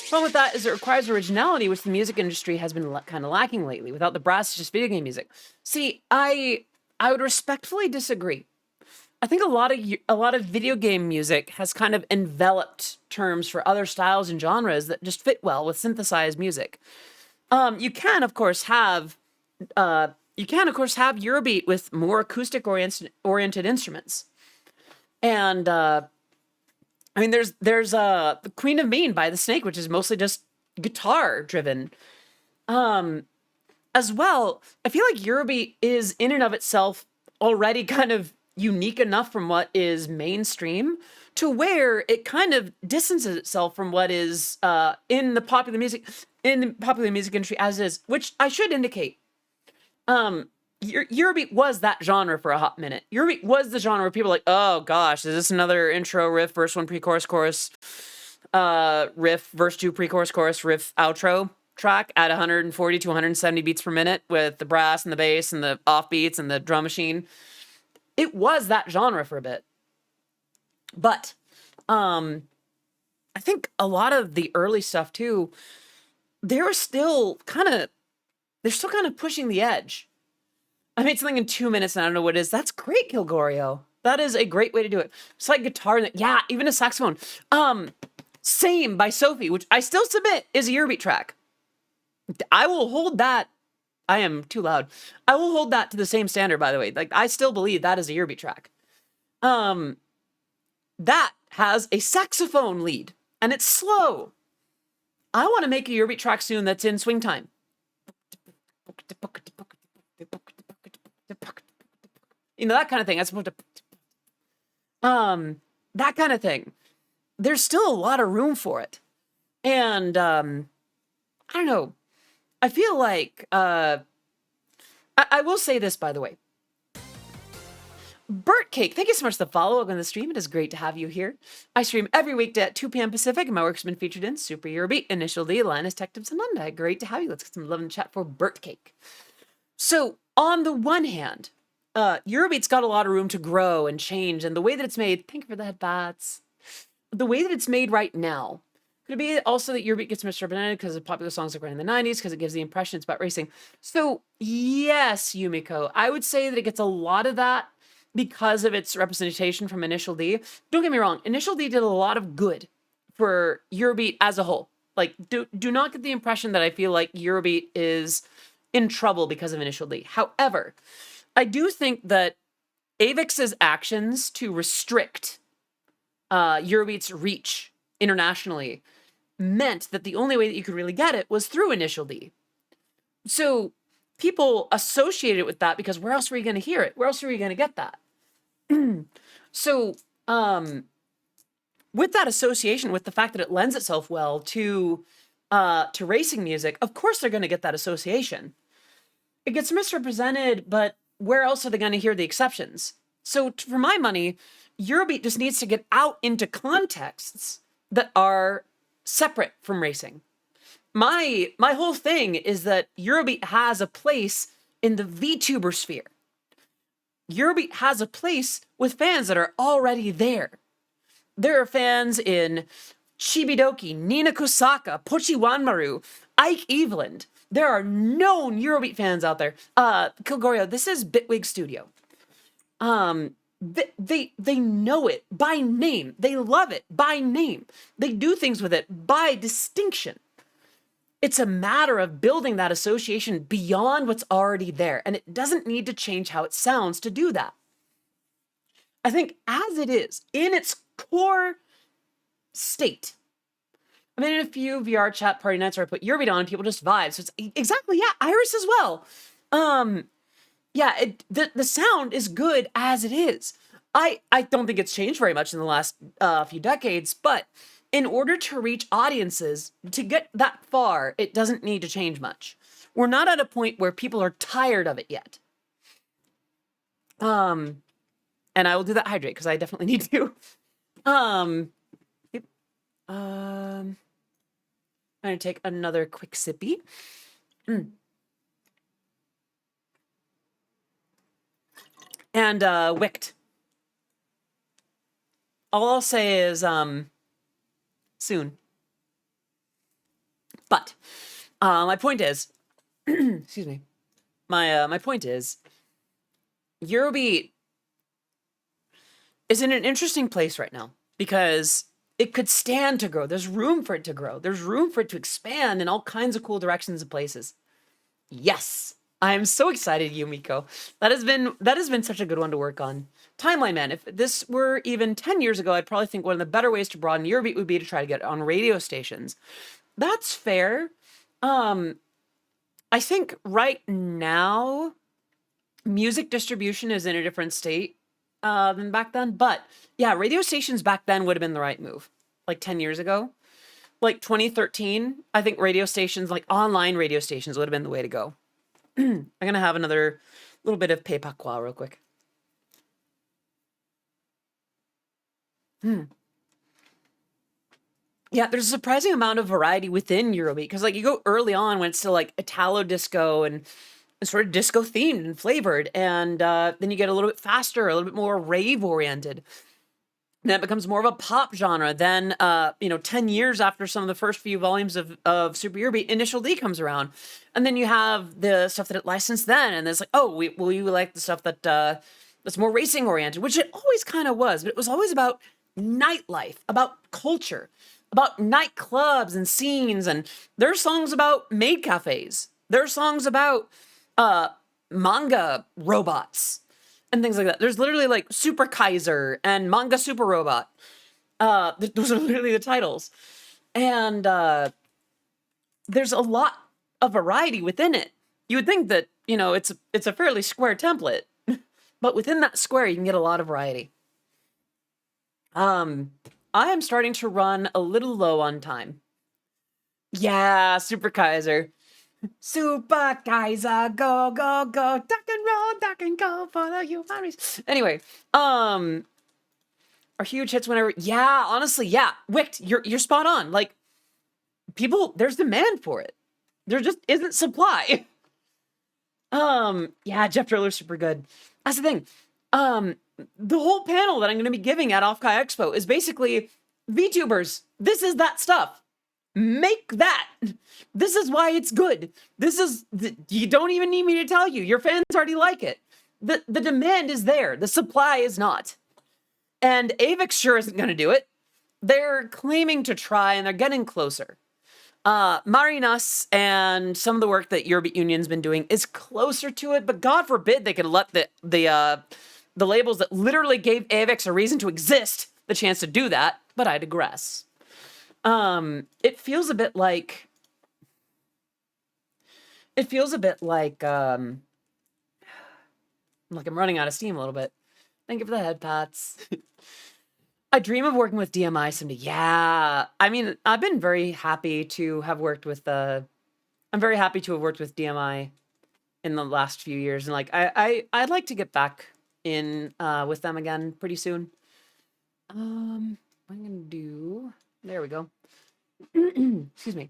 S1: problem with that is it requires originality, which the music industry has been kind of lacking lately. Without the brass, it's just video game music. See, I would respectfully disagree. I think a lot of video game music has kind of enveloped terms for other styles and genres that just fit well with synthesized music. You can of course have Eurobeat with more acoustic oriented instruments, and I mean, there's the Queen of Mean by The Snake, which is mostly just guitar driven. As well, I feel like Eurobeat is in and of itself already kind of unique enough from what is mainstream to where it kind of distances itself from what is in the popular music industry as is, which I should indicate. Eurobeat was that genre for a hot minute. Eurobeat was the genre where people were like, oh gosh, is this another intro riff, verse one, pre-chorus, chorus, riff, verse two, pre-chorus, chorus, riff, outro track at 140 to 170 beats per minute with the brass and the bass and the offbeats and the drum machine. It was that genre for a bit. But I think a lot of the early stuff too, they're still kind of pushing the edge. I made something in 2 minutes and I don't know what it is. That's great, Kilgorio. That is a great way to do it. It's like guitar, yeah, even a saxophone. Same by Sophie, which I still submit is a Eurobeat track. I will hold that. I am too loud. I will hold that to the same standard, by the way. Like, I still believe that is a Eurobeat track. That has a saxophone lead, and it's slow. I want to make a Eurobeat track soon that's in swing time. You know, that kind of thing. As opposed to that kind of thing. There's still a lot of room for it. And I don't know. I feel like I will say this, by the way. Burt Cake, thank you so much for the follow. Welcome to the stream. It is great to have you here. I stream every weekday at 2 p.m. Pacific, and my work's been featured in Super Eurobeat, Initial D, Linus Tech Tips, and Monday. Great to have you. Let's get some love in the chat for Burt Cake. So, on the one hand, Eurobeat's got a lot of room to grow and change, and the way that it's made, thank you for the headbats. The way that it's made right now, could it be also that Eurobeat gets misrepresented because of popular songs like in the 90s, because it gives the impression it's about racing? So, yes, Yumiko, I would say that it gets a lot of that because of its representation from Initial D. Don't get me wrong, Initial D did a lot of good for Eurobeat as a whole. Like, do not get the impression that I feel like Eurobeat is in trouble because of Initial D. However, I do think that Avix's actions to restrict Eurobeat's reach internationally meant that the only way that you could really get it was through Initial D. So people associated it with that because where else were you going to hear it? Where else were you going to get that? So with that association, with the fact that it lends itself well to racing music, of course they're going to get that association. It gets misrepresented, but where else are they going to hear the exceptions? So for my money, Eurobeat just needs to get out into contexts that are separate from racing. My whole thing is that Eurobeat has a place in the VTuber sphere. Eurobeat has a place with fans that are already there. There are fans in Chibidoki, Nina Kusaka, Pochi Wanmaru, Ike Eveland. There are known Eurobeat fans out there. Kilgorio, this is Bitwig Studio. They know it by name. They love it by name. They do things with it by distinction. It's a matter of building that association beyond what's already there, and it doesn't need to change how it sounds to do that. I think as it is, in its core state, I mean, in a few VR chat party nights where I put Eurobeat on, people just vibe. So it's exactly, yeah, Iris as well. Yeah, the sound is good as it is. I don't think it's changed very much in the last few decades, but in order to reach audiences, to get that far, it doesn't need to change much. We're not at a point where people are tired of it yet. And I will do that hydrate because I definitely need to. I'm gonna take another quick sippy. And wicked. All I'll say is soon. But my point is, excuse me. My point is, Eurobeat is in an interesting place right now because it could stand to grow. There's room for it to grow. There's room for it to expand in all kinds of cool directions and places. Yes. I am so excited, Yumiko. That has been such a good one to work on. Timeline Man, if this were even 10 years ago, I'd probably think one of the better ways to broaden Eurobeat would be to try to get it on radio stations. That's fair. I think right now, music distribution is in a different state than back then. But yeah, radio stations back then would have been the right move. Like 10 years ago. Like 2013, I think radio stations, like online radio stations would have been the way to go. I'm going to have another little bit of Pei Pakwa real quick. Yeah, there's a surprising amount of variety within Eurobeat because like you go early on when it's still like Italo disco and sort of disco themed and flavored, and then you get a little bit faster, a little bit more rave oriented. Then it becomes more of a pop genre. Then, 10 years after some of the first few volumes of Super Eurobeat, Initial D comes around. And then you have the stuff that it licensed then. And it's like, oh, we like the stuff that that's more racing oriented, which it always kind of was. But it was always about nightlife, about culture, about nightclubs and scenes. And there are songs about maid cafes. There are songs about manga robots. And things like that. There's literally like Super Kaiser and Manga Super Robot. Those are literally the titles. And there's a lot of variety within it. You would think that, it's a fairly square template. But within that square, you can get a lot of variety. I am starting to run a little low on time. Yeah, Super Kaiser. Super Kaiser, go, go, go, duck and roll, duck and go, follow you, Maris. Anyway, are huge hits whenever, yeah, honestly, yeah. Wicked, you're spot on. Like, people, there's demand for it. There just isn't supply. Yeah, Jeff Driller's super good. That's the thing. The whole panel that I'm going to be giving at Offkai Expo is basically VTubers. This is that stuff. Make that. This is why it's good. You don't even need me to tell you. Your fans already like it. The demand is there. The supply is not. And Avix sure isn't going to do it. They're claiming to try, and they're getting closer. Marinas and some of the work that Eurobeat Union's been doing is closer to it, but God forbid they could let the labels that literally gave Avix a reason to exist the chance to do that, but I digress. It feels a bit like I'm running out of steam a little bit. Thank you for the head pats. I dream of working with DMI someday. Yeah. I mean, I've been very happy to have worked with I'm very happy to have worked with DMI in the last few years. And like I'd like to get back in with them again pretty soon. What I'm gonna do. There we go. Excuse me.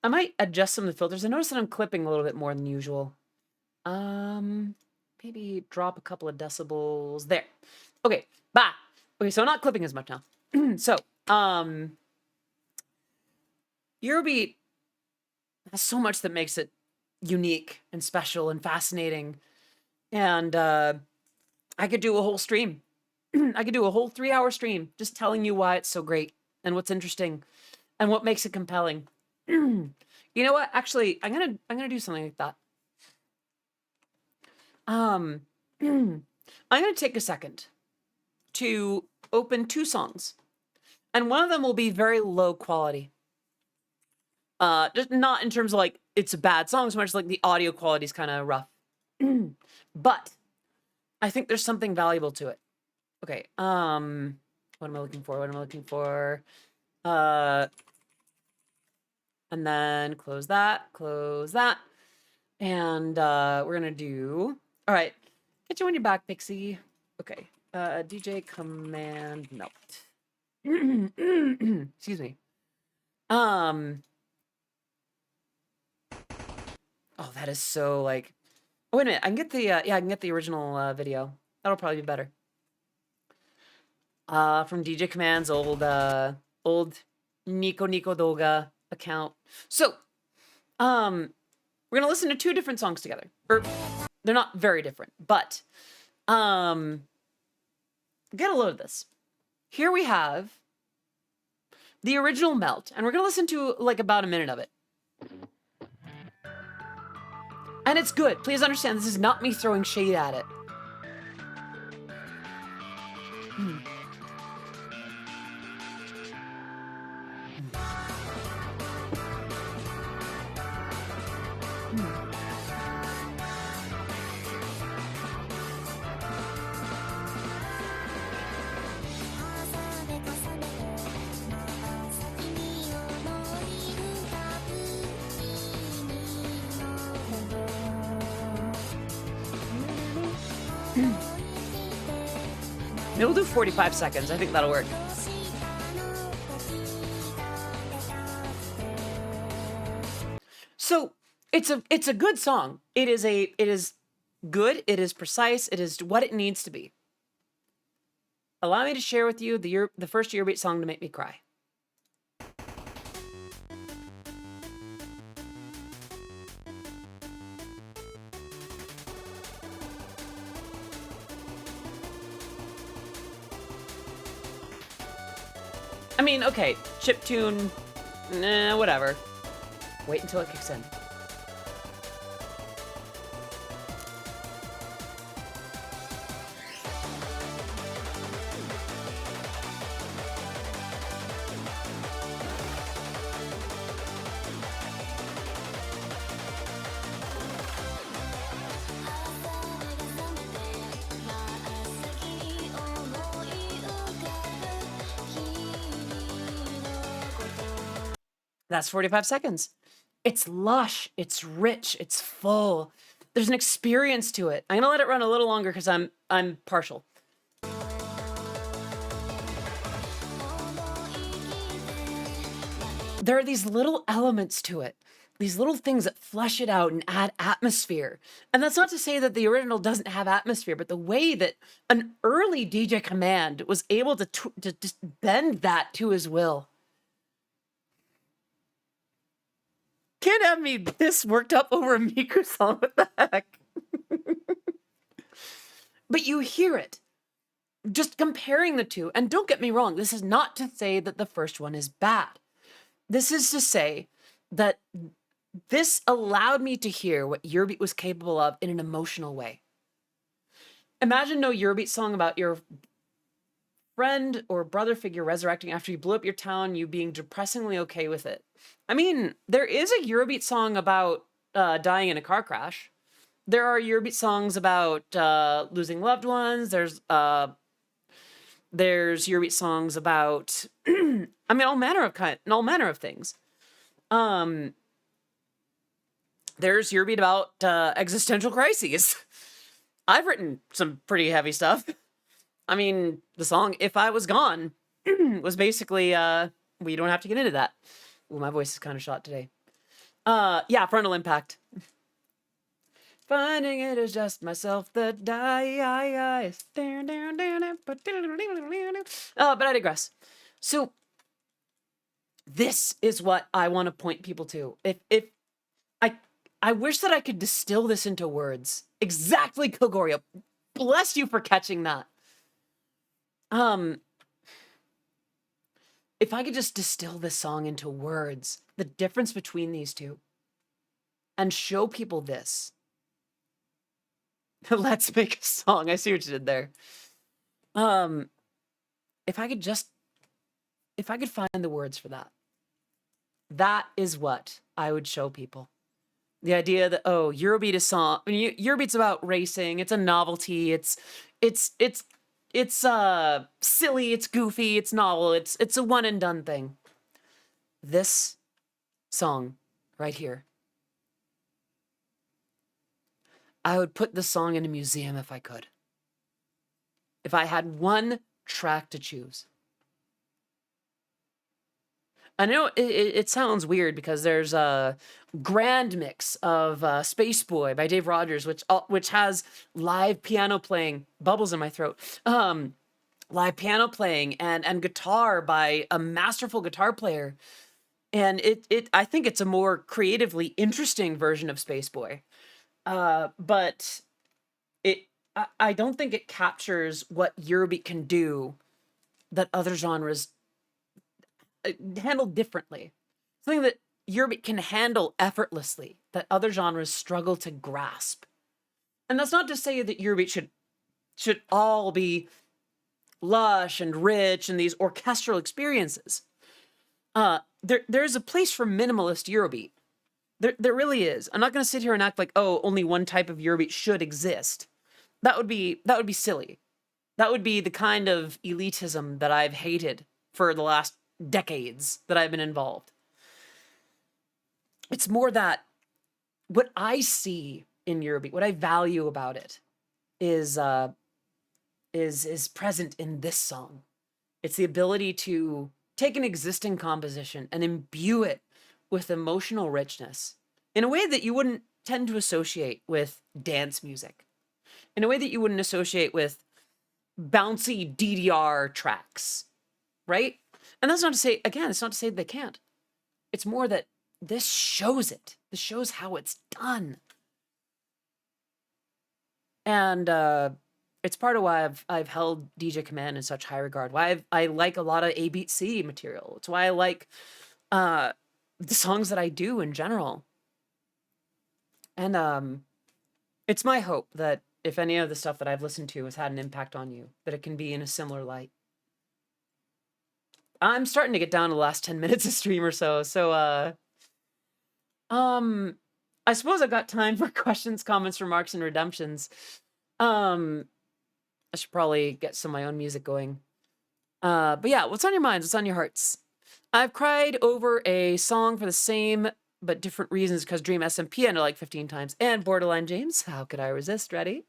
S1: I might adjust some of the filters. I noticed that I'm clipping a little bit more than usual. Maybe drop a couple of decibels there. Okay, bye. Okay, so I'm not clipping as much now. So, Eurobeat has so much that makes it unique and special and fascinating. And I could do a whole stream. I could do a whole 3-hour stream just telling you why it's so great and what's interesting and what makes it compelling. You know what? Actually, I'm gonna do something like that. I'm gonna take a second to open 2 songs, and one of them will be very low quality. Just not in terms of like it's a bad song so much, like the audio quality is kind of rough. But I think there's something valuable to it. Okay, what am I looking for? What am I looking for? And then close that, and we're gonna do. All right, get you on your back, Pixie. Okay, DJ command melt. Excuse me. Oh, that is so like. Oh, wait a minute. I can get the yeah, I can get the original video. That'll probably be better. From DJ Command's old Nico Doga account. So, we're gonna listen to 2 different songs together. Or they're not very different, but get a load of this. Here we have the original Melt, and we're gonna listen to like about a minute of it. And it's good. Please understand, this is not me throwing shade at it. We'll do 45 seconds. I think that'll work. So it's a good song. It is good. It is precise. It is what it needs to be. Allow me to share with you the first Eurobeat song to make me cry. I mean, okay, chiptune, nah, whatever. Wait until it kicks in. That's 45 seconds. It's lush, it's rich, it's full. There's an experience to it. I'm gonna let it run a little longer because I'm partial. There are these little elements to it, these little things that flesh it out and add atmosphere. And that's not to say that the original doesn't have atmosphere, but the way that an early DJ Command was able to just bend that to his will. Can't have me this worked up over a Miku song. What the heck? But you hear it. Just comparing the two. And don't get me wrong, this is not to say that the first one is bad. This is to say that this allowed me to hear what Eurobeat was capable of in an emotional way. Imagine no Eurobeat song about your friend or brother figure resurrecting after you blew up your town, you being depressingly okay with it. I mean, there is a Eurobeat song about dying in a car crash. There are Eurobeat songs about losing loved ones. There's Eurobeat songs about, I mean, all manner of things. There's Eurobeat about existential crises. I've written some pretty heavy stuff. I mean, the song "If I Was Gone" was basically, we don't have to get into that. Ooh, my voice is kind of shot today. Yeah, Frontal Impact. Finding it is just myself that dies. But I digress. So this is what I want to point people to. If I wish that I could distill this into words. Exactly, Kogorio. Bless you for catching that. If I could just distill this song into words, the difference between these two, and show people this. Let's make a song. I see what you did there. If I could find the words for that, that is what I would show people. The idea that, oh, Eurobeat is song. I mean, Eurobeat's about racing. It's a novelty. It's silly. It's goofy. It's novel. It's a one and done thing. This song right here, I would put the song in a museum if I could. If I had one track to choose. I know it sounds weird because there's a grand mix of Space Boy by Dave Rogers, which has live piano playing, bubbles in my throat, live piano playing and guitar by a masterful guitar player. And I think it's a more creatively interesting version of Space Boy. But I don't think it captures what Eurobeat can do that other genres handle differently. Something that Eurobeat can handle effortlessly that other genres struggle to grasp. And that's not to say that Eurobeat should all be lush and rich and these orchestral experiences. There's a place for minimalist Eurobeat. There really is. I'm not going to sit here and act like, oh, only one type of Eurobeat should exist. That would be silly. That would be the kind of elitism that I've hated for the last decades that I've been involved. It's more that what I see in Eurobeat, what I value about it, is present in this song. It's the ability to take an existing composition and imbue it with emotional richness in a way that you wouldn't tend to associate with dance music, in a way that you wouldn't associate with bouncy DDR tracks, right? And that's not to say, again, it's not to say that they can't. It's more that this shows it. This shows how it's done. And it's part of why I've held DJ Command in such high regard. Why I like a lot of A Beat C material. It's why I like the songs that I do in general. And it's my hope that if any of the stuff that I've listened to has had an impact on you, that it can be in a similar light. I'm starting to get down to the last 10 minutes of stream or so. So, I suppose I've got time for questions, comments, remarks, and redemptions. I should probably get some of my own music going. But yeah, what's on your minds? What's on your hearts? I've cried over a song for the same but different reasons because Dream SMP ended like 15 times. And Borderline James, how could I resist? Ready?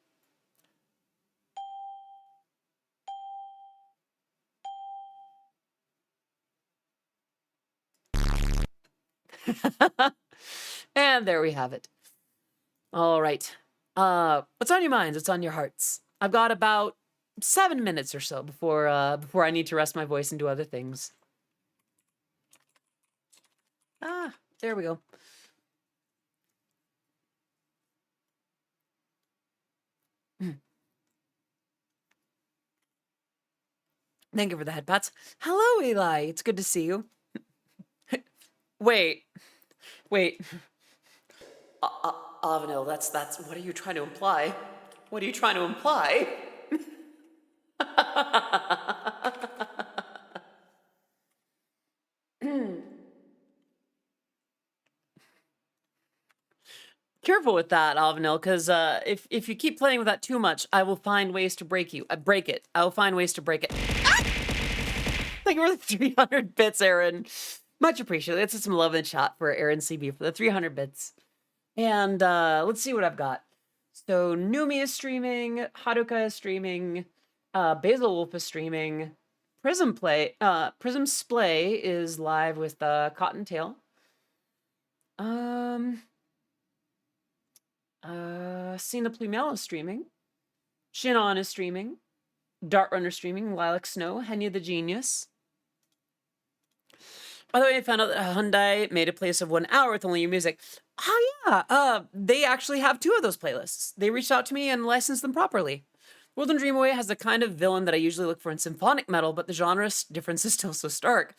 S1: And there we have it. All right. What's on your minds? What's on your hearts? I've got about 7 minutes or so before I need to rest my voice and do other things. Ah, there we go. Thank you for the head pats. Hello, Eli. It's good to see you. Wait. Avenil, that's, what are you trying to imply? What are you trying to imply? Careful with that, Avenil, because if you keep playing with that too much, I will find ways to break you. Break it. I will find ways to break it. Ah! Thank you for the 300 bits, Aaron. Much appreciated. Let's get some love in the chat for Aaron CB for the 300 bits. And let's see what I've got. So Numi is streaming, Haruka is streaming, Basil Wolf is streaming, Prism Splay is live with Cottontail. Cena Plumel is streaming, Shinon is streaming, Dart Runner streaming, Lilac Snow, Henya the Genius. By the way, I found out that Hyundai made a playlist of 1 hour with only your music. Oh yeah, they actually have 2 of those playlists. They reached out to me and licensed them properly. World and Dream Away has the kind of villain that I usually look for in symphonic metal, but the genre difference is still so stark.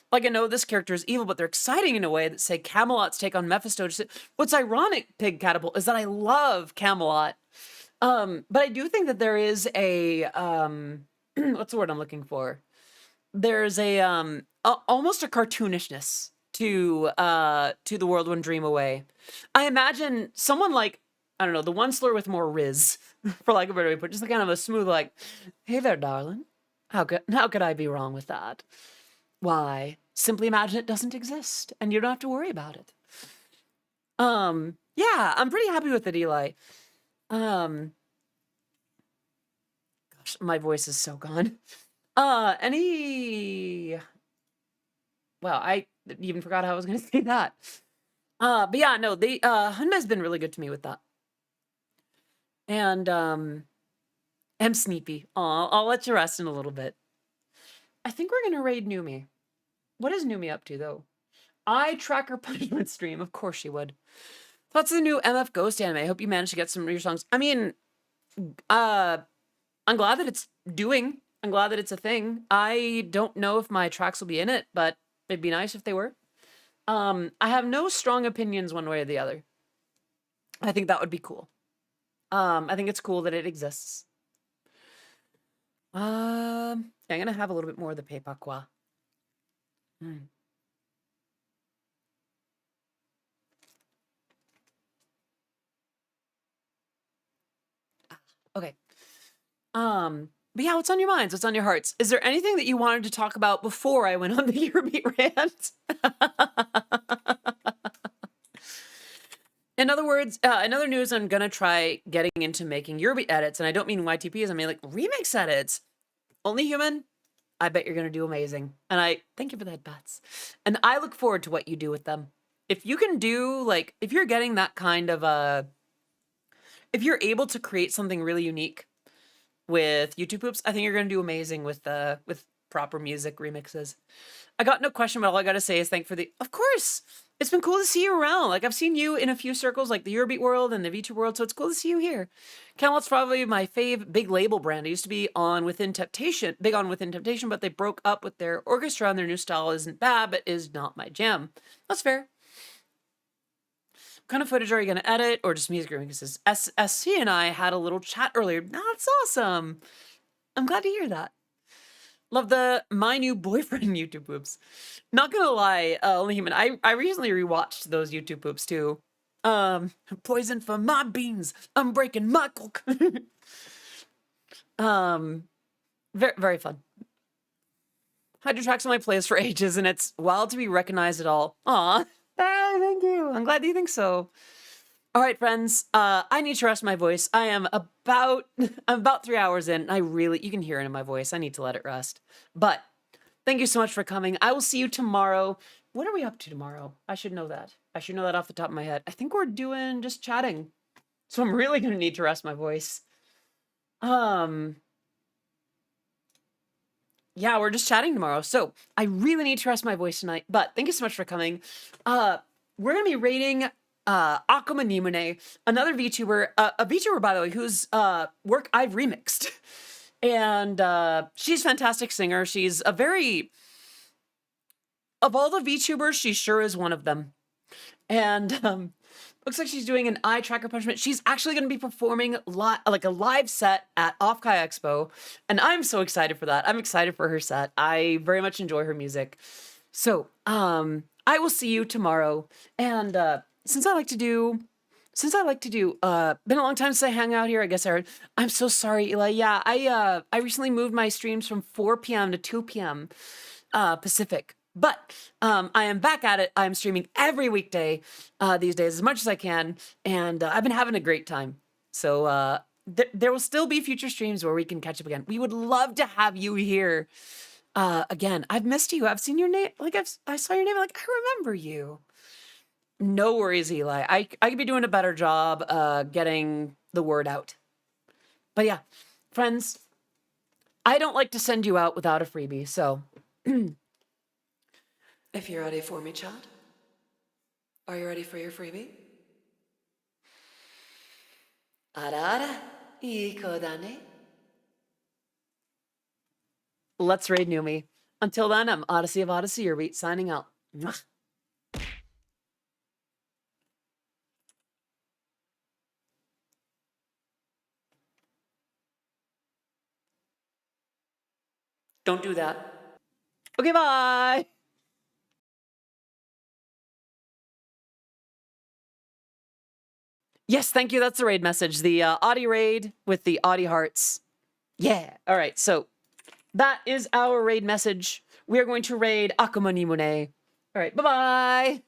S1: Like, I know this character is evil, but they're exciting in a way that, say, Camelot's take on Mephisto. What's ironic, Pig Catapult, is that I love Camelot. But I do think that there is a, what's the word I'm looking for? There's a, almost a cartoonishness to the World When Dream Away. I imagine someone like, I don't know, the one slur with more riz, for lack of a better way to put it, just kind of a smooth like, hey there, darling. How could I be wrong with that? Why? Simply imagine it doesn't exist, and you don't have to worry about it. Yeah, I'm pretty happy with it, Eli. Gosh, my voice is so gone. Wow, I even forgot how I was gonna say that. But yeah, no, Hyundai's been really good to me with that. And, I'm Sneepy. Aw, I'll let you rest in a little bit. I think we're gonna raid Numi. What is Numi up to, though? I track her punishment stream. Of course she would. Thoughts of the new MF Ghost anime. I hope you managed to get some of your songs. I mean, I'm glad that it's doing. I'm glad that it's a thing. I don't know if my tracks will be in it, but it'd be nice if they were. I have no strong opinions one way or the other. I think that would be cool. I think it's cool that it exists. Yeah, I'm gonna have a little bit more of the Pepakwa. Okay. But yeah, what's on your minds? What's on your hearts? Is there anything that you wanted to talk about before I went on the Eurobeat rant? In other words, in other news, I'm gonna try getting into making Eurobeat edits, and I don't mean YTPs, I mean like remix edits. Only Human, I bet you're gonna do amazing. And I thank you for the headbats. And I look forward to what you do with them. If you can do, like, if you're getting that kind of if you're able to create something really unique with YouTube Poops, I think you're gonna do amazing with proper music remixes. I got no question, but all I gotta say is of course, it's been cool to see you around. Like, I've seen you in a few circles, like the Eurobeat world and the VTube world, so it's cool to see you here. Camelot's probably my fave big label brand. I used to be on Within Temptation, but they broke up with their orchestra and their new style isn't bad, but is not my jam. That's fair. What kind of footage are you gonna edit, or just music remixes? SC and I had a little chat earlier. That's awesome. I'm glad to hear that. Love the My New Boyfriend YouTube poops. Not gonna lie, Only Human, I recently rewatched those YouTube poops too. Poison for my beans. I'm breaking my coke. Very, very fun. Had your tracks on my playlist for ages, and it's wild to be recognized at all. Aw, Thank you. I'm glad that you think so. All right, friends. I need to rest my voice. I'm about 3 hours in. You can hear it in my voice. I need to let it rest. But thank you so much for coming. I will see you tomorrow. What are we up to tomorrow? I should know that. I should know that off the top of my head. I think we're doing just chatting. So I'm really going to need to rest my voice. Yeah, we're just chatting tomorrow. So I really need to rest my voice tonight. But thank you so much for coming. We're going to be rating Akuma Nimune, another VTuber, a VTuber, by the way, whose work I've remixed. And she's a fantastic singer. She's a very... Of all the VTubers, she sure is one of them. And looks like she's doing an eye tracker punishment. She's actually going to be performing like a live set at Offkai Expo. And I'm so excited for that. I'm excited for her set. I very much enjoy her music. So I will see you tomorrow. And since I like to do, been a long time since I hang out here, I guess I'm so sorry, Eli. Yeah, I recently moved my streams from 4 p.m. to 2 p.m. Pacific. But I am back at it. I'm streaming every weekday these days as much as I can. And I've been having a great time. So there will still be future streams where we can catch up again. We would love to have you here again. I've missed you. I've seen your name. I saw your name. Like, I remember you. No worries, Eli. I could be doing a better job getting the word out. But yeah, friends, I don't like to send you out without a freebie. So... If you're ready for me, child, are you ready for your freebie? Ara ara, iko da ne. Let's raid Numi. Until then, I'm Odyssey of Odyssey Eurobeat signing out. Mwah. Don't do that. Okay, bye. Yes, thank you. That's the raid message. The Audi raid with the Audi hearts. Yeah. All right. So that is our raid message. We are going to raid Akuma Nimune. All right. Bye-bye.